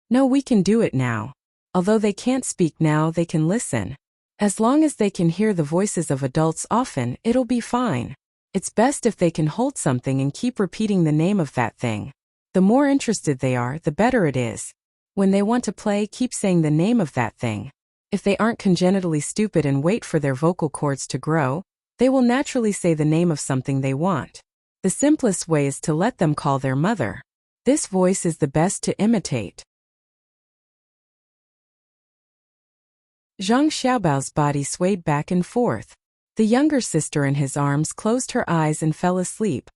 "No, we can do it now. Although they can't speak now, they can listen. As long as they can hear the voices of adults often, it'll be fine. It's best if they can hold something and keep repeating the name of that thing. The more interested they are, the better it is. When they want to play, keep saying the name of that thing. If they aren't congenitally stupid and wait for their vocal cords to grow, they will naturally say the name of something they want. The simplest way is to let them call their mother. This voice is the best to imitate." Zhang Xiaobao's body swayed back and forth. The younger sister in his arms closed her eyes and fell asleep.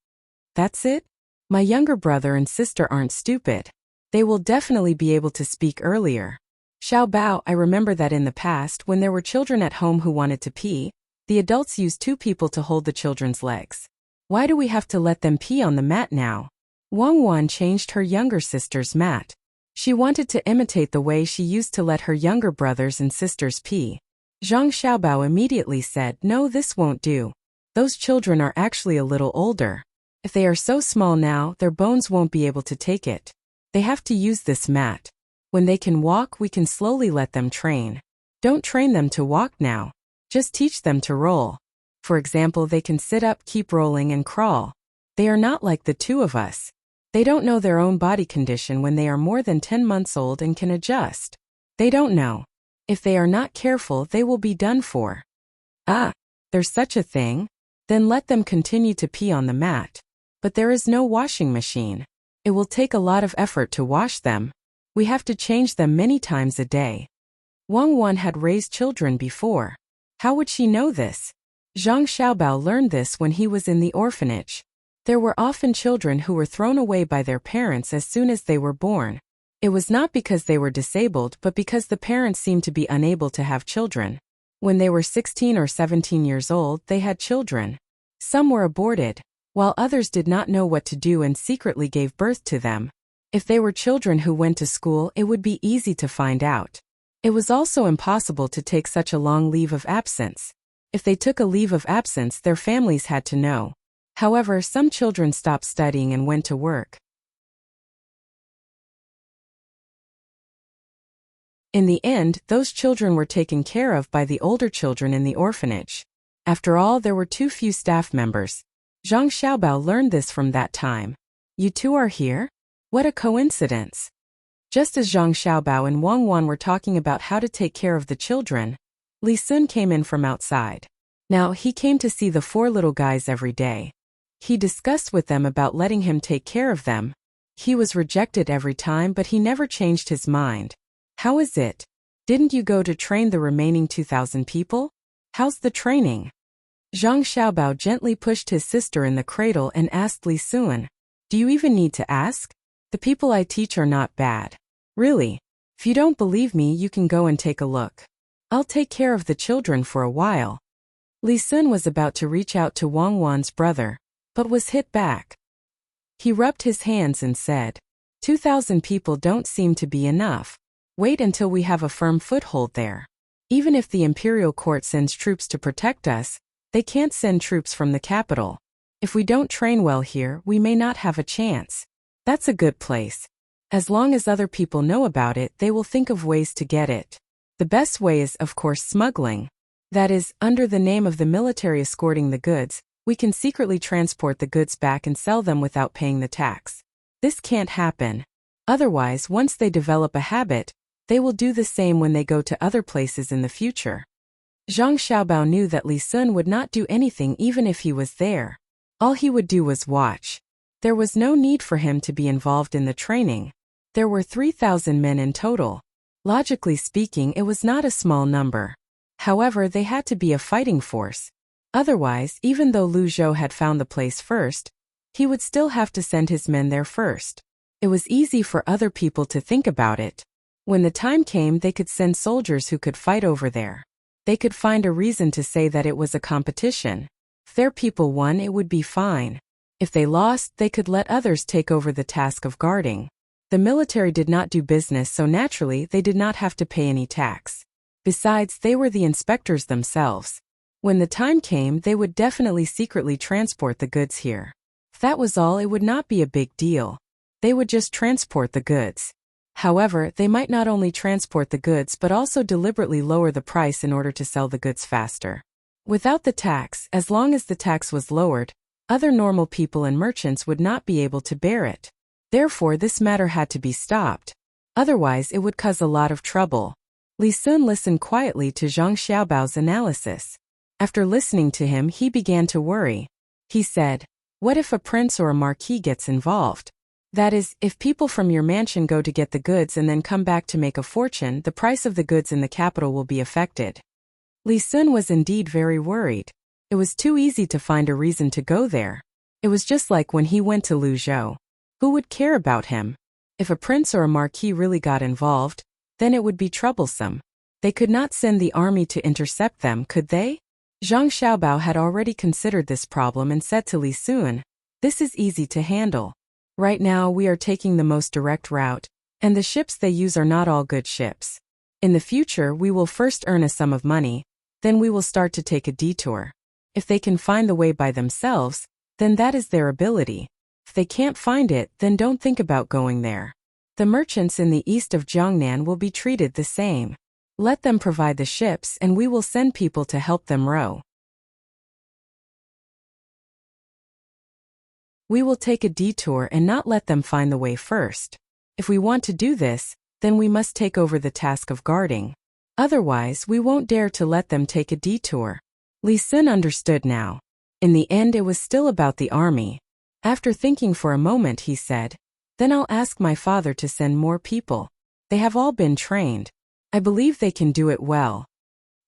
"That's it? My younger brother and sister aren't stupid. They will definitely be able to speak earlier. Xiaobao, I remember that in the past, when there were children at home who wanted to pee, the adults used 2 people to hold the children's legs. Why do we have to let them pee on the mat now?" Wang Wan changed her younger sister's mat. She wanted to imitate the way she used to let her younger brothers and sisters pee. Zhang Xiaobao immediately said, "No, this won't do. Those children are actually a little older. If they are so small now, their bones won't be able to take it. They have to use this mat. When they can walk, we can slowly let them train. Don't train them to walk now. Just teach them to roll. For example, they can sit up, keep rolling, and crawl. They are not like the 2 of us. They don't know their own body condition when they are more than 10 months old and can adjust. They don't know. If they are not careful, they will be done for." "Ah, there's such a thing? Then let them continue to pee on the mat. But there is no washing machine. It will take a lot of effort to wash them. We have to change them many times a day." Wang Wan had raised children before. How would she know this? Zhang Xiaobao learned this when he was in the orphanage. There were often children who were thrown away by their parents as soon as they were born. It was not because they were disabled but because the parents seemed to be unable to have children. When they were 16 or 17 years old, they had children. Some were aborted, while others did not know what to do and secretly gave birth to them. If they were children who went to school, it would be easy to find out. It was also impossible to take such a long leave of absence. If they took a leave of absence, their families had to know. However, some children stopped studying and went to work. In the end, those children were taken care of by the older children in the orphanage. After all, there were too few staff members. Zhang Xiaobao learned this from that time. "You two are here? What a coincidence." Just as Zhang Xiaobao and Wang Wan were talking about how to take care of the children, Li Sun came in from outside. Now, he came to see the 4 little guys every day. He discussed with them about letting him take care of them. He was rejected every time, but he never changed his mind. "How is it? Didn't you go to train the remaining 2,000 people? How's the training?" Zhang Xiaobao gently pushed his sister in the cradle and asked Li Sun, "Do you even need to ask? The people I teach are not bad. Really. If you don't believe me, you can go and take a look. I'll take care of the children for a while." Li Sun was about to reach out to Wang Wan's brother, but was hit back. He rubbed his hands and said, 2,000 people don't seem to be enough. Wait until we have a firm foothold there. Even if the imperial court sends troops to protect us, they can't send troops from the capital. If we don't train well here, we may not have a chance. That's a good place. As long as other people know about it, they will think of ways to get it. The best way is, of course, smuggling. That is, under the name of the military escorting the goods, we can secretly transport the goods back and sell them without paying the tax. This can't happen. Otherwise, once they develop a habit, they will do the same when they go to other places in the future. Zhang Xiaobao knew that Li Sun would not do anything even if he was there. All he would do was watch. There was no need for him to be involved in the training. There were 3,000 men in total. Logically speaking, it was not a small number. However, they had to be a fighting force. Otherwise, even though Lu Zhou had found the place first, he would still have to send his men there first. It was easy for other people to think about it. When the time came, they could send soldiers who could fight over there. They could find a reason to say that it was a competition. If their people won, it would be fine. If they lost, they could let others take over the task of guarding. The military did not do business, so naturally they did not have to pay any tax. Besides, they were the inspectors themselves. When the time came, they would definitely secretly transport the goods here. If that was all, it would not be a big deal. They would just transport the goods. However, they might not only transport the goods but also deliberately lower the price in order to sell the goods faster. Without the tax, as long as the tax was lowered, other normal people and merchants would not be able to bear it. Therefore, this matter had to be stopped. Otherwise, it would cause a lot of trouble. Li Sun listened quietly to Zhang Xiaobao's analysis. After listening to him, he began to worry. He said, "What if a prince or a marquis gets involved? That is, if people from your mansion go to get the goods and then come back to make a fortune, the price of the goods in the capital will be affected." Li Sun was indeed very worried. It was too easy to find a reason to go there. It was just like when he went to Lu Zhou. Who would care about him? If a prince or a marquis really got involved, then it would be troublesome. They could not send the army to intercept them, could they? Zhang Xiaobao had already considered this problem and said to Li Sun, "This is easy to handle. Right now we are taking the most direct route, and the ships they use are not all good ships. In the future we will first earn a sum of money, then we will start to take a detour. If they can find the way by themselves, then that is their ability. If they can't find it, then don't think about going there. The merchants in the east of Jiangnan will be treated the same. Let them provide the ships and we will send people to help them row. We will take a detour and not let them find the way first. If we want to do this, then we must take over the task of guarding. Otherwise, we won't dare to let them take a detour." Li Sun understood now. In the end, it was still about the army. After thinking for a moment, he said, "Then I'll ask my father to send more people. They have all been trained. I believe they can do it well."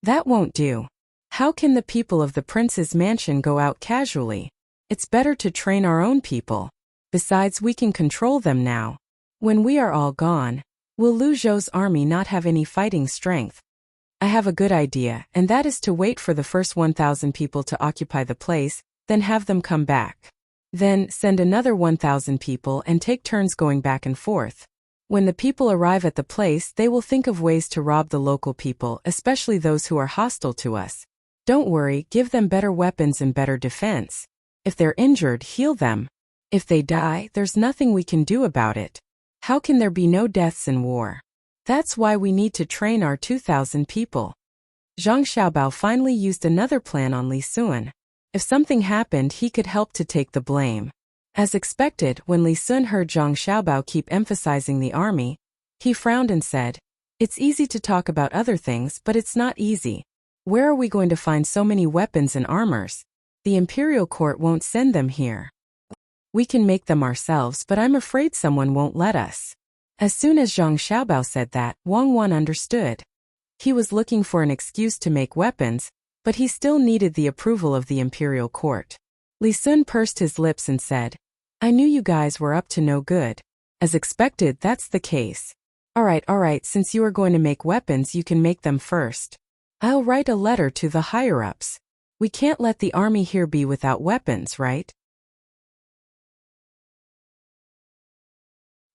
"That won't do. How can the people of the prince's mansion go out casually? It's better to train our own people. Besides, we can control them now. When we are all gone, will Lu Zhou's army not have any fighting strength? I have a good idea, and that is to wait for the first 1,000 people to occupy the place, then have them come back. Then, send another 1,000 people and take turns going back and forth. When the people arrive at the place, they will think of ways to rob the local people, especially those who are hostile to us. Don't worry, give them better weapons and better defense. If they're injured, heal them. If they die, there's nothing we can do about it. How can there be no deaths in war? That's why we need to train our 2,000 people." Zhang Xiaobao finally used another plan on Li Sun. If something happened, he could help to take the blame. As expected, when Li Sun heard Zhang Xiaobao keep emphasizing the army, he frowned and said, "It's easy to talk about other things, but it's not easy. Where are we going to find so many weapons and armors? The imperial court won't send them here. We can make them ourselves, but I'm afraid someone won't let us." As soon as Zhang Xiaobao said that, Wang Wan understood. He was looking for an excuse to make weapons, but he still needed the approval of the imperial court. Li Sun pursed his lips and said, "I knew you guys were up to no good. As expected, that's the case. All right, since you are going to make weapons, you can make them first. I'll write a letter to the higher-ups. We can't let the army here be without weapons, right?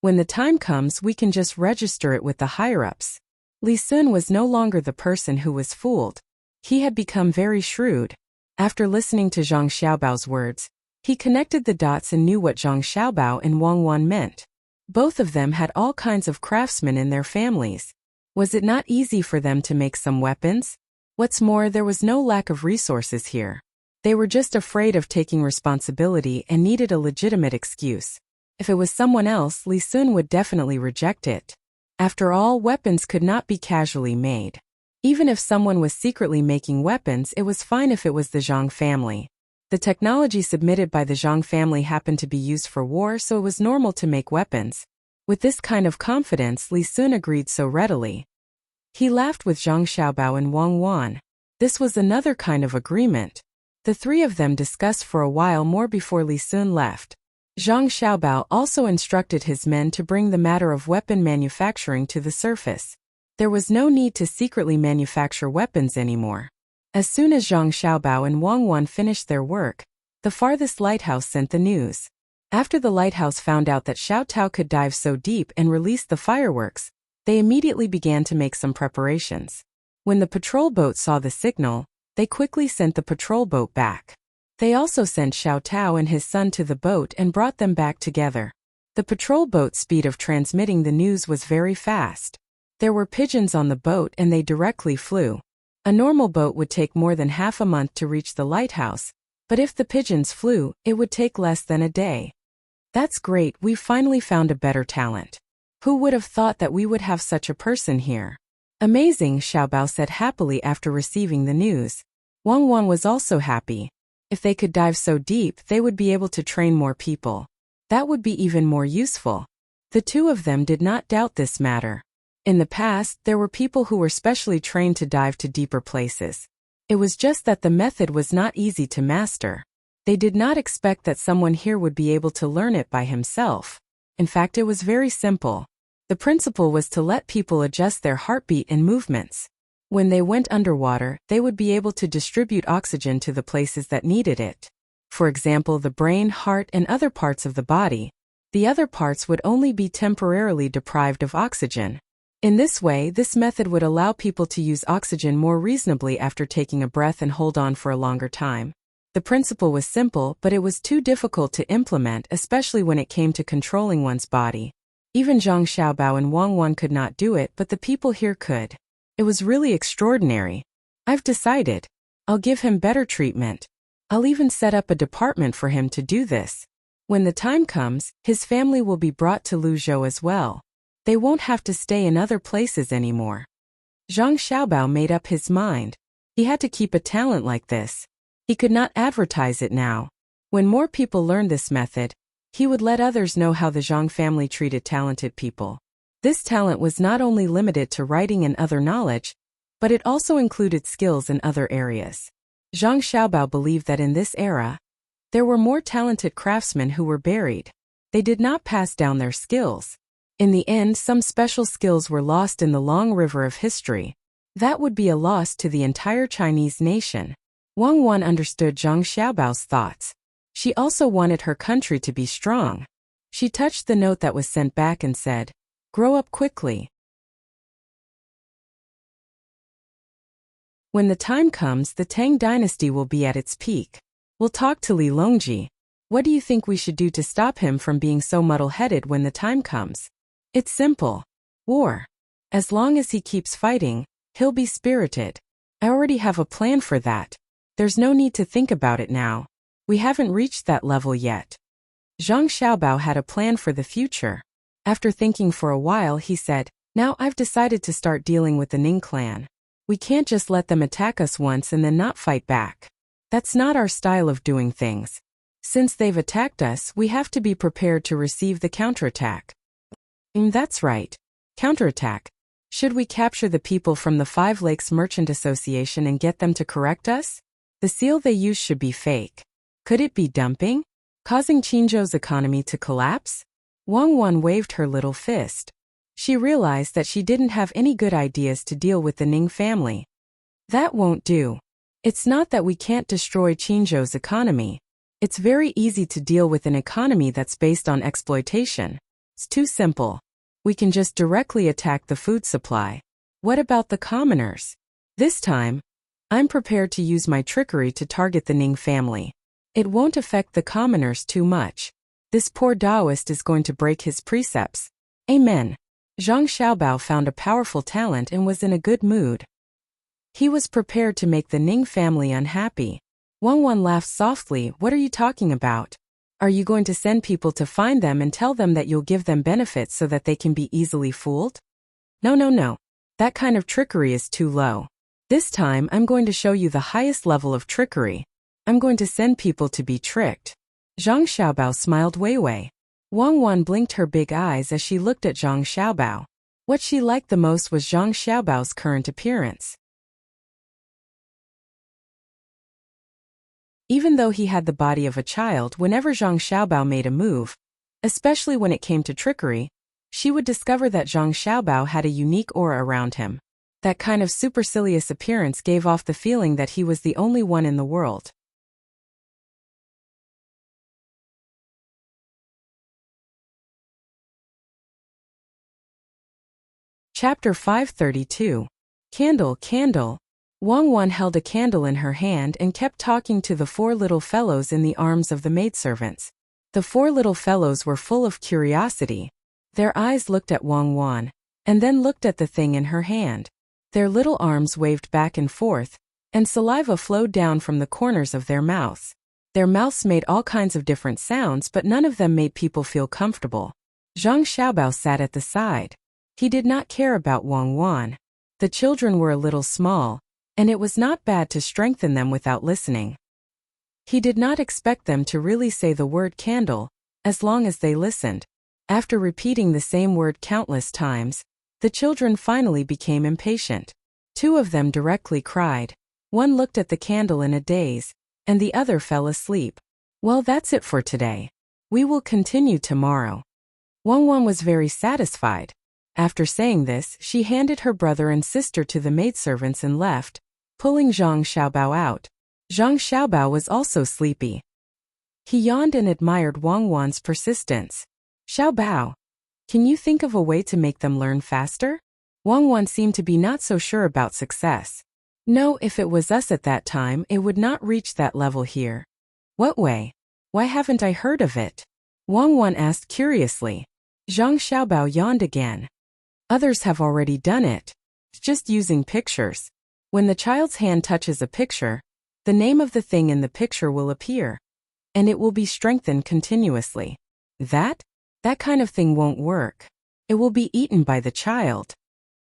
When the time comes, we can just register it with the higher-ups. Li Sun was no longer the person who was fooled. He had become very shrewd. After listening to Zhang Xiaobao's words, he connected the dots and knew what Zhang Xiaobao and Wang Wan meant. Both of them had all kinds of craftsmen in their families. Was it not easy for them to make some weapons? What's more, there was no lack of resources here. They were just afraid of taking responsibility and needed a legitimate excuse. If it was someone else, Li Sun would definitely reject it. After all, weapons could not be casually made. Even if someone was secretly making weapons, it was fine if it was the Zhang family. The technology submitted by the Zhang family happened to be used for war, so it was normal to make weapons. With this kind of confidence, Li Sun agreed so readily. He laughed with Zhang Xiaobao and Wang Wan. This was another kind of agreement. The three of them discussed for a while more before Li Sun left. Zhang Xiaobao also instructed his men to bring the matter of weapon manufacturing to the surface. There was no need to secretly manufacture weapons anymore. As soon as Zhang Xiaobao and Wang Wan finished their work, the farthest lighthouse sent the news. After the lighthouse found out that Xiao Tao could dive so deep and release the fireworks, they immediately began to make some preparations. When the patrol boat saw the signal, they quickly sent the patrol boat back. They also sent Xiao Tao and his son to the boat and brought them back together. The patrol boat's speed of transmitting the news was very fast. There were pigeons on the boat and they directly flew. A normal boat would take more than half a month to reach the lighthouse, but if the pigeons flew, it would take less than a day. That's great, we finally found a better talent. Who would have thought that we would have such a person here? Amazing, Xiaobao said happily after receiving the news. Wang Wan was also happy. If they could dive so deep, they would be able to train more people. That would be even more useful. The two of them did not doubt this matter. In the past, there were people who were specially trained to dive to deeper places. It was just that the method was not easy to master. They did not expect that someone here would be able to learn it by himself. In fact, it was very simple. The principle was to let people adjust their heartbeat and movements. When they went underwater, they would be able to distribute oxygen to the places that needed it. For example, the brain, heart, and other parts of the body. The other parts would only be temporarily deprived of oxygen. In this way, this method would allow people to use oxygen more reasonably after taking a breath and hold on for a longer time. The principle was simple, but it was too difficult to implement, especially when it came to controlling one's body. Even Zhang Xiaobao and Wang Wan could not do it, but the people here could. It was really extraordinary. I've decided. I'll give him better treatment. I'll even set up a department for him to do this. When the time comes, his family will be brought to Luzhou as well. They won't have to stay in other places anymore. Zhang Xiaobao made up his mind. He had to keep a talent like this. He could not advertise it now. When more people learned this method, he would let others know how the Zhang family treated talented people. This talent was not only limited to writing and other knowledge, but it also included skills in other areas. Zhang Xiaobao believed that in this era, there were more talented craftsmen who were buried. They did not pass down their skills. In the end, some special skills were lost in the long river of history. That would be a loss to the entire Chinese nation. Wang Wan understood Zhang Xiaobao's thoughts. She also wanted her country to be strong. She touched the note that was sent back and said, "Grow up quickly." When the time comes, the Tang dynasty will be at its peak. We'll talk to Li Longji. What do you think we should do to stop him from being so muddle-headed when the time comes? It's simple. War. As long as he keeps fighting, he'll be spirited. I already have a plan for that. There's no need to think about it now. We haven't reached that level yet. Zhang Xiaobao had a plan for the future. After thinking for a while, he said, "Now I've decided to start dealing with the Ning clan. We can't just let them attack us once and then not fight back. That's not our style of doing things. Since they've attacked us, we have to be prepared to receive the counterattack." That's right. Counterattack. Should we capture the people from the Five Lakes Merchant Association and get them to correct us? The seal they use should be fake. Could it be dumping? Causing Qinzhou's economy to collapse? Wang Wan waved her little fist. She realized that she didn't have any good ideas to deal with the Ning family. That won't do. It's not that we can't destroy Qingzhou's economy. It's very easy to deal with an economy that's based on exploitation. It's too simple. We can just directly attack the food supply. What about the commoners? This time, I'm prepared to use my trickery to target the Ning family. It won't affect the commoners too much. This poor Taoist is going to break his precepts. Amen. Zhang Xiaobao found a powerful talent and was in a good mood. He was prepared to make the Ning family unhappy. Wang laughed softly. What are you talking about? Are you going to send people to find them and tell them that you'll give them benefits so that they can be easily fooled? No. That kind of trickery is too low. This time I'm going to show you the highest level of trickery. I'm going to send people to be tricked. Zhang Xiaobao smiled Weiwei. Wang blinked her big eyes as she looked at Zhang Xiaobao. What she liked the most was Zhang Xiaobao's current appearance. Even though he had the body of a child, whenever Zhang Xiaobao made a move, especially when it came to trickery, she would discover that Zhang Xiaobao had a unique aura around him. That kind of supercilious appearance gave off the feeling that he was the only one in the world. Chapter 532. Candle. Wang held a candle in her hand and kept talking to the four little fellows in the arms of the maidservants. The four little fellows were full of curiosity. Their eyes looked at Wang and then looked at the thing in her hand. Their little arms waved back and forth, and saliva flowed down from the corners of their mouths. Their mouths made all kinds of different sounds, but none of them made people feel comfortable. Zhang Xiaobao sat at the side. He did not care about Wang. The children were a little small, and it was not bad to strengthen them without listening. He did not expect them to really say the word candle, as long as they listened. After repeating the same word countless times, the children finally became impatient. Two of them directly cried. One looked at the candle in a daze, and the other fell asleep. Well, that's it for today. We will continue tomorrow. Wang was very satisfied. After saying this, she handed her brother and sister to the maidservants and left, pulling Zhang Xiaobao out. Zhang Xiaobao was also sleepy. He yawned and admired Wang's persistence. Xiaobao, can you think of a way to make them learn faster? Wang seemed to be not so sure about success. No, if it was us at that time, it would not reach that level here. What way? Why haven't I heard of it? Wang asked curiously. Zhang Xiaobao yawned again. Others have already done it. Just using pictures. When the child's hand touches a picture, the name of the thing in the picture will appear, and it will be strengthened continuously. That kind of thing won't work. It will be eaten by the child.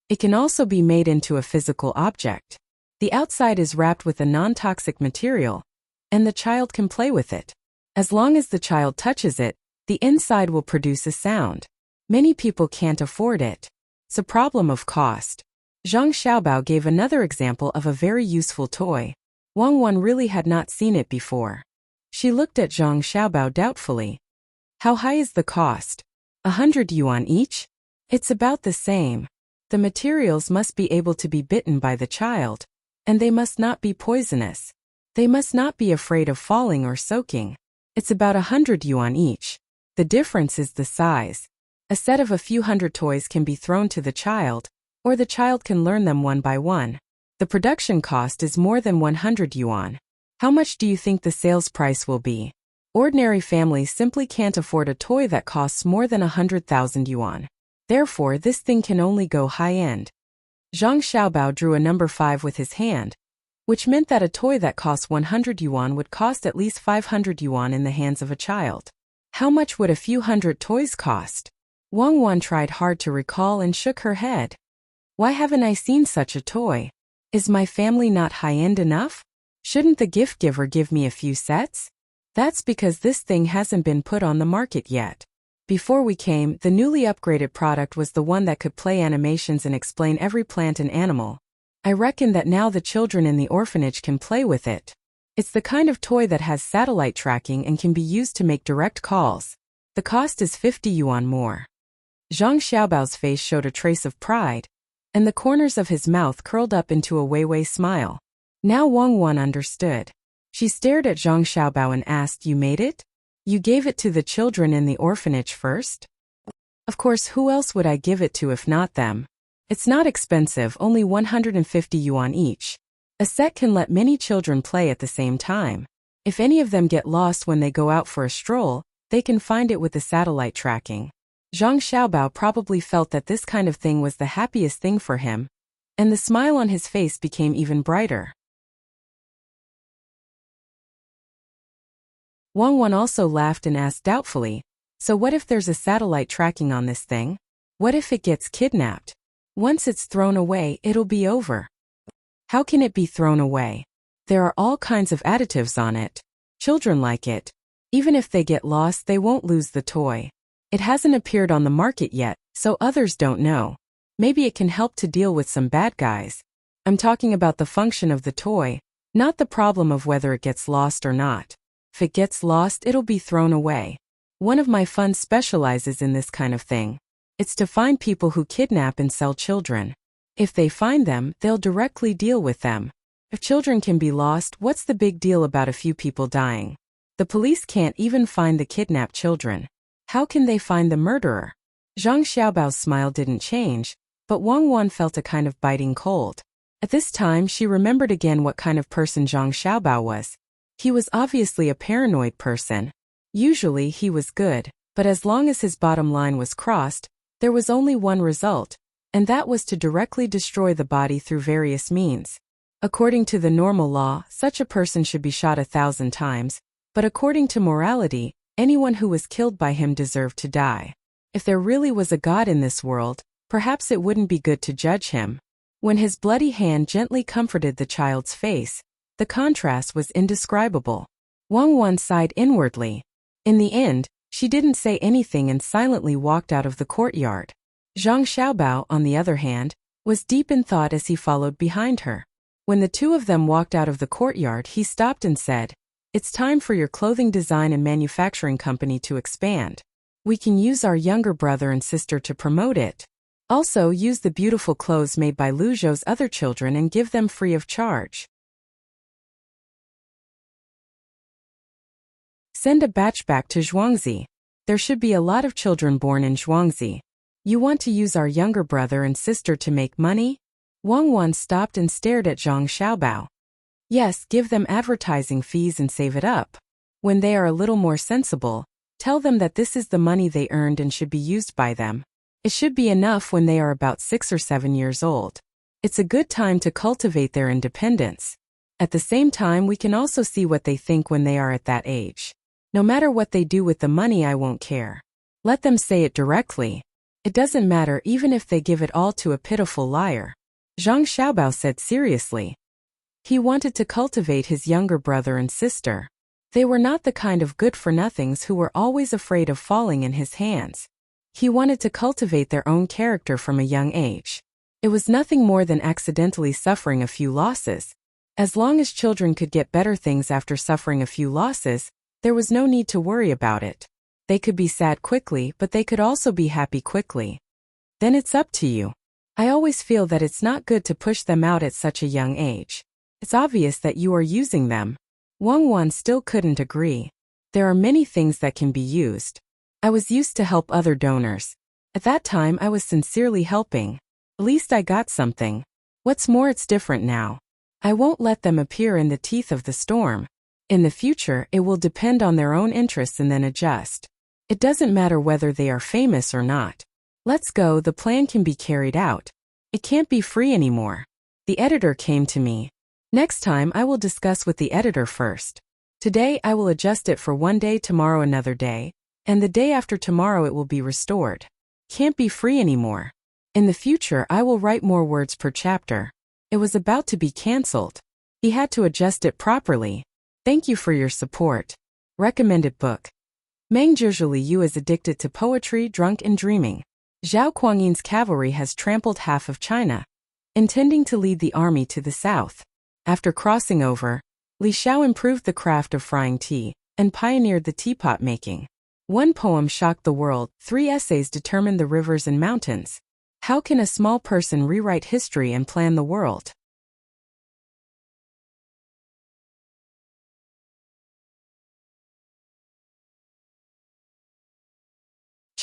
It can also be made into a physical object. The outside is wrapped with a non-toxic material, and the child can play with it. As long as the child touches it, the inside will produce a sound. Many people can't afford it. It's a problem of cost. Zhang Xiaobao gave another example of a very useful toy. Wang really had not seen it before. She looked at Zhang Xiaobao doubtfully. How high is the cost? 100 yuan each? It's about the same. The materials must be able to be bitten by the child, and they must not be poisonous. They must not be afraid of falling or soaking. It's about 100 yuan each. The difference is the size. A set of a few hundred toys can be thrown to the child, or the child can learn them one by one. The production cost is more than 100 yuan. How much do you think the sales price will be? Ordinary families simply can't afford a toy that costs more than 100,000 yuan. Therefore, this thing can only go high-end. Zhang Xiaobao drew a number 5 with his hand, which meant that a toy that costs 100 yuan would cost at least 500 yuan in the hands of a child. How much would a few hundred toys cost? Wang tried hard to recall and shook her head. Why haven't I seen such a toy? Is my family not high-end enough? Shouldn't the gift giver give me a few sets? That's because this thing hasn't been put on the market yet. Before we came, the newly upgraded product was the one that could play animations and explain every plant and animal. I reckon that now the children in the orphanage can play with it. It's the kind of toy that has satellite tracking and can be used to make direct calls. The cost is 50 yuan more. Zhang Xiaobao's face showed a trace of pride, and the corners of his mouth curled up into a Weiwei smile. Now Wang Wan understood. She stared at Zhang Xiaobao and asked, "You made it? You gave it to the children in the orphanage first?" "Of course, who else would I give it to if not them? It's not expensive, only 150 yuan each. A set can let many children play at the same time. If any of them get lost when they go out for a stroll, they can find it with the satellite tracking." Zhang Xiaobao probably felt that this kind of thing was the happiest thing for him, and the smile on his face became even brighter. Wang Wan also laughed and asked doubtfully, "So what if there's a satellite tracking on this thing? What if it gets kidnapped? Once it's thrown away, it'll be over." "How can it be thrown away? There are all kinds of additives on it. Children like it. Even if they get lost, they won't lose the toy. It hasn't appeared on the market yet, so others don't know. Maybe it can help to deal with some bad guys. I'm talking about the function of the toy, not the problem of whether it gets lost or not. If it gets lost, it'll be thrown away. One of my funds specializes in this kind of thing. It's to find people who kidnap and sell children. If they find them, they'll directly deal with them. If children can be lost, what's the big deal about a few people dying? The police can't even find the kidnapped children. How can they find the murderer?" Zhang Xiaobao's smile didn't change, but Wang Wan felt a kind of biting cold. At this time, she remembered again what kind of person Zhang Xiaobao was. He was obviously a paranoid person. Usually he was good, but as long as his bottom line was crossed, there was only one result, and that was to directly destroy the body through various means. According to the normal law, such a person should be shot 1,000 times, but according to morality, anyone who was killed by him deserved to die. If there really was a God in this world, perhaps it wouldn't be good to judge him. When his bloody hand gently comforted the child's face, the contrast was indescribable. Wang Wan sighed inwardly. In the end, she didn't say anything and silently walked out of the courtyard. Zhang Xiaobao, on the other hand, was deep in thought as he followed behind her. When the two of them walked out of the courtyard, he stopped and said, "It's time for your clothing design and manufacturing company to expand. We can use our younger brother and sister to promote it. Also, use the beautiful clothes made by Lu Zhou's other children and give them free of charge. Send a batch back to Zhuangzi. There should be a lot of children born in Zhuangzi. You want to use our younger brother and sister to make money?" Wang Wan stopped and stared at Zhang Xiaobao. "Yes, give them advertising fees and save it up. When they are a little more sensible, tell them that this is the money they earned and should be used by them. It should be enough when they are about 6 or 7 years old. It's a good time to cultivate their independence. At the same time, we can also see what they think when they are at that age. No matter what they do with the money, I won't care. Let them say it directly. It doesn't matter even if they give it all to a pitiful liar." Zhang Xiaobao said seriously. He wanted to cultivate his younger brother and sister. They were not the kind of good-for-nothings who were always afraid of falling in his hands. He wanted to cultivate their own character from a young age. It was nothing more than accidentally suffering a few losses. As long as children could get better things after suffering a few losses, there was no need to worry about it. They could be sad quickly, but they could also be happy quickly. Then it's up to you. I always feel that it's not good to push them out at such a young age. It's obvious that you are using them. Wang Wan still couldn't agree. There are many things that can be used. I was used to help other donors. At that time, I was sincerely helping. At least I got something. What's more, it's different now. I won't let them appear in the teeth of the storm. In the future, it will depend on their own interests and then adjust. It doesn't matter whether they are famous or not. Let's go, the plan can be carried out. It can't be free anymore. The editor came to me. Next time I will discuss with the editor first. Today I will adjust it for 1 day, tomorrow another day, and the day after tomorrow it will be restored. Can't be free anymore. In the future I will write more words per chapter. It was about to be cancelled. He had to adjust it properly. Thank you for your support. Recommended book. Meng Zhizhili Yu is addicted to poetry, drunk and dreaming. Zhao Kuangyin's cavalry has trampled half of China, intending to lead the army to the south. After crossing over, Li Xiao improved the craft of frying tea and pioneered the teapot making. 1 poem shocked the world, 3 essays determined the rivers and mountains. How can a small person rewrite history and plan the world?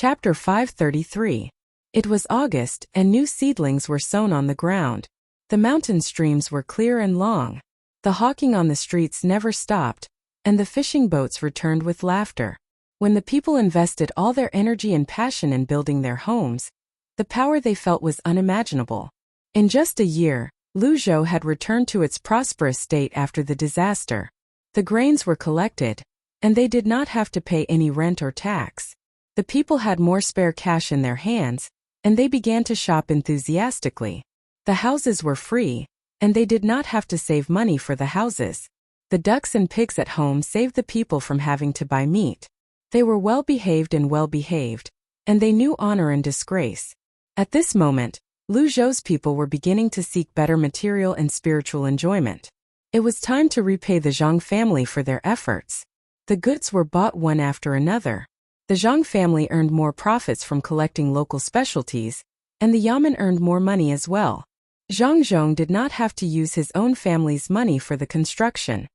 Chapter 533. It was August, and new seedlings were sown on the ground. The mountain streams were clear and long. The hawking on the streets never stopped, and the fishing boats returned with laughter. When the people invested all their energy and passion in building their homes, the power they felt was unimaginable. In just a year, Luzhou had returned to its prosperous state after the disaster. The grains were collected, and they did not have to pay any rent or tax. The people had more spare cash in their hands, and they began to shop enthusiastically. The houses were free, and they did not have to save money for the houses. The ducks and pigs at home saved the people from having to buy meat. They were well-behaved, and they knew honor and disgrace. At this moment, Luzhou's people were beginning to seek better material and spiritual enjoyment. It was time to repay the Zhang family for their efforts. The goods were bought one after another. The Zhang family earned more profits from collecting local specialties, and the Yamen earned more money as well. Zhang Zhong did not have to use his own family's money for the construction.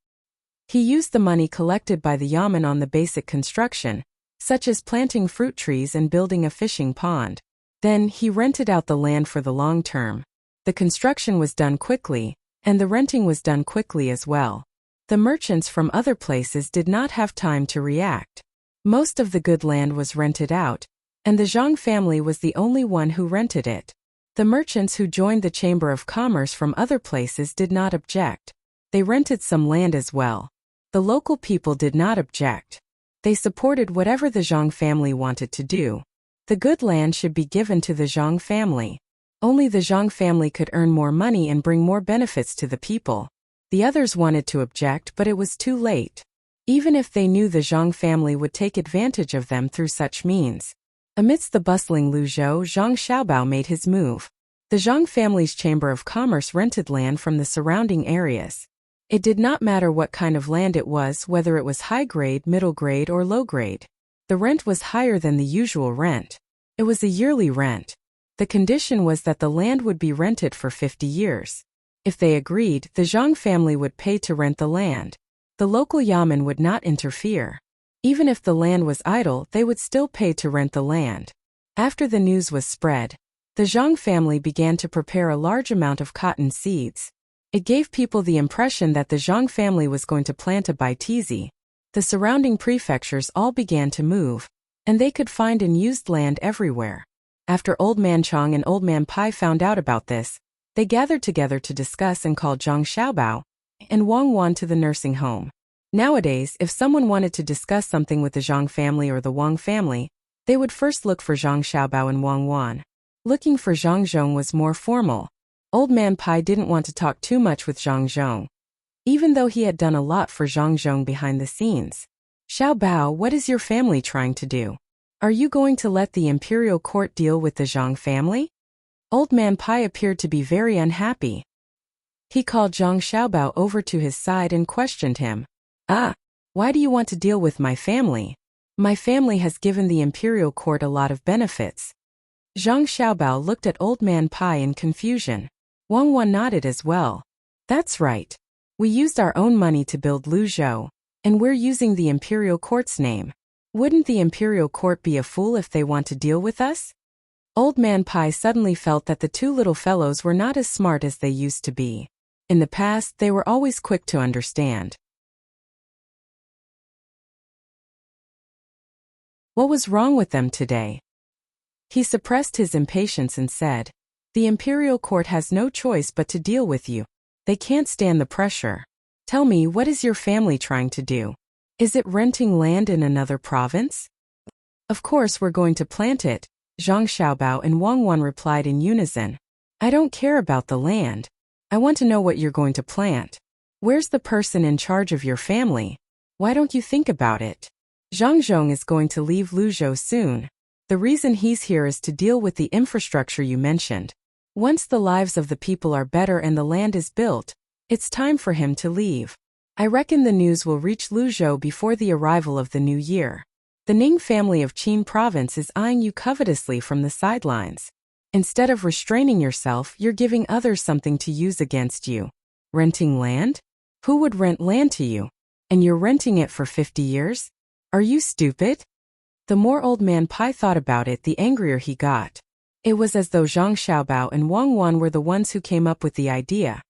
He used the money collected by the Yamen on the basic construction, such as planting fruit trees and building a fishing pond. Then, he rented out the land for the long term. The construction was done quickly, and the renting was done quickly as well. The merchants from other places did not have time to react. Most of the good land was rented out, and the Zhang family was the only one who rented it. The merchants who joined the Chamber of Commerce from other places did not object. They rented some land as well. The local people did not object. They supported whatever the Zhang family wanted to do. The good land should be given to the Zhang family. Only the Zhang family could earn more money and bring more benefits to the people. The others wanted to object, but it was too late. Even if they knew the Zhang family would take advantage of them through such means. Amidst the bustling Luzhou, Zhang Xiaobao made his move. The Zhang family's Chamber of Commerce rented land from the surrounding areas. It did not matter what kind of land it was, whether it was high grade, middle grade, or low grade. The rent was higher than the usual rent. It was a yearly rent. The condition was that the land would be rented for 50 years. If they agreed, the Zhang family would pay to rent the land. The local Yamen would not interfere. Even if the land was idle, they would still pay to rent the land. After the news was spread, the Zhang family began to prepare a large amount of cotton seeds. It gave people the impression that the Zhang family was going to plant a baitizi. The surrounding prefectures all began to move, and they could find unused land everywhere. After Old Man Chong and Old Man Pai found out about this, they gathered together to discuss and called Zhang Xiaobao and Wang Wan to the nursing home. Nowadays, if someone wanted to discuss something with the Zhang family or the Wang family, they would first look for Zhang Xiaobao and Wang Wan. Looking for Zhang Zhong was more formal. Old Man Pai didn't want to talk too much with Zhang Zhong, even though he had done a lot for Zhang Zhong behind the scenes. Xiaobao, what is your family trying to do? Are you going to let the imperial court deal with the Zhang family? Old Man Pai appeared to be very unhappy. He called Zhang Xiaobao over to his side and questioned him. Why do you want to deal with my family? My family has given the imperial court a lot of benefits. Zhang Xiaobao looked at Old Man Pai in confusion. Wang Wan nodded as well. That's right. We used our own money to build Luzhou, and we're using the imperial court's name. Wouldn't the imperial court be a fool if they want to deal with us? Old Man Pai suddenly felt that the two little fellows were not as smart as they used to be. In the past, they were always quick to understand. What was wrong with them today? He suppressed his impatience and said, "The imperial court has no choice but to deal with you. They can't stand the pressure. Tell me, what is your family trying to do? Is it renting land in another province?" "Of course we're going to plant it," Zhang Xiaobao and Wang Wan replied in unison. "I don't care about the land. I want to know what you're going to plant. Where's the person in charge of your family? Why don't you think about it? Zhang Zhong is going to leave Luzhou soon. The reason he's here is to deal with the infrastructure you mentioned. Once the lives of the people are better and the land is built, it's time for him to leave. I reckon the news will reach Luzhou before the arrival of the new year. The Ning family of Qin province is eyeing you covetously from the sidelines. Instead of restraining yourself, you're giving others something to use against you. Renting land? Who would rent land to you? And you're renting it for 50 years? Are you stupid?" The more Old Man Pai thought about it, the angrier he got. It was as though Zhang Xiaobao and Wang Wan were the ones who came up with the idea.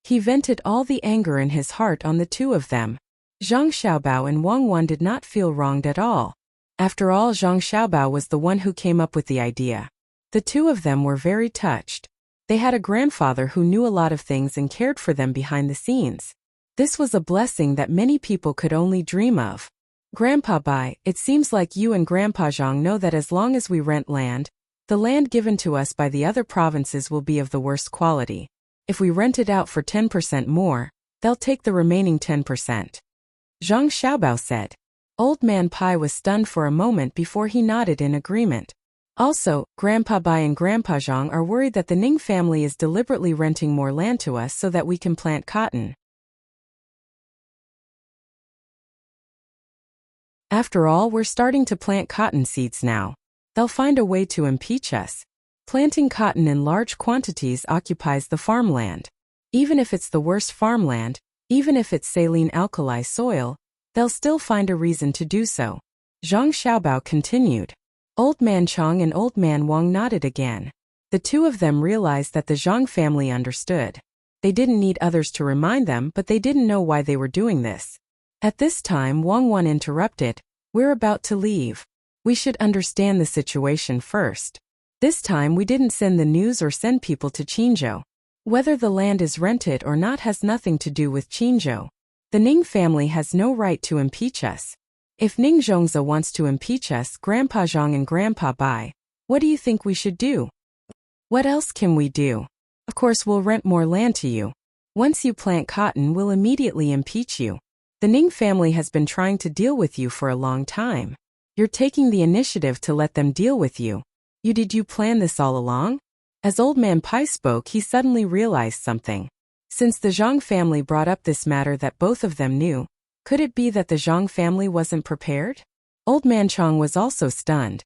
He vented all the anger in his heart on the two of them. Zhang Xiaobao and Wang Wan did not feel wronged at all. After all, Zhang Xiaobao was the one who came up with the idea. The two of them were very touched. They had a grandfather who knew a lot of things and cared for them behind the scenes. This was a blessing that many people could only dream of. Grandpa Bai, it seems like you and Grandpa Zhang know that as long as we rent land, the land given to us by the other provinces will be of the worst quality. If we rent it out for 10% more, they'll take the remaining 10%. Zhang Xiaobao said. Old Man Pai was stunned for a moment before he nodded in agreement. Also, Grandpa Bai and Grandpa Zhang are worried that the Ning family is deliberately renting more land to us so that we can plant cotton. After all, we're starting to plant cotton seeds now. They'll find a way to impeach us. Planting cotton in large quantities occupies the farmland. Even if it's the worst farmland, even if it's saline alkali soil, they'll still find a reason to do so. Zhang Xiaobao continued. Old Man Chang and Old Man Wang nodded again. The two of them realized that the Zhang family understood. They didn't need others to remind them, but they didn't know why they were doing this. At this time, Wang Wan interrupted. We're about to leave. We should understand the situation first. This time we didn't send the news or send people to Qinzhou. Whether the land is rented or not has nothing to do with Qinzhou. The Ning family has no right to impeach us. If Ning Zhongze wants to impeach us, Grandpa Zhang and Grandpa Bai, what do you think we should do? What else can we do? Of course we'll rent more land to you. Once you plant cotton, we'll immediately impeach you. The Ning family has been trying to deal with you for a long time. You're taking the initiative to let them deal with you. Did you plan this all along? As Old Man Pai spoke, he suddenly realized something. Since the Zhang family brought up this matter that both of them knew, could it be that the Zhang family wasn't prepared? Old Man Chang was also stunned.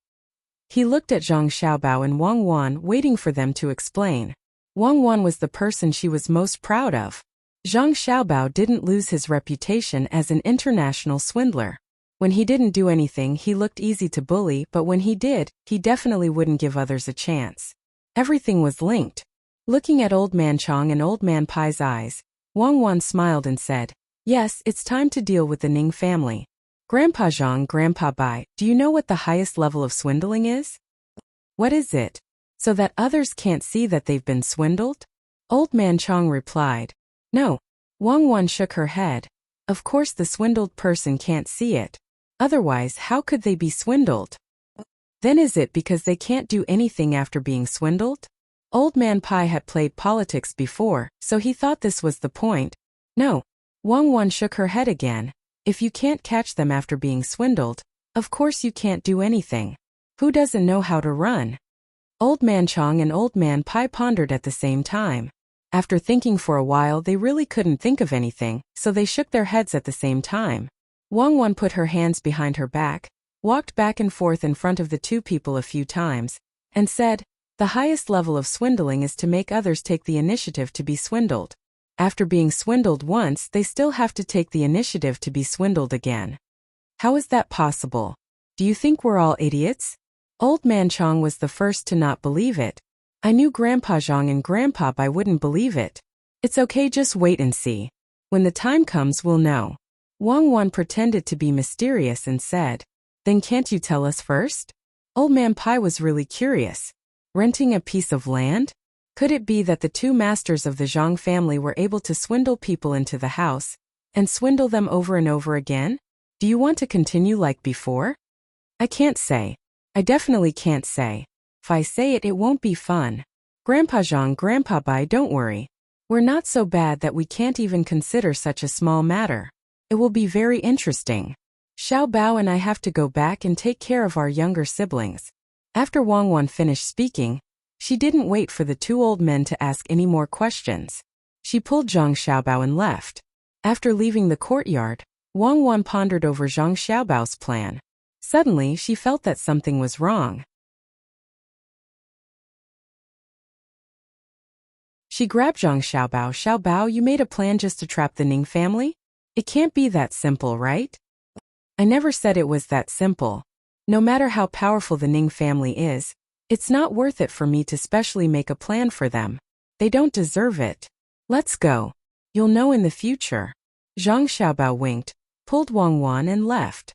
He looked at Zhang Xiaobao and Wang Wan, waiting for them to explain. Wang Wan was the person she was most proud of. Zhang Xiaobao didn't lose his reputation as an international swindler. When he didn't do anything, he looked easy to bully, but when he did, he definitely wouldn't give others a chance. Everything was linked. Looking at Old Man Chang and Old Man Pai's eyes, Wang Wan smiled and said, Yes, it's time to deal with the Ning family. Grandpa Zhang, Grandpa Bai, do you know what the highest level of swindling is? What is it? So that others can't see that they've been swindled? Old Man Chang replied. No. Wang Wan shook her head. Of course the swindled person can't see it. Otherwise, how could they be swindled? Then is it because they can't do anything after being swindled? Old Man Pai had played politics before, so he thought this was the point. No. Wang Wan shook her head again. If you can't catch them after being swindled, of course you can't do anything. Who doesn't know how to run? Old Man Chang and Old Man Pai pondered at the same time. After thinking for a while, they really couldn't think of anything, so they shook their heads at the same time. Wang Wan put her hands behind her back, walked back and forth in front of the two people a few times, and said, The highest level of swindling is to make others take the initiative to be swindled. After being swindled once, they still have to take the initiative to be swindled again. How is that possible? Do you think we're all idiots? Old Man Chang was the first to not believe it. I knew Grandpa Zhang and Grandpa Bai wouldn't believe it. It's okay, just wait and see. When the time comes, we'll know. Wang Wan pretended to be mysterious and said, Then can't you tell us first? Old Man Pai was really curious. Renting a piece of land? Could it be that the two masters of the Zhang family were able to swindle people into the house, and swindle them over and over again? Do you want to continue like before? I can't say. I definitely can't say. If I say it, it won't be fun. Grandpa Zhang, Grandpa Bai, don't worry. We're not so bad that we can't even consider such a small matter. It will be very interesting. Xiao Bao and I have to go back and take care of our younger siblings. After Wang Wan finished speaking, she didn't wait for the two old men to ask any more questions. She pulled Zhang Xiaobao and left. After leaving the courtyard, Wang Wan pondered over Zhang Xiaobao's plan. Suddenly, she felt that something was wrong. She grabbed Zhang Xiaobao. Xiao Bao, you made a plan just to trap the Ning family? It can't be that simple, right? I never said it was that simple. No matter how powerful the Ning family is, it's not worth it for me to specially make a plan for them. They don't deserve it. Let's go. You'll know in the future. Zhang Xiaobao winked, pulled Wang Wan and left.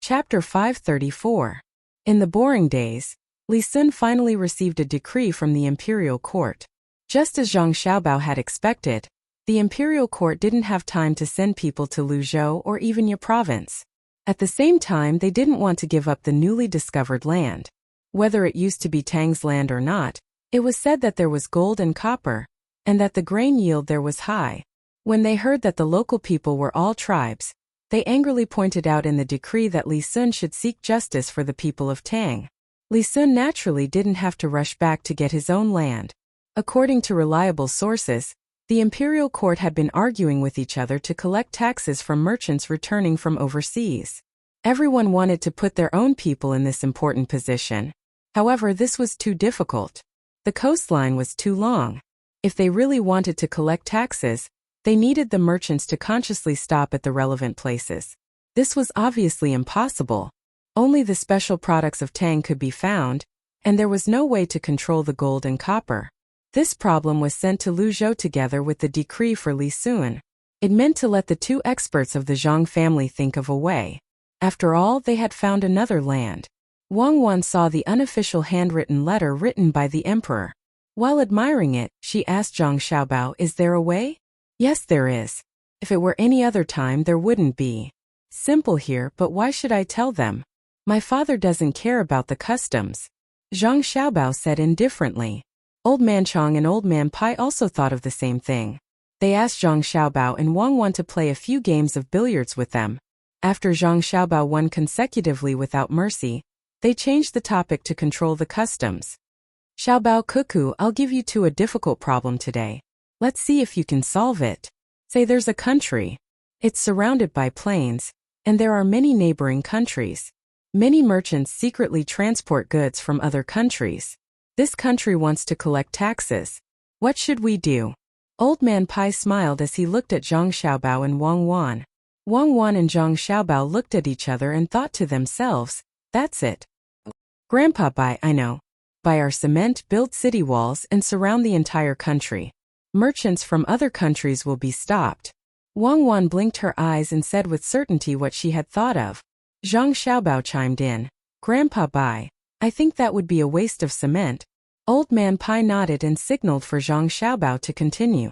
Chapter 534. In the boring days, Li Sun finally received a decree from the imperial court. Just as Zhang Xiaobao had expected, the imperial court didn't have time to send people to Luzhou or even Yi province. At the same time, they didn't want to give up the newly discovered land. Whether it used to be Tang's land or not, it was said that there was gold and copper, and that the grain yield there was high. When they heard that the local people were all tribes, they angrily pointed out in the decree that Li Sun should seek justice for the people of Tang. Li Sun naturally didn't have to rush back to get his own land. According to reliable sources, the imperial court had been arguing with each other to collect taxes from merchants returning from overseas. Everyone wanted to put their own people in this important position. However, this was too difficult. The coastline was too long. If they really wanted to collect taxes, they needed the merchants to consciously stop at the relevant places. This was obviously impossible. Only the special products of Tang could be found, and there was no way to control the gold and copper. This problem was sent to Luzhou together with the decree for Li Sun. It meant to let the two experts of the Zhang family think of a way. After all, they had found another land. Wang Wan saw the unofficial handwritten letter written by the emperor. While admiring it, she asked Zhang Xiaobao, "Is there a way?" "Yes, there is. If it were any other time, there wouldn't be. Simple here, but why should I tell them? My father doesn't care about the customs." Zhang Xiaobao said indifferently. Old Man Chong and Old Man Pai also thought of the same thing. They asked Zhang Xiaobao and Wang Wan to play a few games of billiards with them. After Zhang Xiaobao won consecutively without mercy, they changed the topic to control the customs. "Xiaobao Cuckoo, I'll give you two a difficult problem today. Let's see if you can solve it. Say there's a country. It's surrounded by plains, and there are many neighboring countries. Many merchants secretly transport goods from other countries. This country wants to collect taxes. What should we do?" Old Man Pai smiled as he looked at Zhang Xiaobao and Wang Wan. Wang Wan and Zhang Xiaobao looked at each other and thought to themselves, "That's it. Grandpa, I know. Buy our cement, build city walls, and surround the entire country. Merchants from other countries will be stopped." Wang Wan blinked her eyes and said with certainty what she had thought of. Zhang Xiaobao chimed in, "Grandpa, I think that would be a waste of cement." Old Man Pai nodded and signaled for Zhang Xiaobao to continue.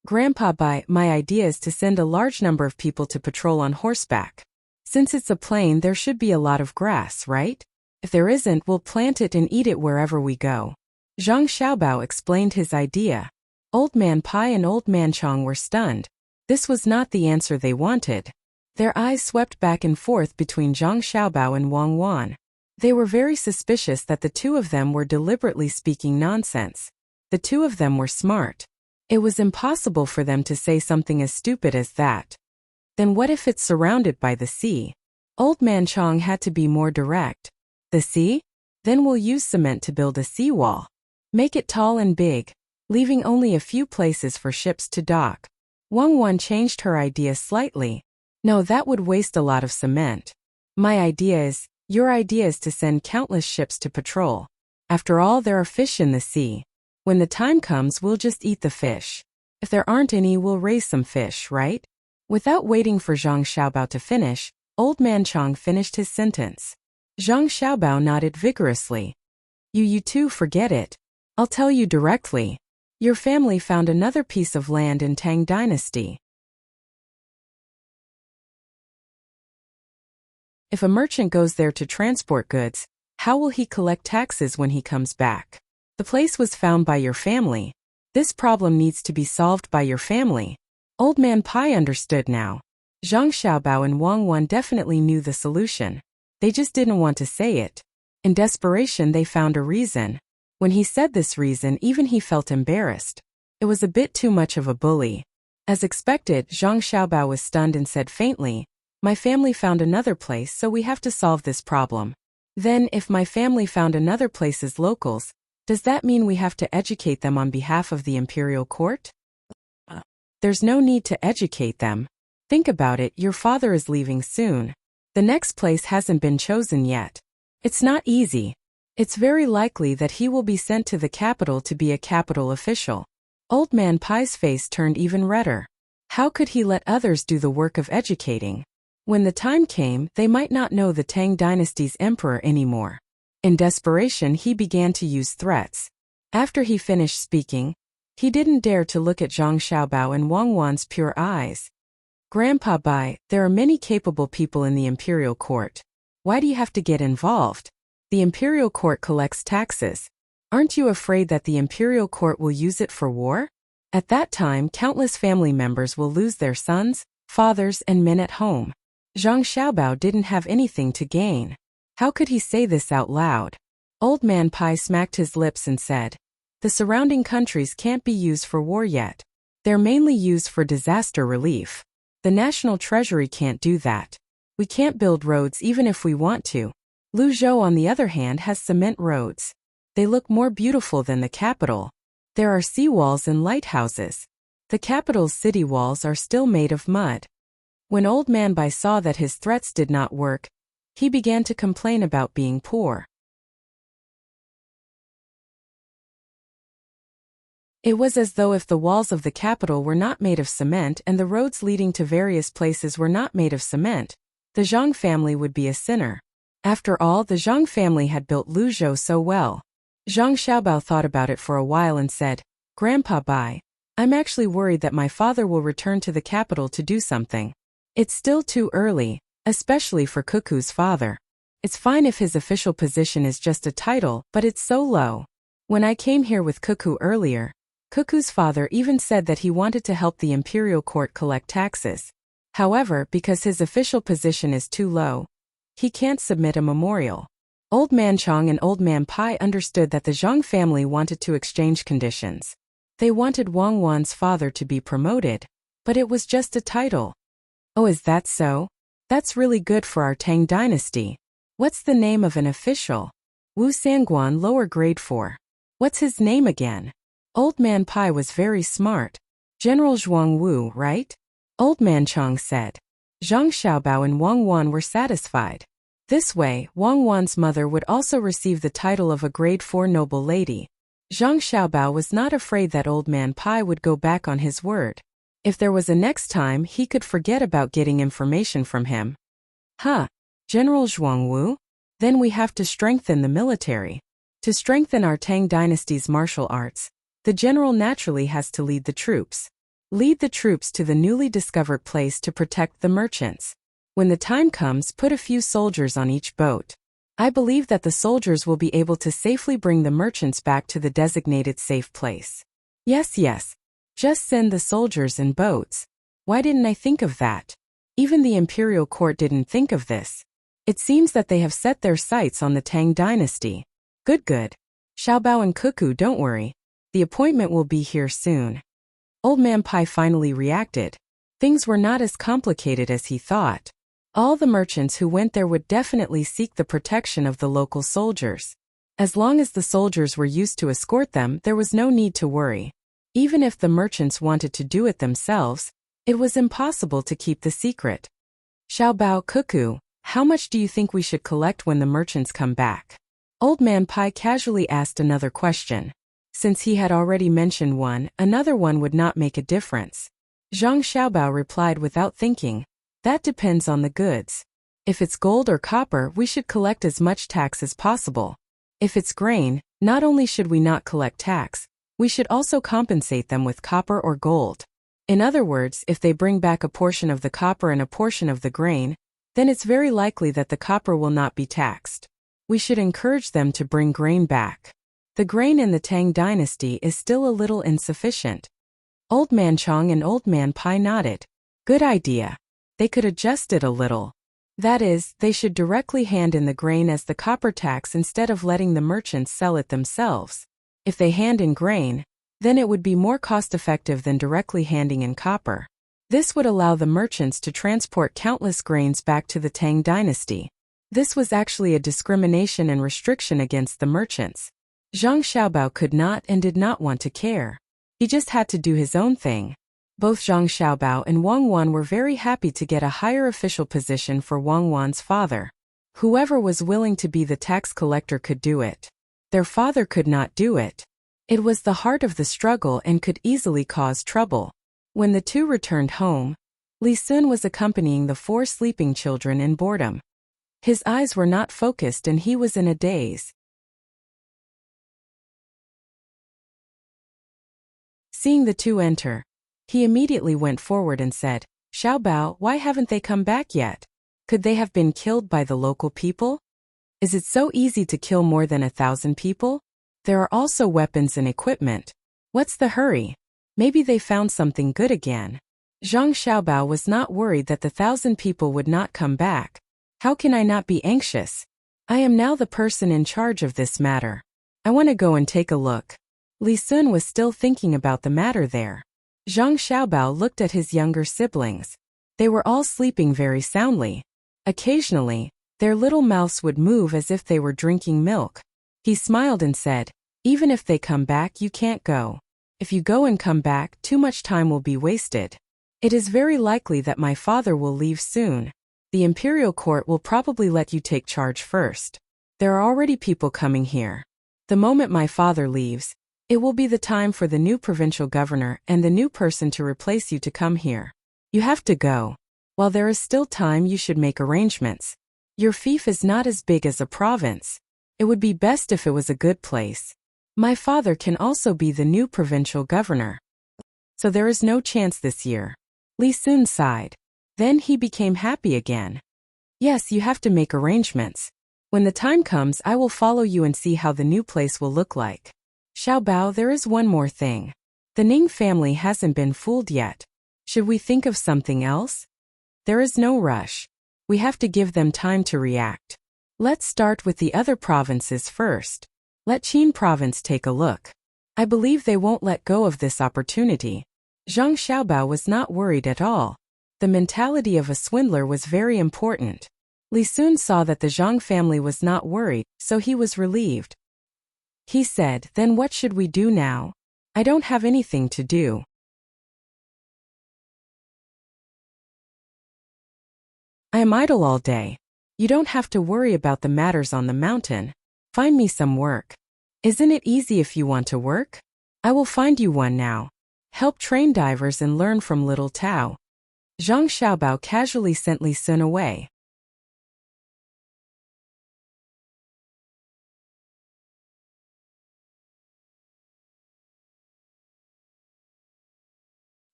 "Grandpa, my idea is to send a large number of people to patrol on horseback. Since it's a plain, there should be a lot of grass, right? If there isn't, we'll plant it and eat it wherever we go." Zhang Xiaobao explained his idea. Old Man Pai and Old Man Chong were stunned. This was not the answer they wanted. Their eyes swept back and forth between Zhang Xiaobao and Wang Wan. They were very suspicious that the two of them were deliberately speaking nonsense. The two of them were smart. It was impossible for them to say something as stupid as that. Then what if it's surrounded by the sea? Old Man Chong had to be more direct. "The sea? Then we'll use cement to build a seawall. Make it tall and big, leaving only a few places for ships to dock." Wang Wan changed her idea slightly. "No, that would waste a lot of cement. Your idea is to send countless ships to patrol. After all, there are fish in the sea. When the time comes, we'll just eat the fish. If there aren't any, we'll raise some fish, right?" Without waiting for Zhang Xiaobao to finish, Old Man Chong finished his sentence. Zhang Xiaobao nodded vigorously. You two forget it. I'll tell you directly. Your family found another piece of land in Tang Dynasty. If a merchant goes there to transport goods, how will he collect taxes when he comes back? The place was found by your family. This problem needs to be solved by your family. Old Man Pai understood now. Zhang Xiaobao and Wang Wan definitely knew the solution. They just didn't want to say it. In desperation, they found a reason. When he said this reason, even he felt embarrassed. It was a bit too much of a bully. As expected, Zhang Xiaobao was stunned and said faintly, "My family found another place, so we have to solve this problem." Then, if my family found another place's locals, Does that mean we have to educate them on behalf of the imperial court? There's no need to educate them. Think about it, your father is leaving soon. The next place hasn't been chosen yet. It's not easy. It's very likely that he will be sent to the capital to be a capital official. Old Man Pai's face turned even redder. How could he let others do the work of educating? When the time came, they might not know the Tang dynasty's emperor anymore. In desperation, he began to use threats. After he finished speaking, he didn't dare to look at Zhang Xiaobao and Wang Wan's pure eyes. Grandpa Bai, there are many capable people in the imperial court. Why do you have to get involved? The imperial court collects taxes. Aren't you afraid that the imperial court will use it for war? At that time, countless family members will lose their sons, fathers, and men at home. Zhang Xiaobao didn't have anything to gain. How could he say this out loud? Old Man Pai smacked his lips and said, "The surrounding countries can't be used for war yet. They're mainly used for disaster relief. The national treasury can't do that. We can't build roads even if we want to. Luzhou, on the other hand, has cement roads. They look more beautiful than the capital. There are seawalls and lighthouses. The capital's city walls are still made of mud." When Old Man Bai saw that his threats did not work, he began to complain about being poor. It was as though if the walls of the capital were not made of cement and the roads leading to various places were not made of cement, the Zhang family would be a sinner. After all, the Zhang family had built Luzhou so well. Zhang Xiaobao thought about it for a while and said, "Grandpa Bai, I'm actually worried that my father will return to the capital to do something. It's still too early, especially for Cuckoo's father. It's fine if his official position is just a title, but it's so low. When I came here with Cuckoo earlier, Cuckoo's father even said that he wanted to help the imperial court collect taxes. However, because his official position is too low, he can't submit a memorial." Old Man Chong and Old Man Pai understood that the Zhang family wanted to exchange conditions. They wanted Wang Wan's father to be promoted, but it was just a title. "Oh, is that so? That's really good for our Tang dynasty. What's the name of an official?" "Wu Sangguan, lower grade 4. What's his name again?" Old Man Pai was very smart. "General Zhuang Wu, right?" Old Man Chong said. Zhang Xiaobao and Wang Wan were satisfied. This way, Wang Wan's mother would also receive the title of a grade 4 noble lady. Zhang Xiaobao was not afraid that Old Man Pai would go back on his word. If there was a next time, he could forget about getting information from him. General Zhuang Wu? Then we have to strengthen the military. To strengthen our Tang dynasty's martial arts, the general naturally has to lead the troops. Lead the troops to the newly discovered place to protect the merchants. When the time comes, put a few soldiers on each boat. I believe that the soldiers will be able to safely bring the merchants back to the designated safe place. Yes. Just send the soldiers in boats. Why didn't I think of that? Even the imperial court didn't think of this. It seems that they have set their sights on the Tang dynasty. Good. Xiaobao and Cuckoo, don't worry. The appointment will be here soon. Old Man Pai finally reacted. Things were not as complicated as he thought. All the merchants who went there would definitely seek the protection of the local soldiers. As long as the soldiers were used to escort them, there was no need to worry. Even if the merchants wanted to do it themselves, it was impossible to keep the secret. "Xiaobao, Cuckoo, how much do you think we should collect when the merchants come back?" Old Man Pai casually asked another question. Since he had already mentioned one, another one would not make a difference. Zhang Xiaobao replied without thinking, "That depends on the goods. If it's gold or copper, we should collect as much tax as possible. If it's grain, not only should we not collect tax, we should also compensate them with copper or gold. In other words, if they bring back a portion of the copper and a portion of the grain, then it's very likely that the copper will not be taxed. We should encourage them to bring grain back. The grain in the Tang dynasty is still a little insufficient." Old Man Chong and Old Man Pai nodded. Good idea. They could adjust it a little. That is, they should directly hand in the grain as the copper tax instead of letting the merchants sell it themselves. If they hand in grain, then it would be more cost-effective than directly handing in copper. This would allow the merchants to transport countless grains back to the Tang dynasty. This was actually a discrimination and restriction against the merchants. Zhang Xiaobao could not and did not want to care. He just had to do his own thing. Both Zhang Xiaobao and Wang Wan were very happy to get a higher official position for Wang Wan's father. Whoever was willing to be the tax collector could do it. Their father could not do it. It was the heart of the struggle and could easily cause trouble. When the two returned home, Li Sun was accompanying the 4 sleeping children in boredom. His eyes were not focused and he was in a daze. Seeing the two enter, he immediately went forward and said, "Xiaobao, why haven't they come back yet? Could they have been killed by the local people? Is it so easy to kill more than 1,000 people? There are also weapons and equipment. What's the hurry? Maybe they found something good again." Zhang Xiaobao was not worried that the 1,000 people would not come back. How can I not be anxious? I am now the person in charge of this matter. I want to go and take a look. Li Sun was still thinking about the matter there. Zhang Xiaobao looked at his younger siblings. They were all sleeping very soundly. Occasionally, their little mouths would move as if they were drinking milk. He smiled and said, "Even if they come back, you can't go. If you go and come back, too much time will be wasted. It is very likely that my father will leave soon. The imperial court will probably let you take charge first. There are already people coming here. The moment my father leaves, it will be the time for the new provincial governor and the new person to replace you to come here. You have to go. While there is still time, you should make arrangements. Your fief is not as big as a province. It would be best if it was a good place. My father can also be the new provincial governor. So there is no chance this year." Li Sun sighed. Then he became happy again. "Yes, you have to make arrangements. When the time comes, I will follow you and see how the new place will look like. Xiaobao, there is one more thing. The Ning family hasn't been fooled yet. Should we think of something else? There is no rush. We have to give them time to react. Let's start with the other provinces first. Let Qin province take a look. I believe they won't let go of this opportunity." Zhang Xiaobao was not worried at all. The mentality of a swindler was very important. Li Sun saw that the Zhang family was not worried, so he was relieved. He said, "Then what should we do now? I don't have anything to do. I am idle all day. You don't have to worry about the matters on the mountain. Find me some work. Isn't it easy if you want to work? I will find you one now. Help train divers and learn from little Tao." Zhang Xiaobao casually sent Li Sun away.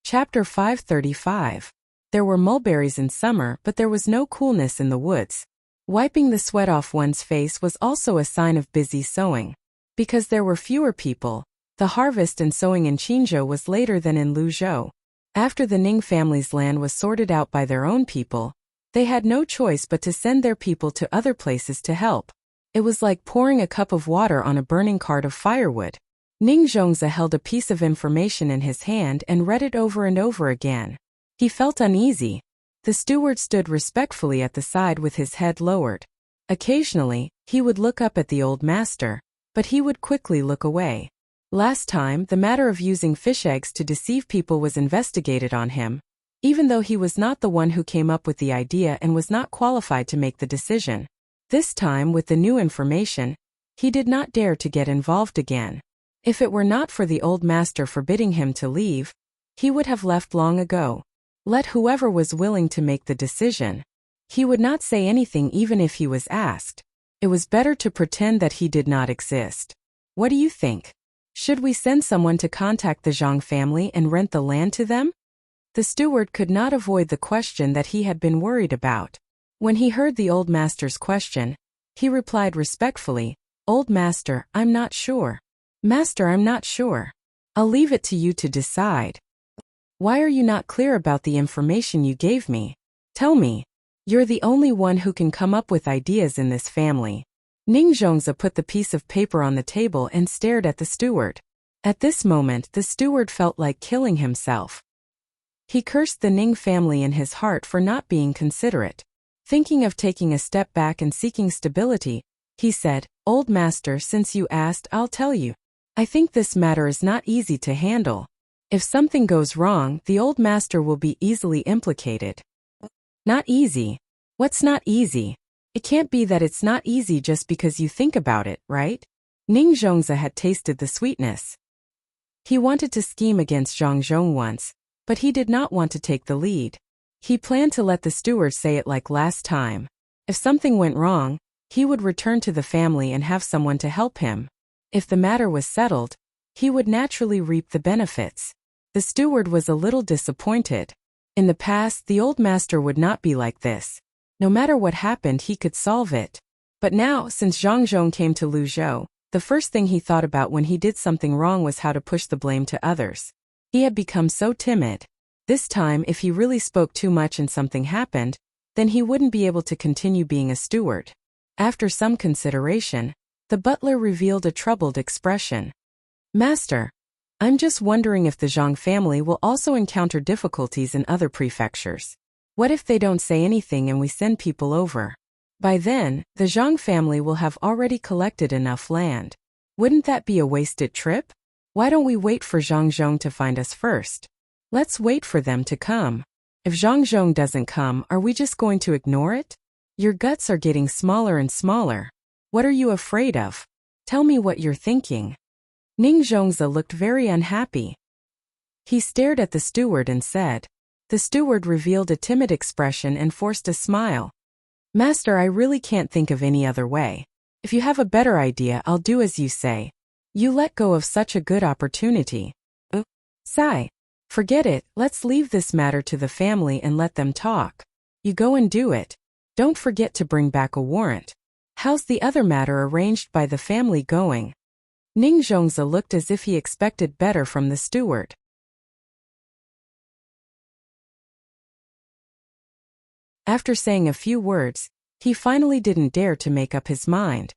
Chapter 535. There were mulberries in summer, but there was no coolness in the woods. Wiping the sweat off one's face was also a sign of busy sowing. Because there were fewer people, the harvest and sowing in Qinzhou was later than in Luzhou. After the Ning family's land was sorted out by their own people, they had no choice but to send their people to other places to help. It was like pouring a cup of water on a burning cart of firewood. Ning Zhongzi held a piece of information in his hand and read it over and over again. He felt uneasy. The steward stood respectfully at the side with his head lowered. Occasionally, he would look up at the old master, but he would quickly look away. Last time, the matter of using fish eggs to deceive people was investigated on him, even though he was not the one who came up with the idea and was not qualified to make the decision. This time, with the new information, he did not dare to get involved again. If it were not for the old master forbidding him to leave, he would have left long ago. Let whoever was willing to make the decision. He would not say anything even if he was asked. It was better to pretend that he did not exist. What do you think? Should we send someone to contact the Zhang family and rent the land to them? The steward could not avoid the question that he had been worried about. When he heard the old master's question, he replied respectfully, "Old master, I'm not sure. Master, I'm not sure. I'll leave it to you to decide. Why are you not clear about the information you gave me? Tell me. You're the only one who can come up with ideas in this family." Ning Zhongzi put the piece of paper on the table and stared at the steward. At this moment, the steward felt like killing himself. He cursed the Ning family in his heart for not being considerate. Thinking of taking a step back and seeking stability, he said, Old master, since you asked, I'll tell you. I think this matter is not easy to handle. If something goes wrong, the old master will be easily implicated. Not easy? What's not easy? It can't be that it's not easy just because you think about it, right? Ning Zhongzi had tasted the sweetness. He wanted to scheme against Zhang Zhong once, but he did not want to take the lead. He planned to let the steward say it like last time. If something went wrong, he would return to the family and have someone to help him. If the matter was settled, he would naturally reap the benefits. The steward was a little disappointed. In the past, the old master would not be like this. No matter what happened, he could solve it. But now, since Zhang Zhong came to Luzhou, the first thing he thought about when he did something wrong was how to push the blame to others. He had become so timid. This time, if he really spoke too much and something happened, then he wouldn't be able to continue being a steward. After some consideration, the butler revealed a troubled expression. Master, I'm just wondering if the Zhang family will also encounter difficulties in other prefectures. What if they don't say anything and we send people over? By then, the Zhang family will have already collected enough land. Wouldn't that be a wasted trip? Why don't we wait for Zhang Zhong to find us first? Let's wait for them to come. If Zhang Zhong doesn't come, are we just going to ignore it? Your guts are getting smaller and smaller. What are you afraid of? Tell me what you're thinking. Ning Zhongzi looked very unhappy. He stared at the steward and said. The steward revealed a timid expression and forced a smile. Master, I really can't think of any other way. If you have a better idea, I'll do as you say. You let go of such a good opportunity. Sigh. Forget it, let's leave this matter to the family and let them talk. You go and do it. Don't forget to bring back a warrant. How's the other matter arranged by the family going? Ning Zhongzi looked as if he expected better from the steward. After saying a few words, he finally didn't dare to make up his mind.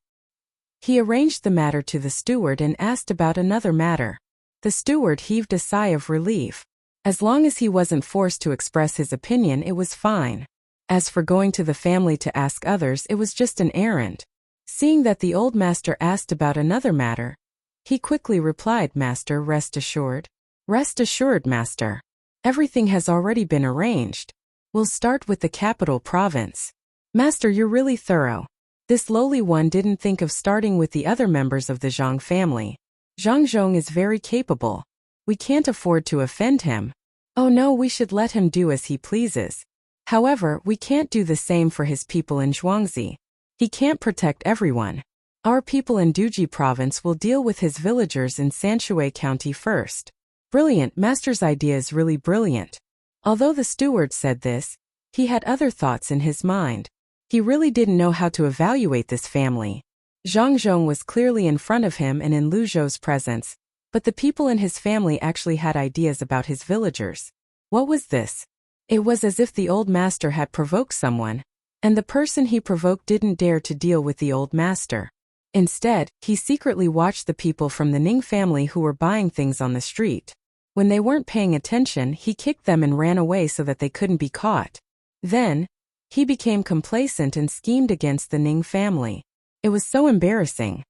He arranged the matter to the steward and asked about another matter. The steward heaved a sigh of relief. As long as he wasn't forced to express his opinion, it was fine. As for going to the family to ask others, it was just an errand. Seeing that the old master asked about another matter, he quickly replied, Master, rest assured. Rest assured, Master. Everything has already been arranged. We'll start with the capital province. Master, you're really thorough. This lowly one didn't think of starting with the other members of the Zhang family. Zhang Zhong is very capable. We can't afford to offend him. Oh no, we should let him do as he pleases. However, we can't do the same for his people in Zhuangzi. He can't protect everyone. Our people in Duji province will deal with his villagers in Sanshui County first. Brilliant, Master's idea is really brilliant. Although the steward said this, he had other thoughts in his mind. He really didn't know how to evaluate this family. Zhang Zhong was clearly in front of him and in Lu Zhou's presence, but the people in his family actually had ideas about his villagers. What was this? It was as if the old master had provoked someone, and the person he provoked didn't dare to deal with the old master. Instead, he secretly watched the people from the Ning family who were buying things on the street. When they weren't paying attention, he kicked them and ran away so that they couldn't be caught. Then, he became complacent and schemed against the Ning family. It was so embarrassing.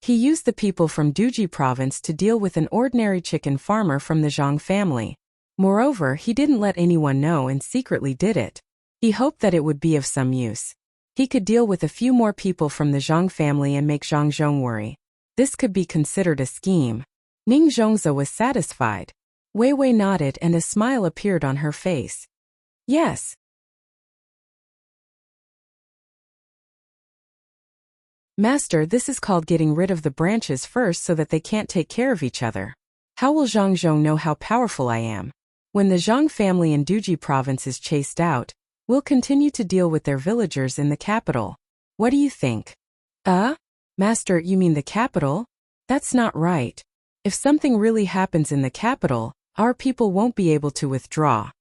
He used the people from Duji province to deal with an ordinary chicken farmer from the Zhang family. Moreover, he didn't let anyone know and secretly did it. He hoped that it would be of some use. He could deal with a few more people from the Zhang family and make Zhang Zhong worry. This could be considered a scheme. Ning Zhongzi was satisfied. Wei Wei nodded and a smile appeared on her face. Yes. Master, this is called getting rid of the branches first so that they can't take care of each other. How will Zhang Zhong know how powerful I am? When the Zhang family in Duji province is chased out, we'll continue to deal with their villagers in the capital. What do you think? Master, you mean the capital? That's not right. If something really happens in the capital, our people won't be able to withdraw.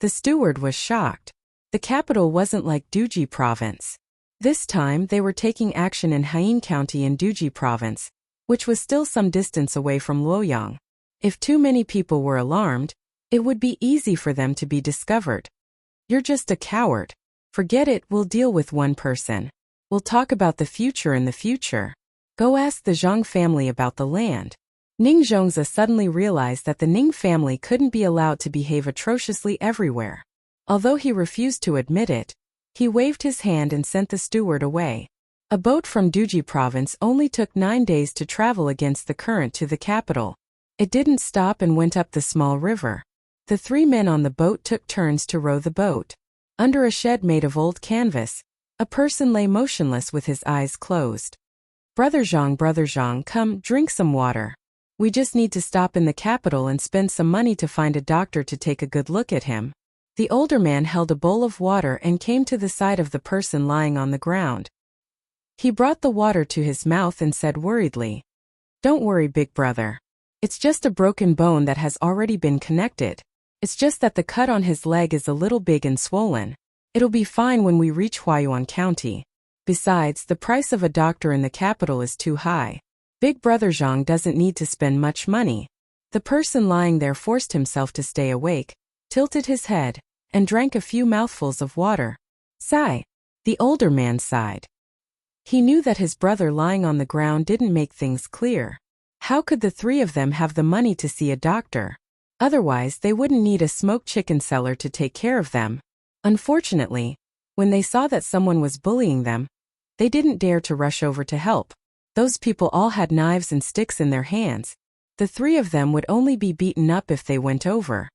The steward was shocked. The capital wasn't like Duji province. This time they were taking action in Haiyin County in Duji province, which was still some distance away from Luoyang. If too many people were alarmed, it would be easy for them to be discovered. You're just a coward. Forget it, we'll deal with one person. We'll talk about the future in the future. Go ask the Zhang family about the land. Ning Zhongzi suddenly realized that the Ning family couldn't be allowed to behave atrociously everywhere. Although he refused to admit it, he waved his hand and sent the steward away. A boat from Duji province only took 9 days to travel against the current to the capital. It didn't stop and went up the small river. The 3 men on the boat took turns to row the boat. Under a shed made of old canvas, a person lay motionless with his eyes closed. Brother Zhang, come, drink some water. We just need to stop in the capital and spend some money to find a doctor to take a good look at him. The older man held a bowl of water and came to the side of the person lying on the ground. He brought the water to his mouth and said worriedly, "Don't worry, big brother. It's just a broken bone that has already been connected. It's just that the cut on his leg is a little big and swollen. It'll be fine when we reach Huayuan County. Besides, the price of a doctor in the capital is too high. Big brother Zhang doesn't need to spend much money." The person lying there forced himself to stay awake, tilted his head, and drank a few mouthfuls of water. Sigh. The older man sighed. He knew that his brother lying on the ground didn't make things clear. How could the 3 of them have the money to see a doctor? Otherwise, they wouldn't need a smoked chicken seller to take care of them. Unfortunately, when they saw that someone was bullying them, they didn't dare to rush over to help. Those people all had knives and sticks in their hands. The 3 of them would only be beaten up if they went over.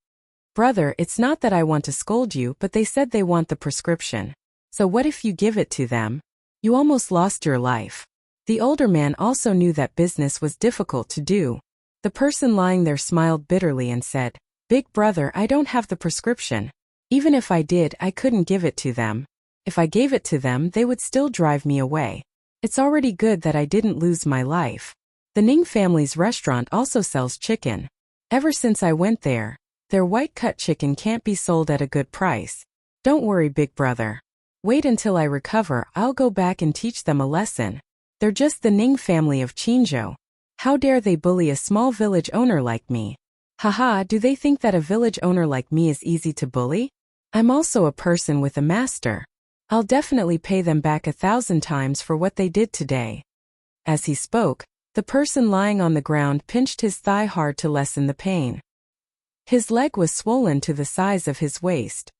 "Brother, it's not that I want to scold you, but they said they want the prescription. So what if you give it to them? You almost lost your life." The older man also knew that business was difficult to do. The person lying there smiled bitterly and said, "Big brother, I don't have the prescription. Even if I did, I couldn't give it to them. If I gave it to them, they would still drive me away. It's already good that I didn't lose my life. The Ning family's restaurant also sells chicken. Ever since I went there, their white-cut chicken can't be sold at a good price. Don't worry, big brother. Wait until I recover, I'll go back and teach them a lesson. They're just the Ning family of Qinzhou. How dare they bully a small village owner like me? Haha, do they think that a village owner like me is easy to bully? I'm also a person with a master. I'll definitely pay them back 1,000 times for what they did today." As he spoke, the person lying on the ground pinched his thigh hard to lessen the pain. His leg was swollen to the size of his waist.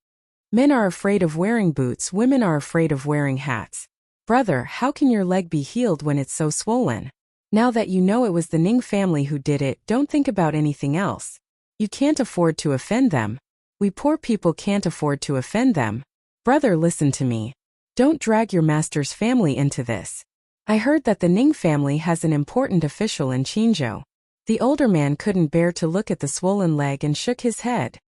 Men are afraid of wearing boots, women are afraid of wearing hats. Brother, how can your leg be healed when it's so swollen? Now that you know it was the Ning family who did it, don't think about anything else. You can't afford to offend them. We poor people can't afford to offend them. Brother, listen to me. Don't drag your master's family into this. I heard that the Ning family has an important official in Qinzhou. The older man couldn't bear to look at the swollen leg and shook his head.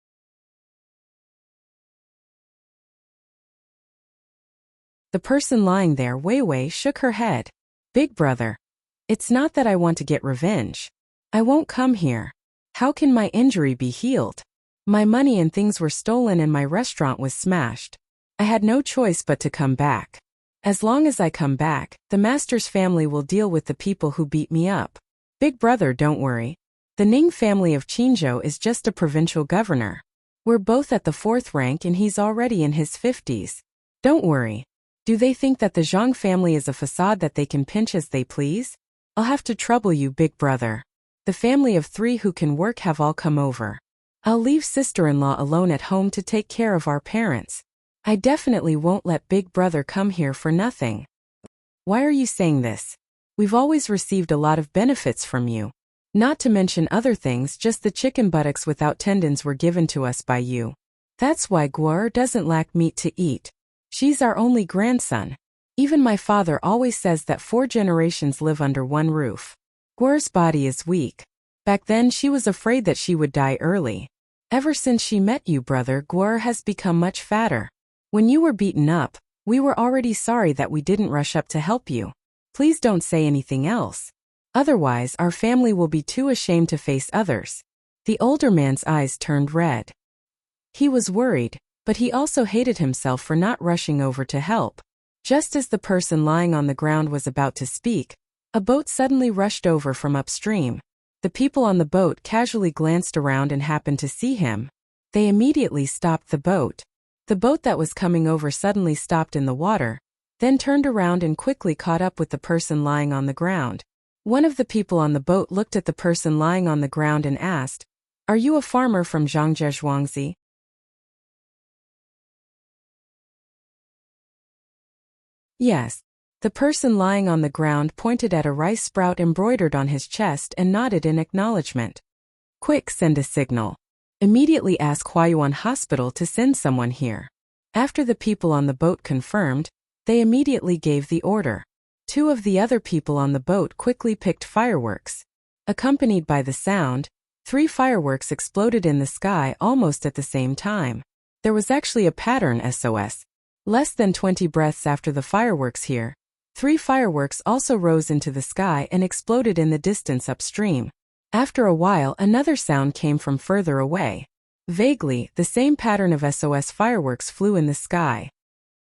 The person lying there, Wei Wei, shook her head. Big brother. It's not that I want to get revenge. I won't come here. How can my injury be healed? My money and things were stolen and my restaurant was smashed. I had no choice but to come back. As long as I come back, the master's family will deal with the people who beat me up. Big brother, don't worry. The Ning family of Qinzhou is just a provincial governor. We're both at the 4th rank and he's already in his 50s. Don't worry. Do they think that the Zhang family is a facade that they can pinch as they please? I'll have to trouble you, big brother. The family of 3 who can work have all come over. I'll leave sister-in-law alone at home to take care of our parents. I definitely won't let big brother come here for nothing. Why are you saying this? We've always received a lot of benefits from you. Not to mention other things, just the chicken buttocks without tendons were given to us by you. That's why Guar doesn't lack meat to eat. She's our only grandson. Even my father always says that 4 generations live under one roof. Guar's body is weak. Back then she was afraid that she would die early. Ever since she met you, brother, Guar has become much fatter. When you were beaten up, we were already sorry that we didn't rush up to help you. Please don't say anything else. Otherwise, our family will be too ashamed to face others. The older man's eyes turned red. He was worried, but he also hated himself for not rushing over to help. Just as the person lying on the ground was about to speak, a boat suddenly rushed over from upstream. The people on the boat casually glanced around and happened to see him. They immediately stopped the boat. The boat that was coming over suddenly stopped in the water. then turned around and quickly caught up with the person lying on the ground. One of the people on the boat looked at the person lying on the ground and asked, "Are you a farmer from Zhangzhe? Yes. The person lying on the ground pointed at a rice sprout embroidered on his chest and nodded in acknowledgement. Quick, send a signal. Immediately ask Huayuan Hospital to send someone here. After the people on the boat confirmed, they immediately gave the order. Two of the other people on the boat quickly picked fireworks. Accompanied by the sound, 3 fireworks exploded in the sky almost at the same time. There was actually a pattern SOS. Less than 20 breaths after the fireworks here, 3 fireworks also rose into the sky and exploded in the distance upstream. After a while, another sound came from further away. Vaguely, the same pattern of SOS fireworks flew in the sky.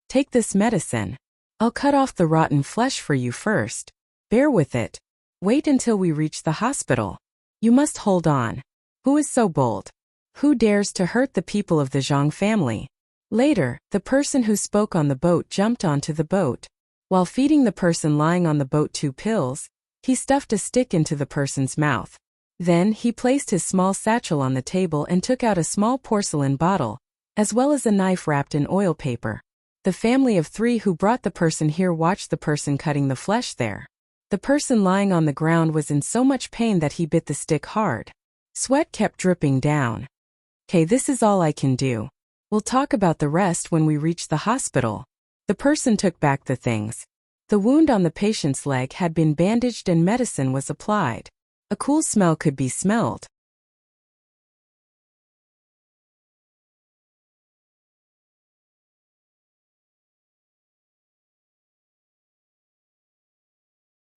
Take this medicine. I'll cut off the rotten flesh for you first. Bear with it. Wait until we reach the hospital. You must hold on. Who is so bold? Who dares to hurt the people of the Zhang family? Later, the person who spoke on the boat jumped onto the boat. While feeding the person lying on the boat 2 pills, he stuffed a stick into the person's mouth. Then he placed his small satchel on the table and took out a small porcelain bottle, as well as a knife wrapped in oil paper. The family of 3 who brought the person here watched the person cutting the flesh there. The person lying on the ground was in so much pain that he bit the stick hard. Sweat kept dripping down. "Okay, this is all I can do. We'll talk about the rest when we reach the hospital." The person took back the things. The wound on the patient's leg had been bandaged and medicine was applied. A cool smell could be smelled.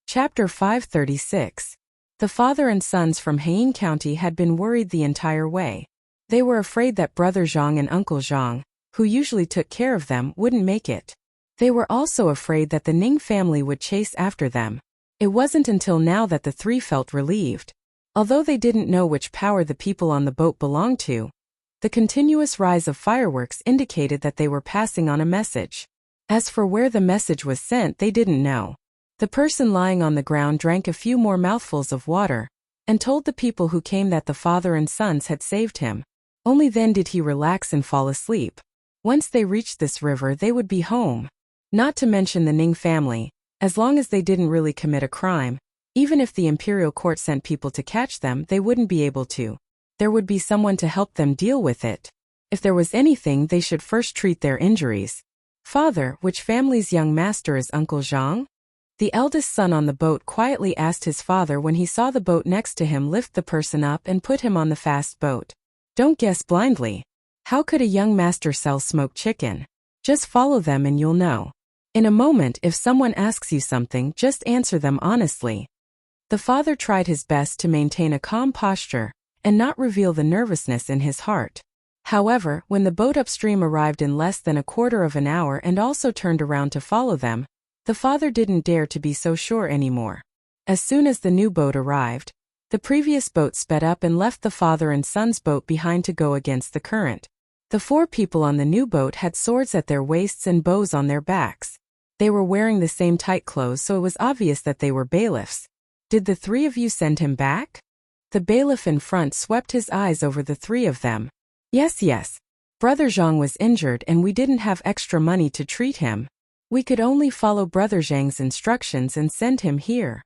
Chapter 536. The father and sons from Heian County had been worried the entire way. They were afraid that Brother Zhang and Uncle Zhang, who usually took care of them, wouldn't make it. They were also afraid that the Ning family would chase after them. It wasn't until now that the 3 felt relieved. Although they didn't know which power the people on the boat belonged to, the continuous rise of fireworks indicated that they were passing on a message. As for where the message was sent, they didn't know. The person lying on the ground drank a few more mouthfuls of water, and told the people who came that the father and sons had saved him. Only then did he relax and fall asleep. Once they reached this river, they would be home. Not to mention the Ning family, as long as they didn't really commit a crime, even if the imperial court sent people to catch them, they wouldn't be able to. There would be someone to help them deal with it. If there was anything, they should first treat their injuries. "Father, which family's young master is Uncle Zhang?" The eldest son on the boat quietly asked his father when he saw the boat next to him lift the person up and put him on the fast boat. Don't guess blindly. How could a young master sell smoked chicken? Just follow them and you'll know. In a moment, if someone asks you something, just answer them honestly. The father tried his best to maintain a calm posture and not reveal the nervousness in his heart. However, when the boat upstream arrived in less than a quarter of an hour and also turned around to follow them, the father didn't dare to be so sure anymore. As soon as the new boat arrived, the previous boat sped up and left the father and son's boat behind to go against the current. The 4 people on the new boat had swords at their waists and bows on their backs. They were wearing the same tight clothes, so it was obvious that they were bailiffs. "Did the 3 of you send him back?" The bailiff in front swept his eyes over the 3 of them. Yes. Brother Zhang was injured and we didn't have extra money to treat him. We could only follow Brother Zhang's instructions and send him here."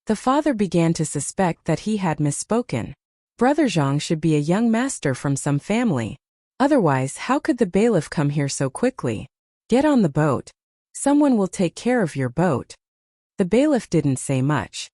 The father began to suspect that he had misspoken. Brother Zhang should be a young master from some family. Otherwise, how could the bailiff come here so quickly? "Get on the boat. Someone will take care of your boat." The bailiff didn't say much.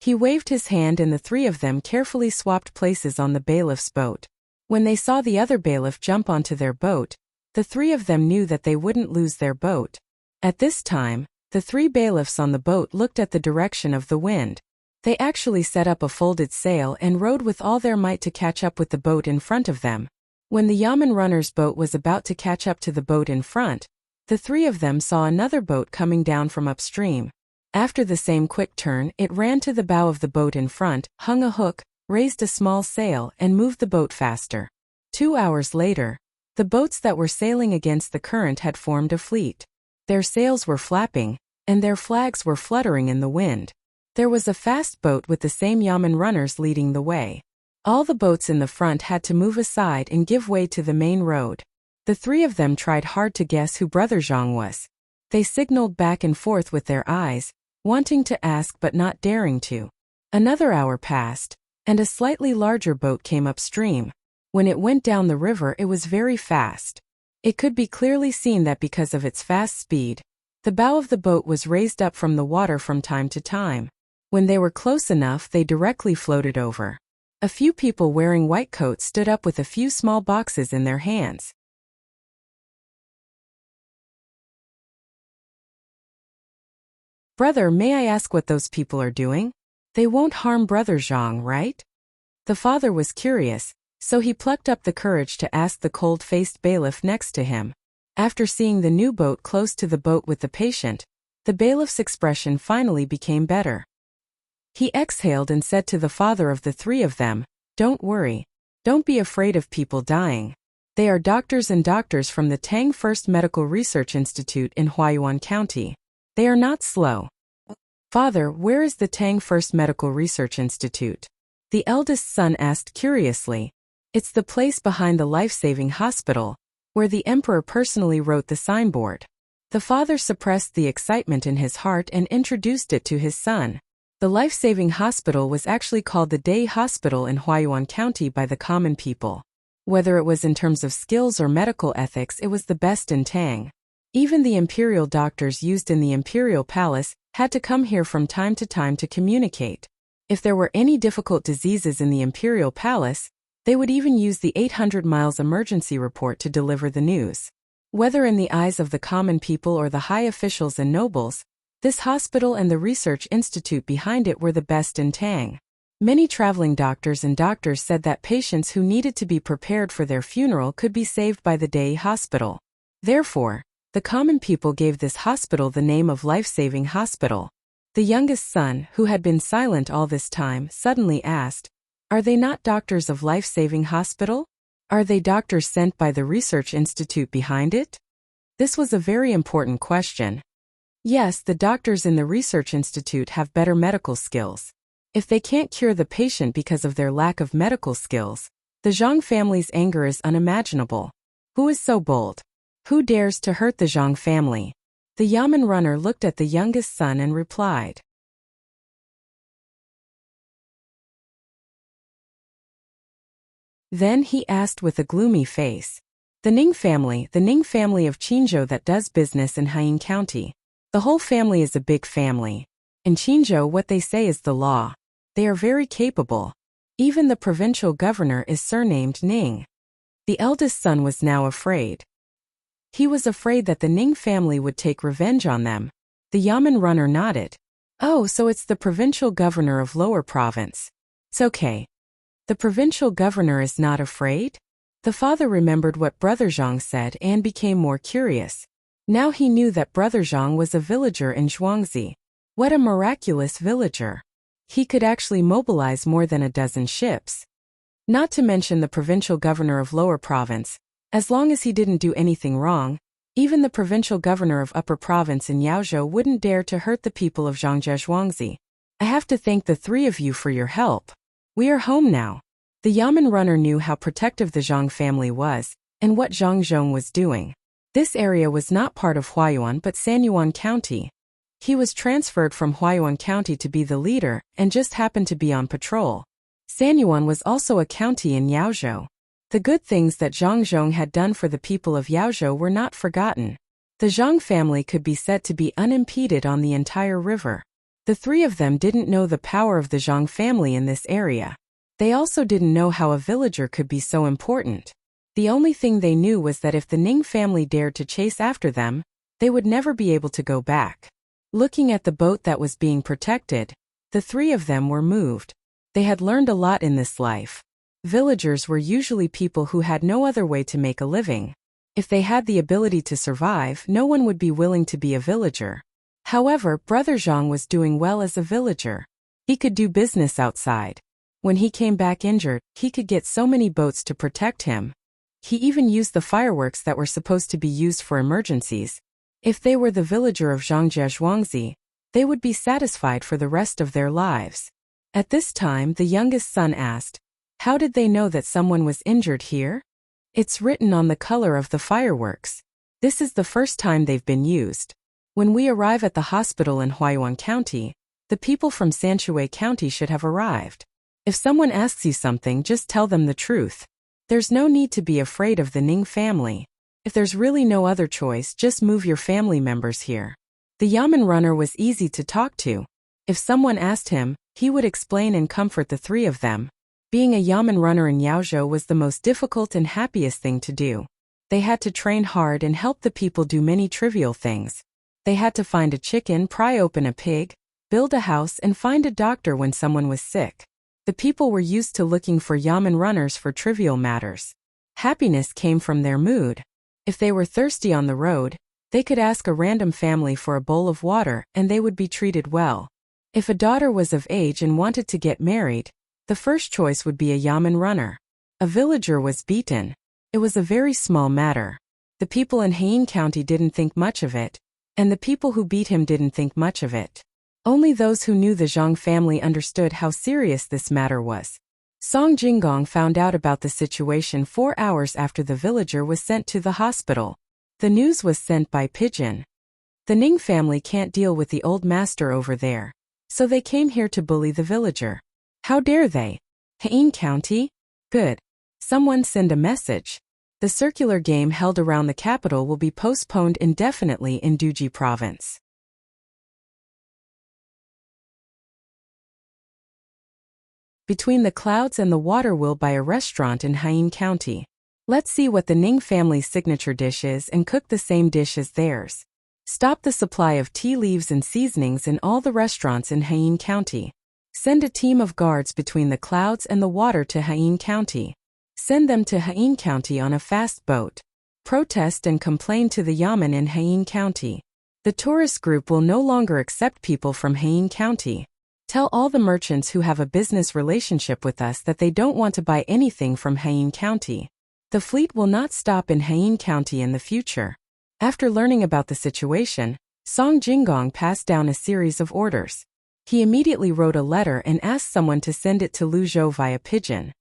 He waved his hand and the 3 of them carefully swapped places on the bailiff's boat. When they saw the other bailiff jump onto their boat, the 3 of them knew that they wouldn't lose their boat. At this time, the 3 bailiffs on the boat looked at the direction of the wind. They actually set up a folded sail and rowed with all their might to catch up with the boat in front of them. When the Yamen runner's boat was about to catch up to the boat in front, the 3 of them saw another boat coming down from upstream. After the same quick turn, it ran to the bow of the boat in front, hung a hook, raised a small sail, and moved the boat faster. 2 hours later, the boats that were sailing against the current had formed a fleet. Their sails were flapping, and their flags were fluttering in the wind. There was a fast boat with the same yamen runners leading the way. All the boats in the front had to move aside and give way to the main road. The three of them tried hard to guess who Brother Zhang was. They signaled back and forth with their eyes, wanting to ask but not daring to. Another hour passed, and a slightly larger boat came upstream. When it went down the river, it was very fast. It could be clearly seen that because of its fast speed, the bow of the boat was raised up from the water from time to time. When they were close enough, they directly floated over. A few people wearing white coats stood up with a few small boxes in their hands. Brother, may I ask what those people are doing? They won't harm Brother Zhang, right? The father was curious, so he plucked up the courage to ask the cold-faced bailiff next to him. After seeing the new boat close to the boat with the patient, the bailiff's expression finally became better. He exhaled and said to the father of the three of them, "Don't worry. Don't be afraid of people dying. They are doctors from the Tang First Medical Research Institute in Huayuan County. They are not slow." "Father, where is the Tang First Medical Research Institute?" the eldest son asked curiously. "It's the place behind the life-saving hospital, where the emperor personally wrote the signboard." The father suppressed the excitement in his heart and introduced it to his son. The life-saving hospital was actually called the Day Hospital in Huayuan County by the common people. Whether it was in terms of skills or medical ethics, it was the best in Tang. Even the imperial doctors used in the imperial palace had to come here from time to communicate. If there were any difficult diseases in the imperial palace, they would even use the 800 miles emergency report to deliver the news. Whether in the eyes of the common people or the high officials and nobles, this hospital and the research institute behind it were the best in Tang. Many traveling doctors said that patients who needed to be prepared for their funeral could be saved by the Day Hospital. Therefore, the common people gave this hospital the name of Life-Saving Hospital. The youngest son, who had been silent all this time, suddenly asked, "Are they not doctors of Life-Saving Hospital? Are they doctors sent by the research institute behind it?" This was a very important question. Yes, the doctors in the research institute have better medical skills. If they can't cure the patient because of their lack of medical skills, the Zhang family's anger is unimaginable. Who is so bold? Who dares to hurt the Zhang family? The yamen runner looked at the youngest son and replied. Then he asked with a gloomy face. The Ning family of Qinzhou that does business in Haiyin County. The whole family is a big family. In Qinzhou, what they say is the law. They are very capable. Even the provincial governor is surnamed Ning. The eldest son was now afraid. He was afraid that the Ning family would take revenge on them. The yamen runner nodded. "Oh, so it's the provincial governor of Lower Province. It's okay. The provincial governor is not afraid?" The father remembered what Brother Zhang said and became more curious. Now he knew that Brother Zhang was a villager in Zhuangzi. What a miraculous villager. He could actually mobilize more than a dozen ships. Not to mention the provincial governor of Lower Province. As long as he didn't do anything wrong, even the provincial governor of Upper Province in Yaozhou wouldn't dare to hurt the people of Zhangzhe Zhuangzi. "I have to thank the three of you for your help. We are home now." The yamen runner knew how protective the Zhang family was, and what Zhang Zhong was doing. This area was not part of Huayuan but Sanyuan County. He was transferred from Huayuan County to be the leader, and just happened to be on patrol. Sanyuan was also a county in Yaozhou. The good things that Zhang Zhong had done for the people of Yaozhou were not forgotten. The Zhang family could be said to be unimpeded on the entire river. The three of them didn't know the power of the Zhang family in this area. They also didn't know how a villager could be so important. The only thing they knew was that if the Ning family dared to chase after them, they would never be able to go back. Looking at the boat that was being protected, the three of them were moved. They had learned a lot in this life. Villagers were usually people who had no other way to make a living. If they had the ability to survive, no one would be willing to be a villager. However, Brother Zhang was doing well as a villager. He could do business outside. When he came back injured, he could get so many boats to protect him. He even used the fireworks that were supposed to be used for emergencies. If they were the villager of Zhangjie Zhuangzi, they would be satisfied for the rest of their lives. At this time, the youngest son asked, "How did they know that someone was injured here?" "It's written on the color of the fireworks. This is the first time they've been used. When we arrive at the hospital in Huaiyuan County, the people from Sanshui County should have arrived. If someone asks you something, just tell them the truth. There's no need to be afraid of the Ning family. If there's really no other choice, just move your family members here." The Yamen runner was easy to talk to. If someone asked him, he would explain and comfort the three of them. Being a Yamen runner in Yaozhou was the most difficult and happiest thing to do. They had to train hard and help the people do many trivial things. They had to find a chicken, pry open a pig, build a house, and find a doctor when someone was sick. The people were used to looking for Yamen runners for trivial matters. Happiness came from their mood. If they were thirsty on the road, they could ask a random family for a bowl of water and they would be treated well. If a daughter was of age and wanted to get married, the first choice would be a Yamen runner. A villager was beaten. It was a very small matter. The people in Heian County didn't think much of it, and the people who beat him didn't think much of it. Only those who knew the Zhang family understood how serious this matter was. Song Jinggong found out about the situation 4 hours after the villager was sent to the hospital. The news was sent by pigeon. The Ning family can't deal with the old master over there, so they came here to bully the villager. How dare they? Heian County? Good. Someone send a message. The circular game held around the capital will be postponed indefinitely in Duji province. Between the Clouds and the Water will buy a restaurant in Heian County. Let's see what the Ning family's signature dish is and cook the same dish as theirs. Stop the supply of tea leaves and seasonings in all the restaurants in Heian County. Send a team of guards between the Clouds and the Water to Heian County. Send them to Heian County on a fast boat. Protest and complain to the Yamen in Heian County. The tourist group will no longer accept people from Heian County. Tell all the merchants who have a business relationship with us that they don't want to buy anything from Heian County. The fleet will not stop in Heian County in the future. After learning about the situation, Song Jinggong passed down a series of orders. He immediately wrote a letter and asked someone to send it to Luzhou via pigeon.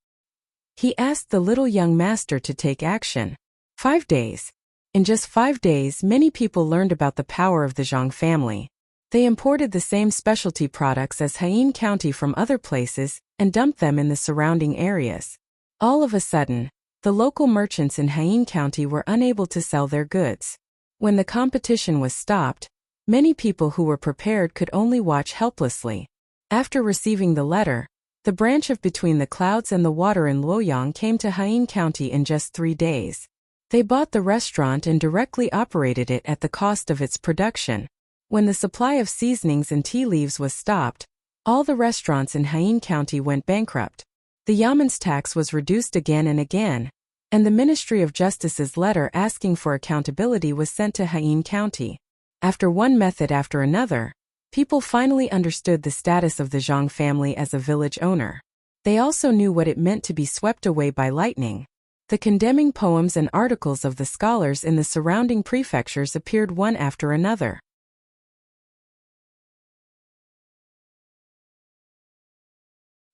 He asked the little young master to take action. 5 days. In just 5 days, many people learned about the power of the Zhang family. They imported the same specialty products as Heian County from other places and dumped them in the surrounding areas. All of a sudden, the local merchants in Heian County were unable to sell their goods. When the competition was stopped, many people who were prepared could only watch helplessly. After receiving the letter, the branch of Between the Clouds and the Water in Luoyang came to Heian County in just 3 days. They bought the restaurant and directly operated it at the cost of its production. When the supply of seasonings and tea leaves was stopped, all the restaurants in Heian County went bankrupt. The Yamen's tax was reduced again and again, and the Ministry of Justice's letter asking for accountability was sent to Heian County. After one method after another, people finally understood the status of the Zhang family as a village owner. They also knew what it meant to be swept away by lightning. The condemning poems and articles of the scholars in the surrounding prefectures appeared one after another.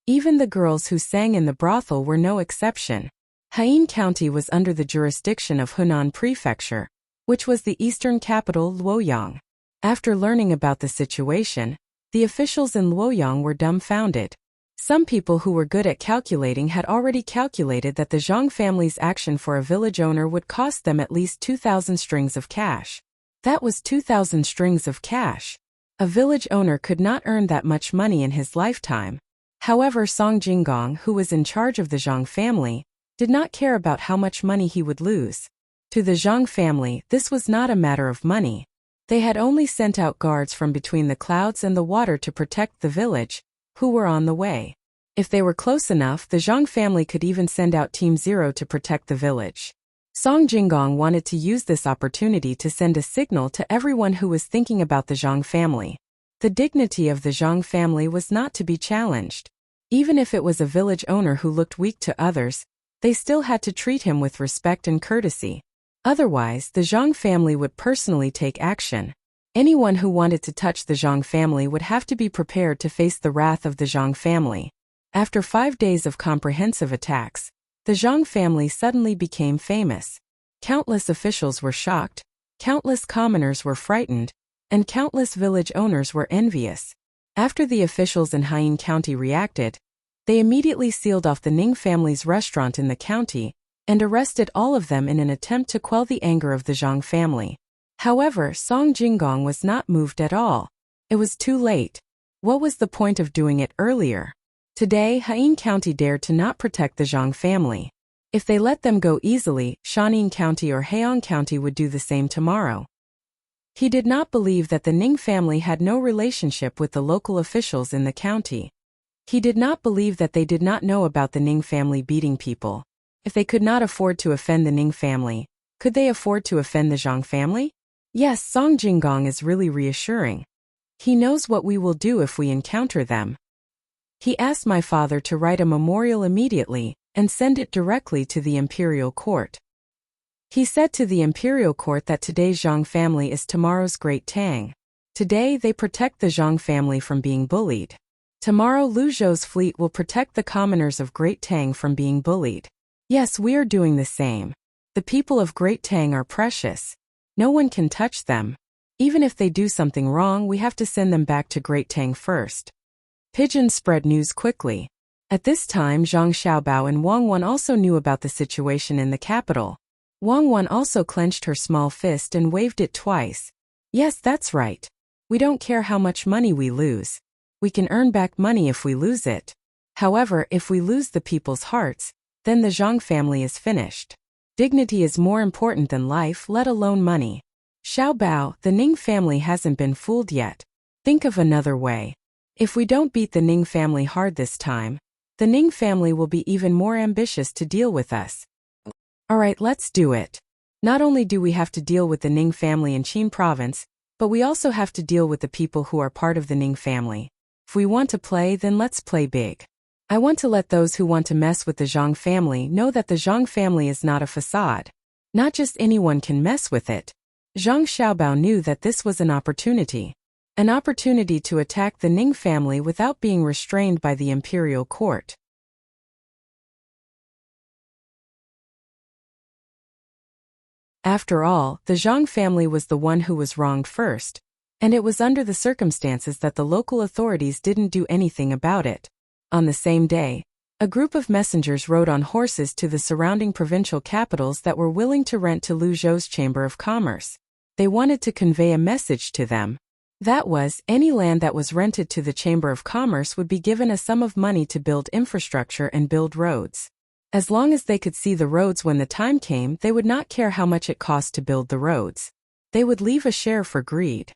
Even the girls who sang in the brothel were no exception. Heian County was under the jurisdiction of Hunan Prefecture, which was the eastern capital Luoyang. After learning about the situation, the officials in Luoyang were dumbfounded. Some people who were good at calculating had already calculated that the Zhang family's action for a village owner would cost them at least 2,000 strings of cash. That was 2,000 strings of cash. A village owner could not earn that much money in his lifetime. However, Song Jinggong, who was in charge of the Zhang family, did not care about how much money he would lose. To the Zhang family, this was not a matter of money. They had only sent out guards from Between the Clouds and the Water to protect the village, who were on the way. If they were close enough, the Zhang family could even send out Team Zero to protect the village. Song Jinggong wanted to use this opportunity to send a signal to everyone who was thinking about the Zhang family. The dignity of the Zhang family was not to be challenged. Even if it was a village owner who looked weak to others, they still had to treat him with respect and courtesy. Otherwise, the Zhang family would personally take action. Anyone who wanted to touch the Zhang family would have to be prepared to face the wrath of the Zhang family. After 5 days of comprehensive attacks, the Zhang family suddenly became famous. Countless officials were shocked, countless commoners were frightened, and countless village owners were envious. After the officials in Haiyin County reacted, they immediately sealed off the Ning family's restaurant in the county and arrested all of them in an attempt to quell the anger of the Zhang family. However, Song Jinggong was not moved at all. It was too late. What was the point of doing it earlier? Today, Haiyin County dared to not protect the Zhang family. If they let them go easily, Shaanxi County or Haiyang County would do the same tomorrow. He did not believe that the Ning family had no relationship with the local officials in the county. He did not believe that they did not know about the Ning family beating people. If they could not afford to offend the Ning family, could they afford to offend the Zhang family? Yes, Song Jinggong is really reassuring. He knows what we will do if we encounter them. He asked my father to write a memorial immediately and send it directly to the imperial court. He said to the imperial court that today's Zhang family is tomorrow's great Tang. Today they protect the Zhang family from being bullied. Tomorrow Lu Zhou's fleet will protect the commoners of Great Tang from being bullied. Yes, we are doing the same. The people of Great Tang are precious. No one can touch them. Even if they do something wrong, we have to send them back to Great Tang first. Pigeons spread news quickly. At this time, Zhang Xiaobao and Wang Wan also knew about the situation in the capital. Wang Wan also clenched her small fist and waved it twice. Yes, that's right. We don't care how much money we lose. We can earn back money if we lose it. However, if we lose the people's hearts, then the Zhang family is finished. Dignity is more important than life, let alone money. Xiaobao, the Ning family hasn't been fooled yet. Think of another way. If we don't beat the Ning family hard this time, the Ning family will be even more ambitious to deal with us. Alright, let's do it. Not only do we have to deal with the Ning family in Qin province, but we also have to deal with the people who are part of the Ning family. If we want to play, then let's play big. I want to let those who want to mess with the Zhang family know that the Zhang family is not a facade. Not just anyone can mess with it. Zhang Xiaobao knew that this was an opportunity. An opportunity to attack the Ning family without being restrained by the imperial court. After all, the Zhang family was the one who was wronged first, and it was under the circumstances that the local authorities didn't do anything about it. On the same day, a group of messengers rode on horses to the surrounding provincial capitals that were willing to rent to Lu Zhou's Chamber of Commerce. They wanted to convey a message to them. That was, any land that was rented to the Chamber of Commerce would be given a sum of money to build infrastructure and build roads. As long as they could see the roads when the time came, they would not care how much it cost to build the roads. They would leave a share for greed.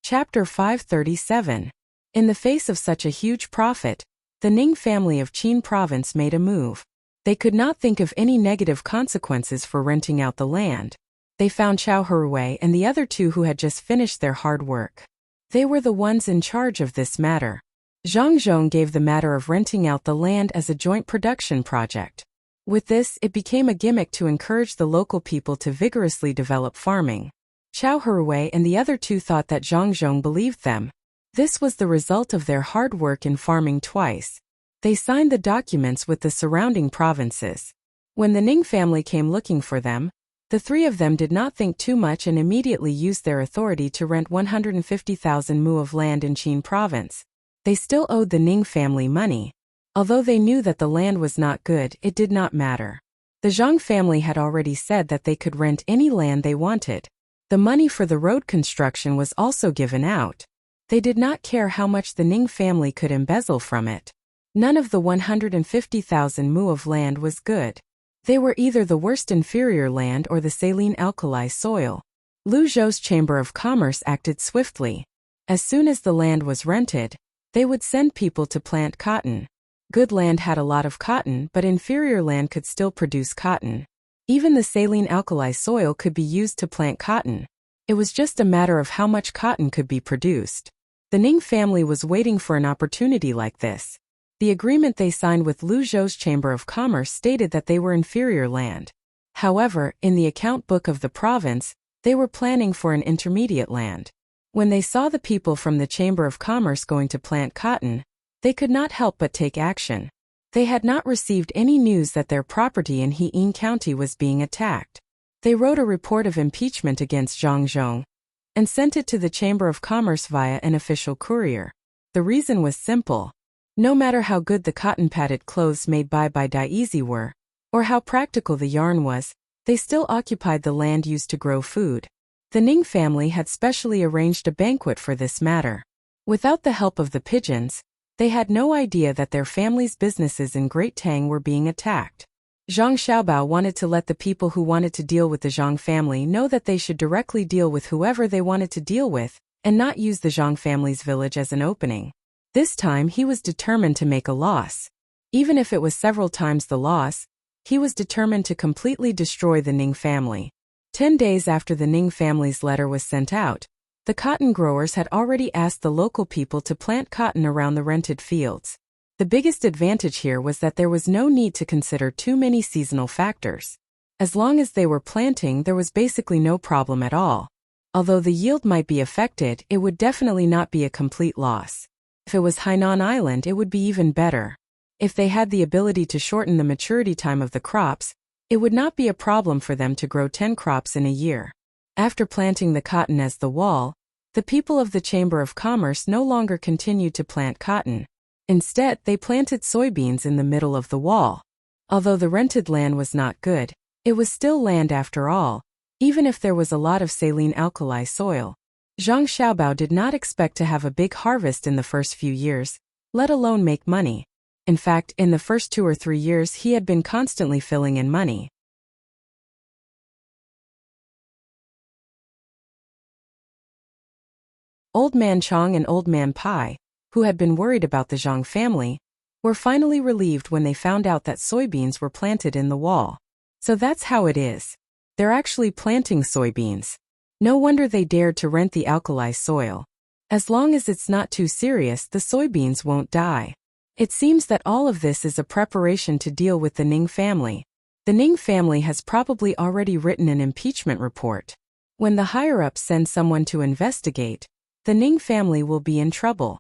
Chapter 537. In the face of such a huge profit, the Ning family of Qin province made a move. They could not think of any negative consequences for renting out the land. They found Chao Herwei and the other two who had just finished their hard work. They were the ones in charge of this matter. Zhang Zhong gave the matter of renting out the land as a joint production project. With this, it became a gimmick to encourage the local people to vigorously develop farming. Chao Herwei and the other two thought that Zhang Zhong believed them. This was the result of their hard work in farming twice. They signed the documents with the surrounding provinces. When the Ning family came looking for them, the three of them did not think too much and immediately used their authority to rent 150,000 mu of land in Qin province. They still owed the Ning family money. Although they knew that the land was not good, it did not matter. The Zhang family had already said that they could rent any land they wanted. The money for the road construction was also given out. They did not care how much the Ning family could embezzle from it. None of the 150,000 mu of land was good. They were either the worst inferior land or the saline alkali soil. Lu Zhou's Chamber of Commerce acted swiftly. As soon as the land was rented, they would send people to plant cotton. Good land had a lot of cotton, but inferior land could still produce cotton. Even the saline alkali soil could be used to plant cotton. It was just a matter of how much cotton could be produced. The Ning family was waiting for an opportunity like this. The agreement they signed with Lu Zhou's Chamber of Commerce stated that they were inferior land. However, in the account book of the province, they were planning for an intermediate land. When they saw the people from the Chamber of Commerce going to plant cotton, they could not help but take action. They had not received any news that their property in He'an County was being attacked. They wrote a report of impeachment against Zhang Zhong and sent it to the Chamber of Commerce via an official courier. The reason was simple. No matter how good the cotton-padded clothes made by Daisy were, or how practical the yarn was, they still occupied the land used to grow food. The Ning family had specially arranged a banquet for this matter. Without the help of the pigeons, they had no idea that their family's businesses in Great Tang were being attacked. Zhang Xiaobao wanted to let the people who wanted to deal with the Zhang family know that they should directly deal with whoever they wanted to deal with, and not use the Zhang family's village as an opening. This time he was determined to make a loss. Even if it was several times the loss, he was determined to completely destroy the Ning family. 10 days after the Ning family's letter was sent out, the cotton growers had already asked the local people to plant cotton around the rented fields. The biggest advantage here was that there was no need to consider too many seasonal factors. As long as they were planting, there was basically no problem at all. Although the yield might be affected, it would definitely not be a complete loss. If it was Hainan Island, it would be even better. If they had the ability to shorten the maturity time of the crops, it would not be a problem for them to grow 10 crops in a year. After planting the cotton as the wall, the people of the Chamber of Commerce no longer continued to plant cotton. Instead, they planted soybeans in the middle of the wall. Although the rented land was not good, it was still land after all, even if there was a lot of saline alkali soil. Zhang Xiaobao did not expect to have a big harvest in the first few years, let alone make money. In fact, in the first 2 or 3 years he had been constantly filling in money. Old Man Chong and Old Man Pai, who had been worried about the Zhang family, were finally relieved when they found out that soybeans were planted in the wall. So that's how it is. They're actually planting soybeans. No wonder they dared to rent the alkali soil. As long as it's not too serious, the soybeans won't die. It seems that all of this is a preparation to deal with the Ning family. The Ning family has probably already written an impeachment report. When the higher-ups send someone to investigate, the Ning family will be in trouble.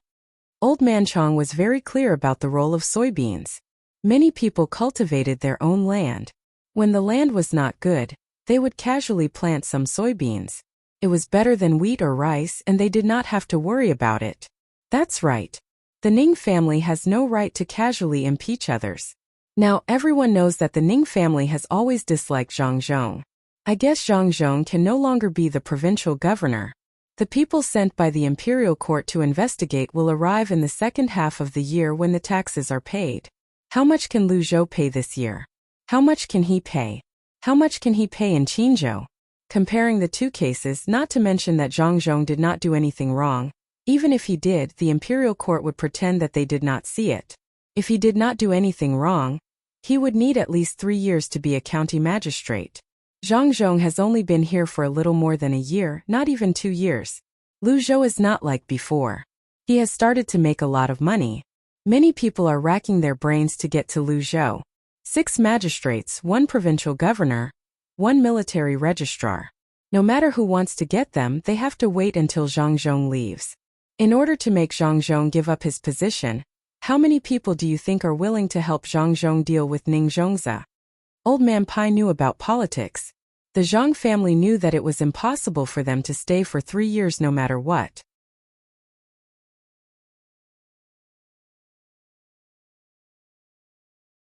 Old Man Chong was very clear about the role of soybeans. Many people cultivated their own land. When the land was not good, they would casually plant some soybeans. It was better than wheat or rice, and they did not have to worry about it. That's right. The Ning family has no right to casually impeach others. Now everyone knows that the Ning family has always disliked Zhang Zhong. I guess Zhang Zhong can no longer be the provincial governor. The people sent by the imperial court to investigate will arrive in the second half of the year when the taxes are paid. How much can Lu Zhou pay this year? How much can he pay? How much can he pay in Qinzhou? Comparing the two cases, not to mention that Zhang Zhong did not do anything wrong, even if he did, the imperial court would pretend that they did not see it. If he did not do anything wrong, he would need at least 3 years to be a county magistrate. Zhang Zhong has only been here for a little more than a year, not even 2 years. Lu Zhou is not like before. He has started to make a lot of money. Many people are racking their brains to get to Lu Zhou. 6 magistrates, 1 provincial governor, 1 military registrar. No matter who wants to get them, they have to wait until Zhang Zhong leaves. In order to make Zhang Zhong give up his position, how many people do you think are willing to help Zhang Zhong deal with Ning Zhongzi? Old Man Pai knew about politics. The Zhang family knew that it was impossible for them to stay for 3 years no matter what.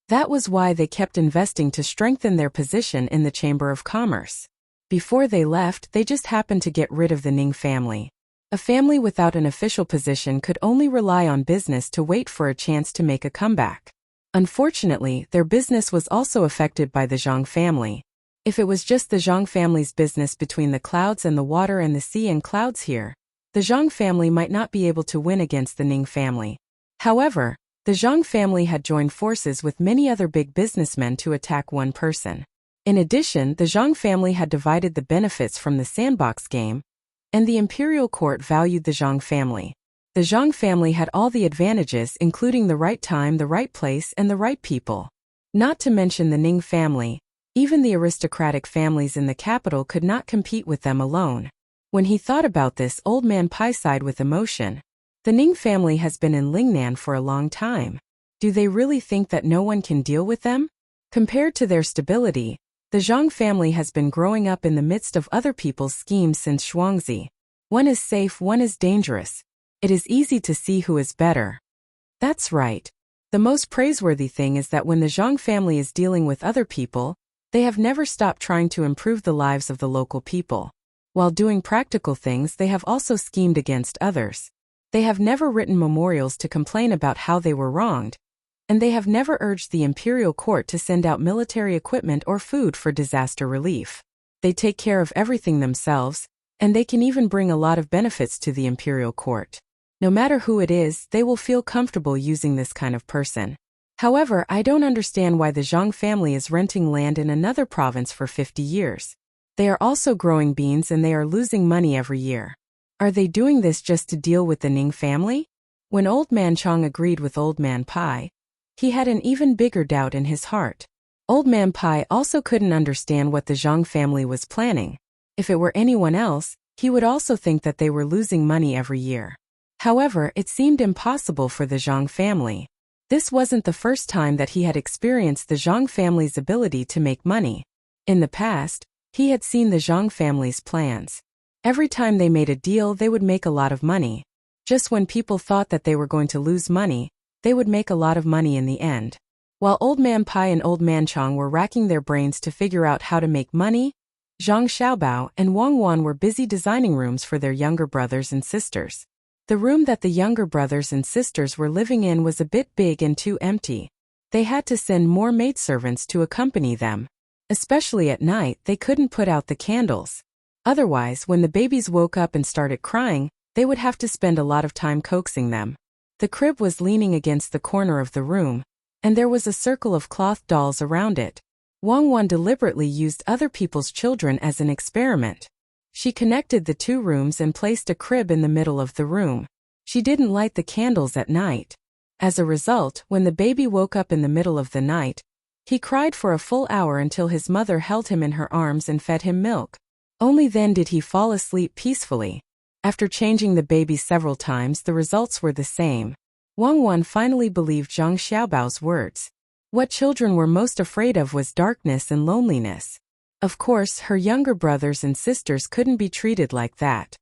That was why they kept investing to strengthen their position in the Chamber of Commerce. Before they left, they just happened to get rid of the Ning family. A family without an official position could only rely on business to wait for a chance to make a comeback. Unfortunately, their business was also affected by the Zhang family. If it was just the Zhang family's business between the clouds and the water and the sea and clouds here, the Zhang family might not be able to win against the Ning family. However, the Zhang family had joined forces with many other big businessmen to attack one person. In addition, the Zhang family had divided the benefits from the sandbox game, and the imperial court valued the Zhang family. The Zhang family had all the advantages, including the right time, the right place, and the right people. Not to mention the Ning family. Even the aristocratic families in the capital could not compete with them alone. When he thought about this, Old Man Pai sighed with emotion. The Ning family has been in Lingnan for a long time. Do they really think that no one can deal with them? Compared to their stability, the Zhang family has been growing up in the midst of other people's schemes since Shuangzi. One is safe, one is dangerous. It is easy to see who is better. That's right. The most praiseworthy thing is that when the Zhang family is dealing with other people, they have never stopped trying to improve the lives of the local people. While doing practical things, they have also schemed against others. They have never written memorials to complain about how they were wronged, and they have never urged the imperial court to send out military equipment or food for disaster relief. They take care of everything themselves, and they can even bring a lot of benefits to the imperial court. No matter who it is, they will feel comfortable using this kind of person. However, I don't understand why the Zhang family is renting land in another province for 50 years. They are also growing beans and they are losing money every year. Are they doing this just to deal with the Ning family? When Old Man Chang agreed with Old Man Pai, he had an even bigger doubt in his heart. Old Man Pai also couldn't understand what the Zhang family was planning. If it were anyone else, he would also think that they were losing money every year. However, it seemed impossible for the Zhang family. This wasn't the first time that he had experienced the Zhang family's ability to make money. In the past, he had seen the Zhang family's plans. Every time they made a deal, they would make a lot of money. Just when people thought that they were going to lose money, they would make a lot of money in the end. While Old Man Pai and Old Man Chang were racking their brains to figure out how to make money, Zhang Xiaobao and Wang Wan were busy designing rooms for their younger brothers and sisters. The room that the younger brothers and sisters were living in was a bit big and too empty. They had to send more maidservants to accompany them. Especially at night, they couldn't put out the candles. Otherwise, when the babies woke up and started crying, they would have to spend a lot of time coaxing them. The crib was leaning against the corner of the room, and there was a circle of cloth dolls around it. Wang Wan deliberately used other people's children as an experiment. She connected the two rooms and placed a crib in the middle of the room. She didn't light the candles at night. As a result, when the baby woke up in the middle of the night, he cried for a full hour until his mother held him in her arms and fed him milk. Only then did he fall asleep peacefully. After changing the baby several times, the results were the same. Wang Wan finally believed Zhang Xiaobao's words. What children were most afraid of was darkness and loneliness. Of course, her younger brothers and sisters couldn't be treated like that.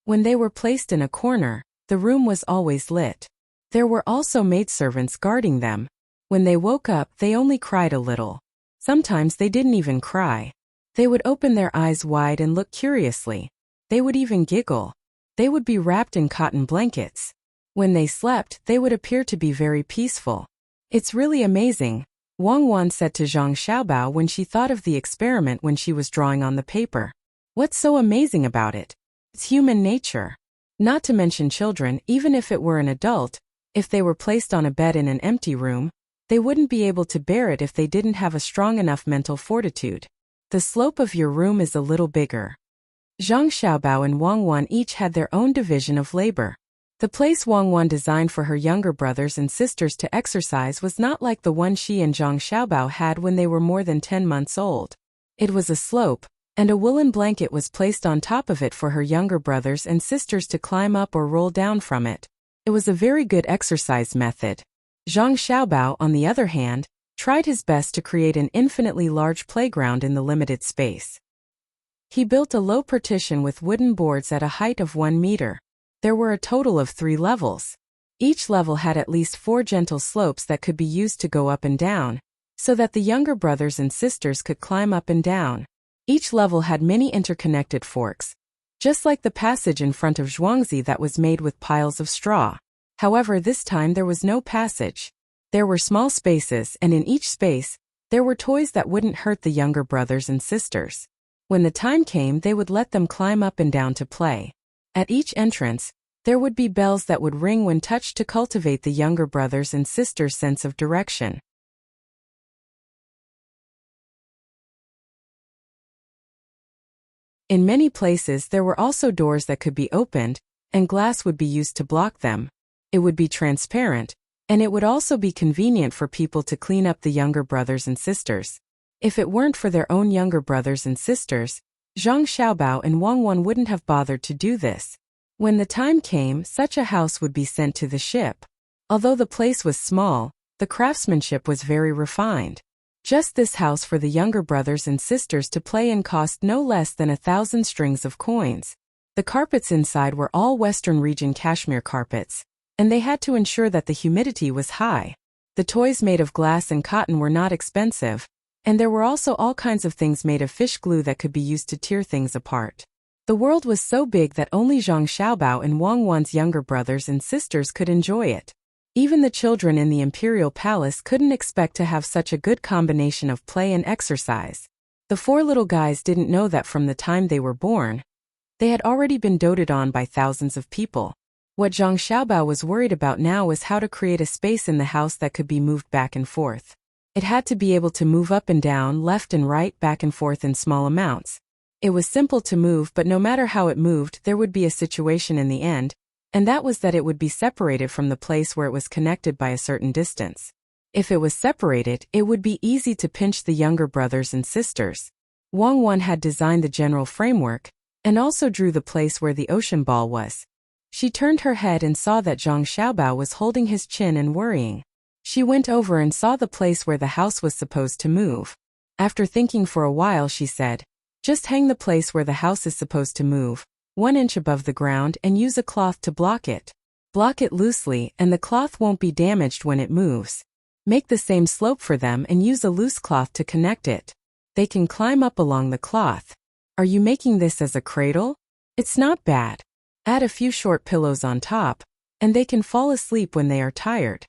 When they were placed in a corner, the room was always lit. There were also maidservants guarding them. When they woke up, they only cried a little. Sometimes they didn't even cry. They would open their eyes wide and look curiously. They would even giggle. They would be wrapped in cotton blankets. When they slept, they would appear to be very peaceful. It's really amazing, Wang Wan said to Zhang Xiaobao when she thought of the experiment when she was drawing on the paper. What's so amazing about it? It's human nature. Not to mention children, even if it were an adult, if they were placed on a bed in an empty room, they wouldn't be able to bear it if they didn't have a strong enough mental fortitude. The slope of your room is a little bigger. Zhang Xiaobao and Wang Wan each had their own division of labor. The place Wang Wan designed for her younger brothers and sisters to exercise was not like the one she and Zhang Xiaobao had when they were more than 10 months old. It was a slope, and a woolen blanket was placed on top of it for her younger brothers and sisters to climb up or roll down from it. It was a very good exercise method. Zhang Xiaobao, on the other hand, tried his best to create an infinitely large playground in the limited space. He built a low partition with wooden boards at a height of 1 meter. There were a total of 3 levels. Each level had at least 4 gentle slopes that could be used to go up and down, so that the younger brothers and sisters could climb up and down. Each level had many interconnected forks, just like the passage in front of Zhuangzi that was made with piles of straw. However, this time there was no passage. There were small spaces, and in each space, there were toys that wouldn't hurt the younger brothers and sisters. When the time came, they would let them climb up and down to play. At each entrance, there would be bells that would ring when touched to cultivate the younger brothers and sisters' sense of direction. In many places there were also doors that could be opened, and glass would be used to block them. It would be transparent, and it would also be convenient for people to clean up the younger brothers and sisters. If it weren't for their own younger brothers and sisters, Zhang Xiaobao and Wang Wan wouldn't have bothered to do this. When the time came, such a house would be sent to the ship. Although the place was small, the craftsmanship was very refined. Just this house for the younger brothers and sisters to play in cost no less than 1,000 strings of coins. The carpets inside were all Western region cashmere carpets, and they had to ensure that the humidity was high. The toys made of glass and cotton were not expensive, and there were also all kinds of things made of fish glue that could be used to tear things apart. The world was so big that only Zhang Xiaobao and Wang Wan's younger brothers and sisters could enjoy it. Even the children in the imperial palace couldn't expect to have such a good combination of play and exercise. The four little guys didn't know that from the time they were born, they had already been doted on by thousands of people. What Zhang Xiaobao was worried about now was how to create a space in the house that could be moved back and forth. It had to be able to move up and down, left and right, back and forth in small amounts. It was simple to move, but no matter how it moved, there would be a situation in the end, and that was that it would be separated from the place where it was connected by a certain distance. If it was separated, it would be easy to pinch the younger brothers and sisters. Wang Wan had designed the general framework, and also drew the place where the ocean ball was. She turned her head and saw that Zhang Xiaobao was holding his chin and worrying. She went over and saw the place where the house was supposed to move. After thinking for a while, she said, "Just hang the place where the house is supposed to move 1 inch above the ground and use a cloth to block it. Block it loosely and the cloth won't be damaged when it moves. Make the same slope for them and use a loose cloth to connect it. They can climb up along the cloth. Are you making this as a cradle? It's not bad. Add a few short pillows on top, and they can fall asleep when they are tired."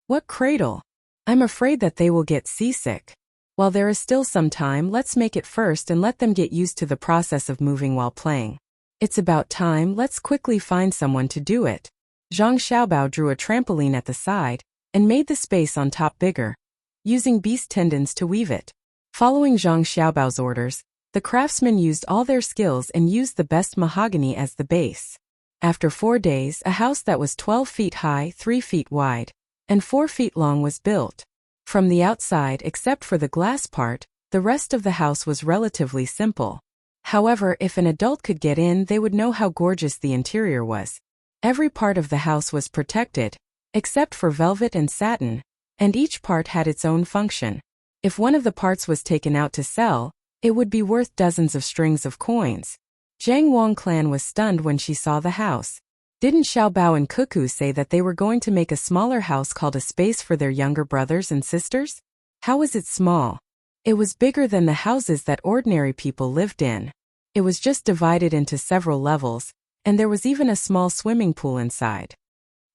"What cradle? I'm afraid that they will get seasick. While there is still some time, let's make it first and let them get used to the process of moving while playing. It's about time, let's quickly find someone to do it." Zhang Xiaobao drew a trampoline at the side, and made the space on top bigger, using beast tendons to weave it. Following Zhang Xiaobao's orders, the craftsmen used all their skills and used the best mahogany as the base. After 4 days, a house that was 12 feet high, 3 feet wide, and 4 feet long was built. From the outside, except for the glass part, the rest of the house was relatively simple. However, if an adult could get in, they would know how gorgeous the interior was. Every part of the house was protected, except for velvet and satin, and each part had its own function. If one of the parts was taken out to sell, it would be worth dozens of strings of coins. Zhang Wang clan was stunned when she saw the house. Didn't Xiaobao and Cuckoo say that they were going to make a smaller house called a space for their younger brothers and sisters? How was it small? It was bigger than the houses that ordinary people lived in. It was just divided into several levels, and there was even a small swimming pool inside.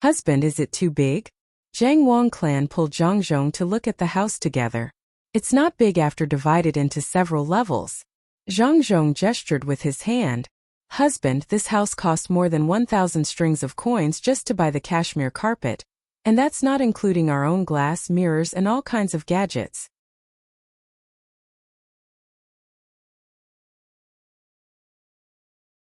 "Husband, is it too big?" Zhang Wang clan pulled Zhang Zhong to look at the house together. "It's not big after divided into several levels." Zhang Zhong gestured with his hand. "Husband, this house cost more than 1,000 strings of coins just to buy the cashmere carpet, and that's not including our own glass, mirrors, and all kinds of gadgets.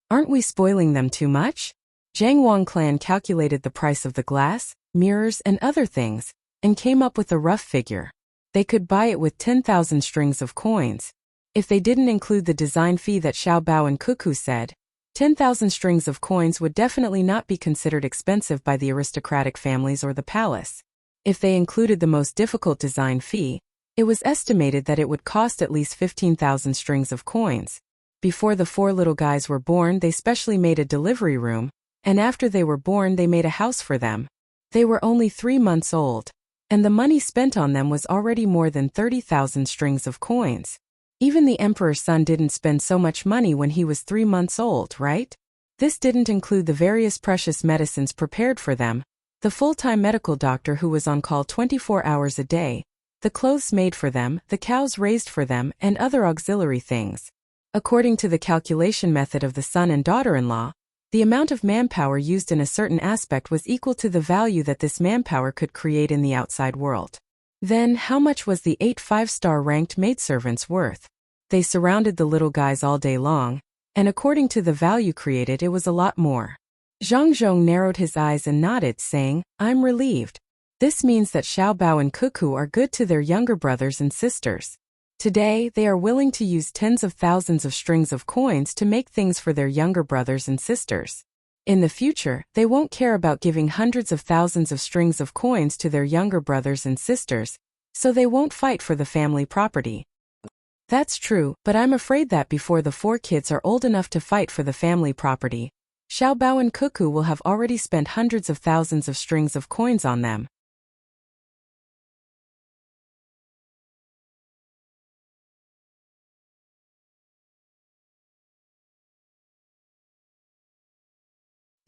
Aren't we spoiling them too much?" Zhang Wang clan calculated the price of the glass, mirrors, and other things, and came up with a rough figure. They could buy it with 10,000 strings of coins. If they didn't include the design fee that Xiaobao and Cuckoo said, 10,000 strings of coins would definitely not be considered expensive by the aristocratic families or the palace. If they included the most difficult design fee, it was estimated that it would cost at least 15,000 strings of coins. Before the 4 little guys were born, they specially made a delivery room, and after they were born, they made a house for them. They were only 3 months old, and the money spent on them was already more than 30,000 strings of coins. Even the emperor's son didn't spend so much money when he was 3 months old, right? This didn't include the various precious medicines prepared for them, the full-time medical doctor who was on call 24 hours a day, the clothes made for them, the cows raised for them, and other auxiliary things. According to the calculation method of the son and daughter-in-law, the amount of manpower used in a certain aspect was equal to the value that this manpower could create in the outside world. Then, how much was the 8 5-star ranked maidservants worth? They surrounded the little guys all day long, and according to the value created it was a lot more. Zhang Zhong narrowed his eyes and nodded, saying, I'm relieved. This means that Xiaobao and Cuckoo are good to their younger brothers and sisters. Today, they are willing to use tens of thousands of strings of coins to make things for their younger brothers and sisters. In the future, they won't care about giving hundreds of thousands of strings of coins to their younger brothers and sisters, so they won't fight for the family property. That's true, but I'm afraid that before the 4 kids are old enough to fight for the family property, Xiaobao and Cuckoo will have already spent hundreds of thousands of strings of coins on them.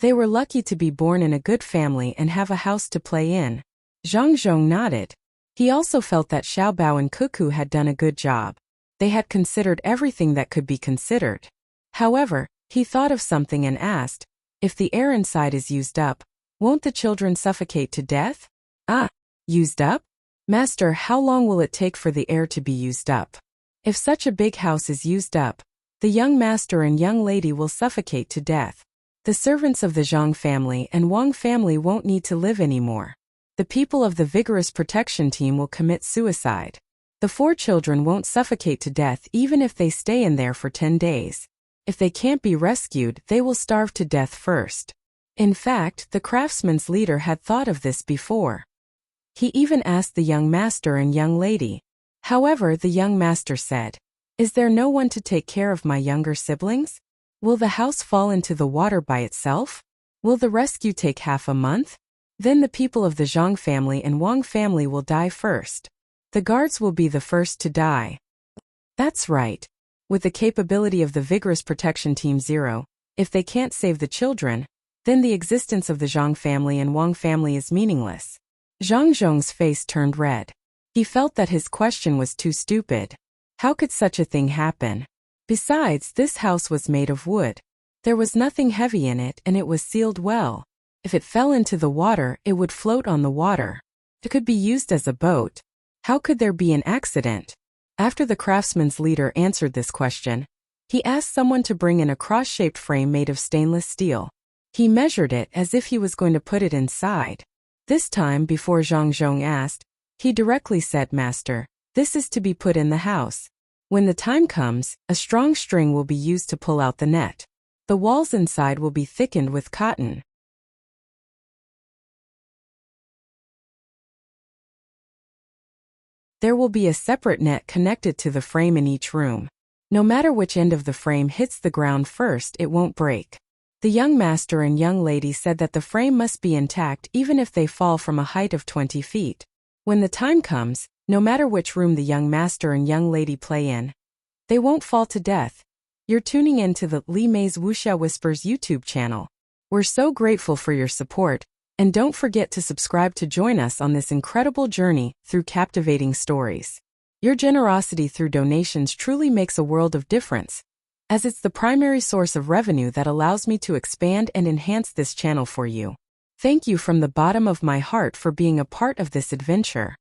They were lucky to be born in a good family and have a house to play in. Zhang Zhong nodded. He also felt that Xiaobao and Cuckoo had done a good job. They had considered everything that could be considered. However, he thought of something and asked, if the air inside is used up, won't the children suffocate to death? Ah, used up? Master, how long will it take for the air to be used up? If such a big house is used up, the young master and young lady will suffocate to death. The servants of the Zhang family and Wang family won't need to live anymore. The people of the vigorous protection team will commit suicide. The 4 children won't suffocate to death even if they stay in there for 10 days. If they can't be rescued, they will starve to death first. In fact, the craftsman's leader had thought of this before. He even asked the young master and young lady. However, the young master said, is there no one to take care of my younger siblings? Will the house fall into the water by itself? Will the rescue take half a month? Then the people of the Zhang family and Wang family will die first. The guards will be the first to die. That's right. With the capability of the vigorous protection team 0, if they can't save the children, then the existence of the Zhang family and Wang family is meaningless. Zhang Zhong's face turned red. He felt that his question was too stupid. How could such a thing happen? Besides, this house was made of wood. There was nothing heavy in it and it was sealed well. If it fell into the water, it would float on the water. It could be used as a boat. How could there be an accident? After the craftsman's leader answered this question, he asked someone to bring in a cross-shaped frame made of stainless steel. He measured it as if he was going to put it inside. This time, before Zhang Zhong asked, he directly said, Master, this is to be put in the house. When the time comes, a strong string will be used to pull out the net. The walls inside will be thickened with cotton. There will be a separate net connected to the frame in each room. No matter which end of the frame hits the ground first, it won't break. The young master and young lady said that the frame must be intact even if they fall from a height of 20 feet. When the time comes, no matter which room the young master and young lady play in, they won't fall to death. You're tuning in to the Li Mei's Wuxia Whispers YouTube channel. We're so grateful for your support, and don't forget to subscribe to join us on this incredible journey through captivating stories. Your generosity through donations truly makes a world of difference, as it's the primary source of revenue that allows me to expand and enhance this channel for you. Thank you from the bottom of my heart for being a part of this adventure.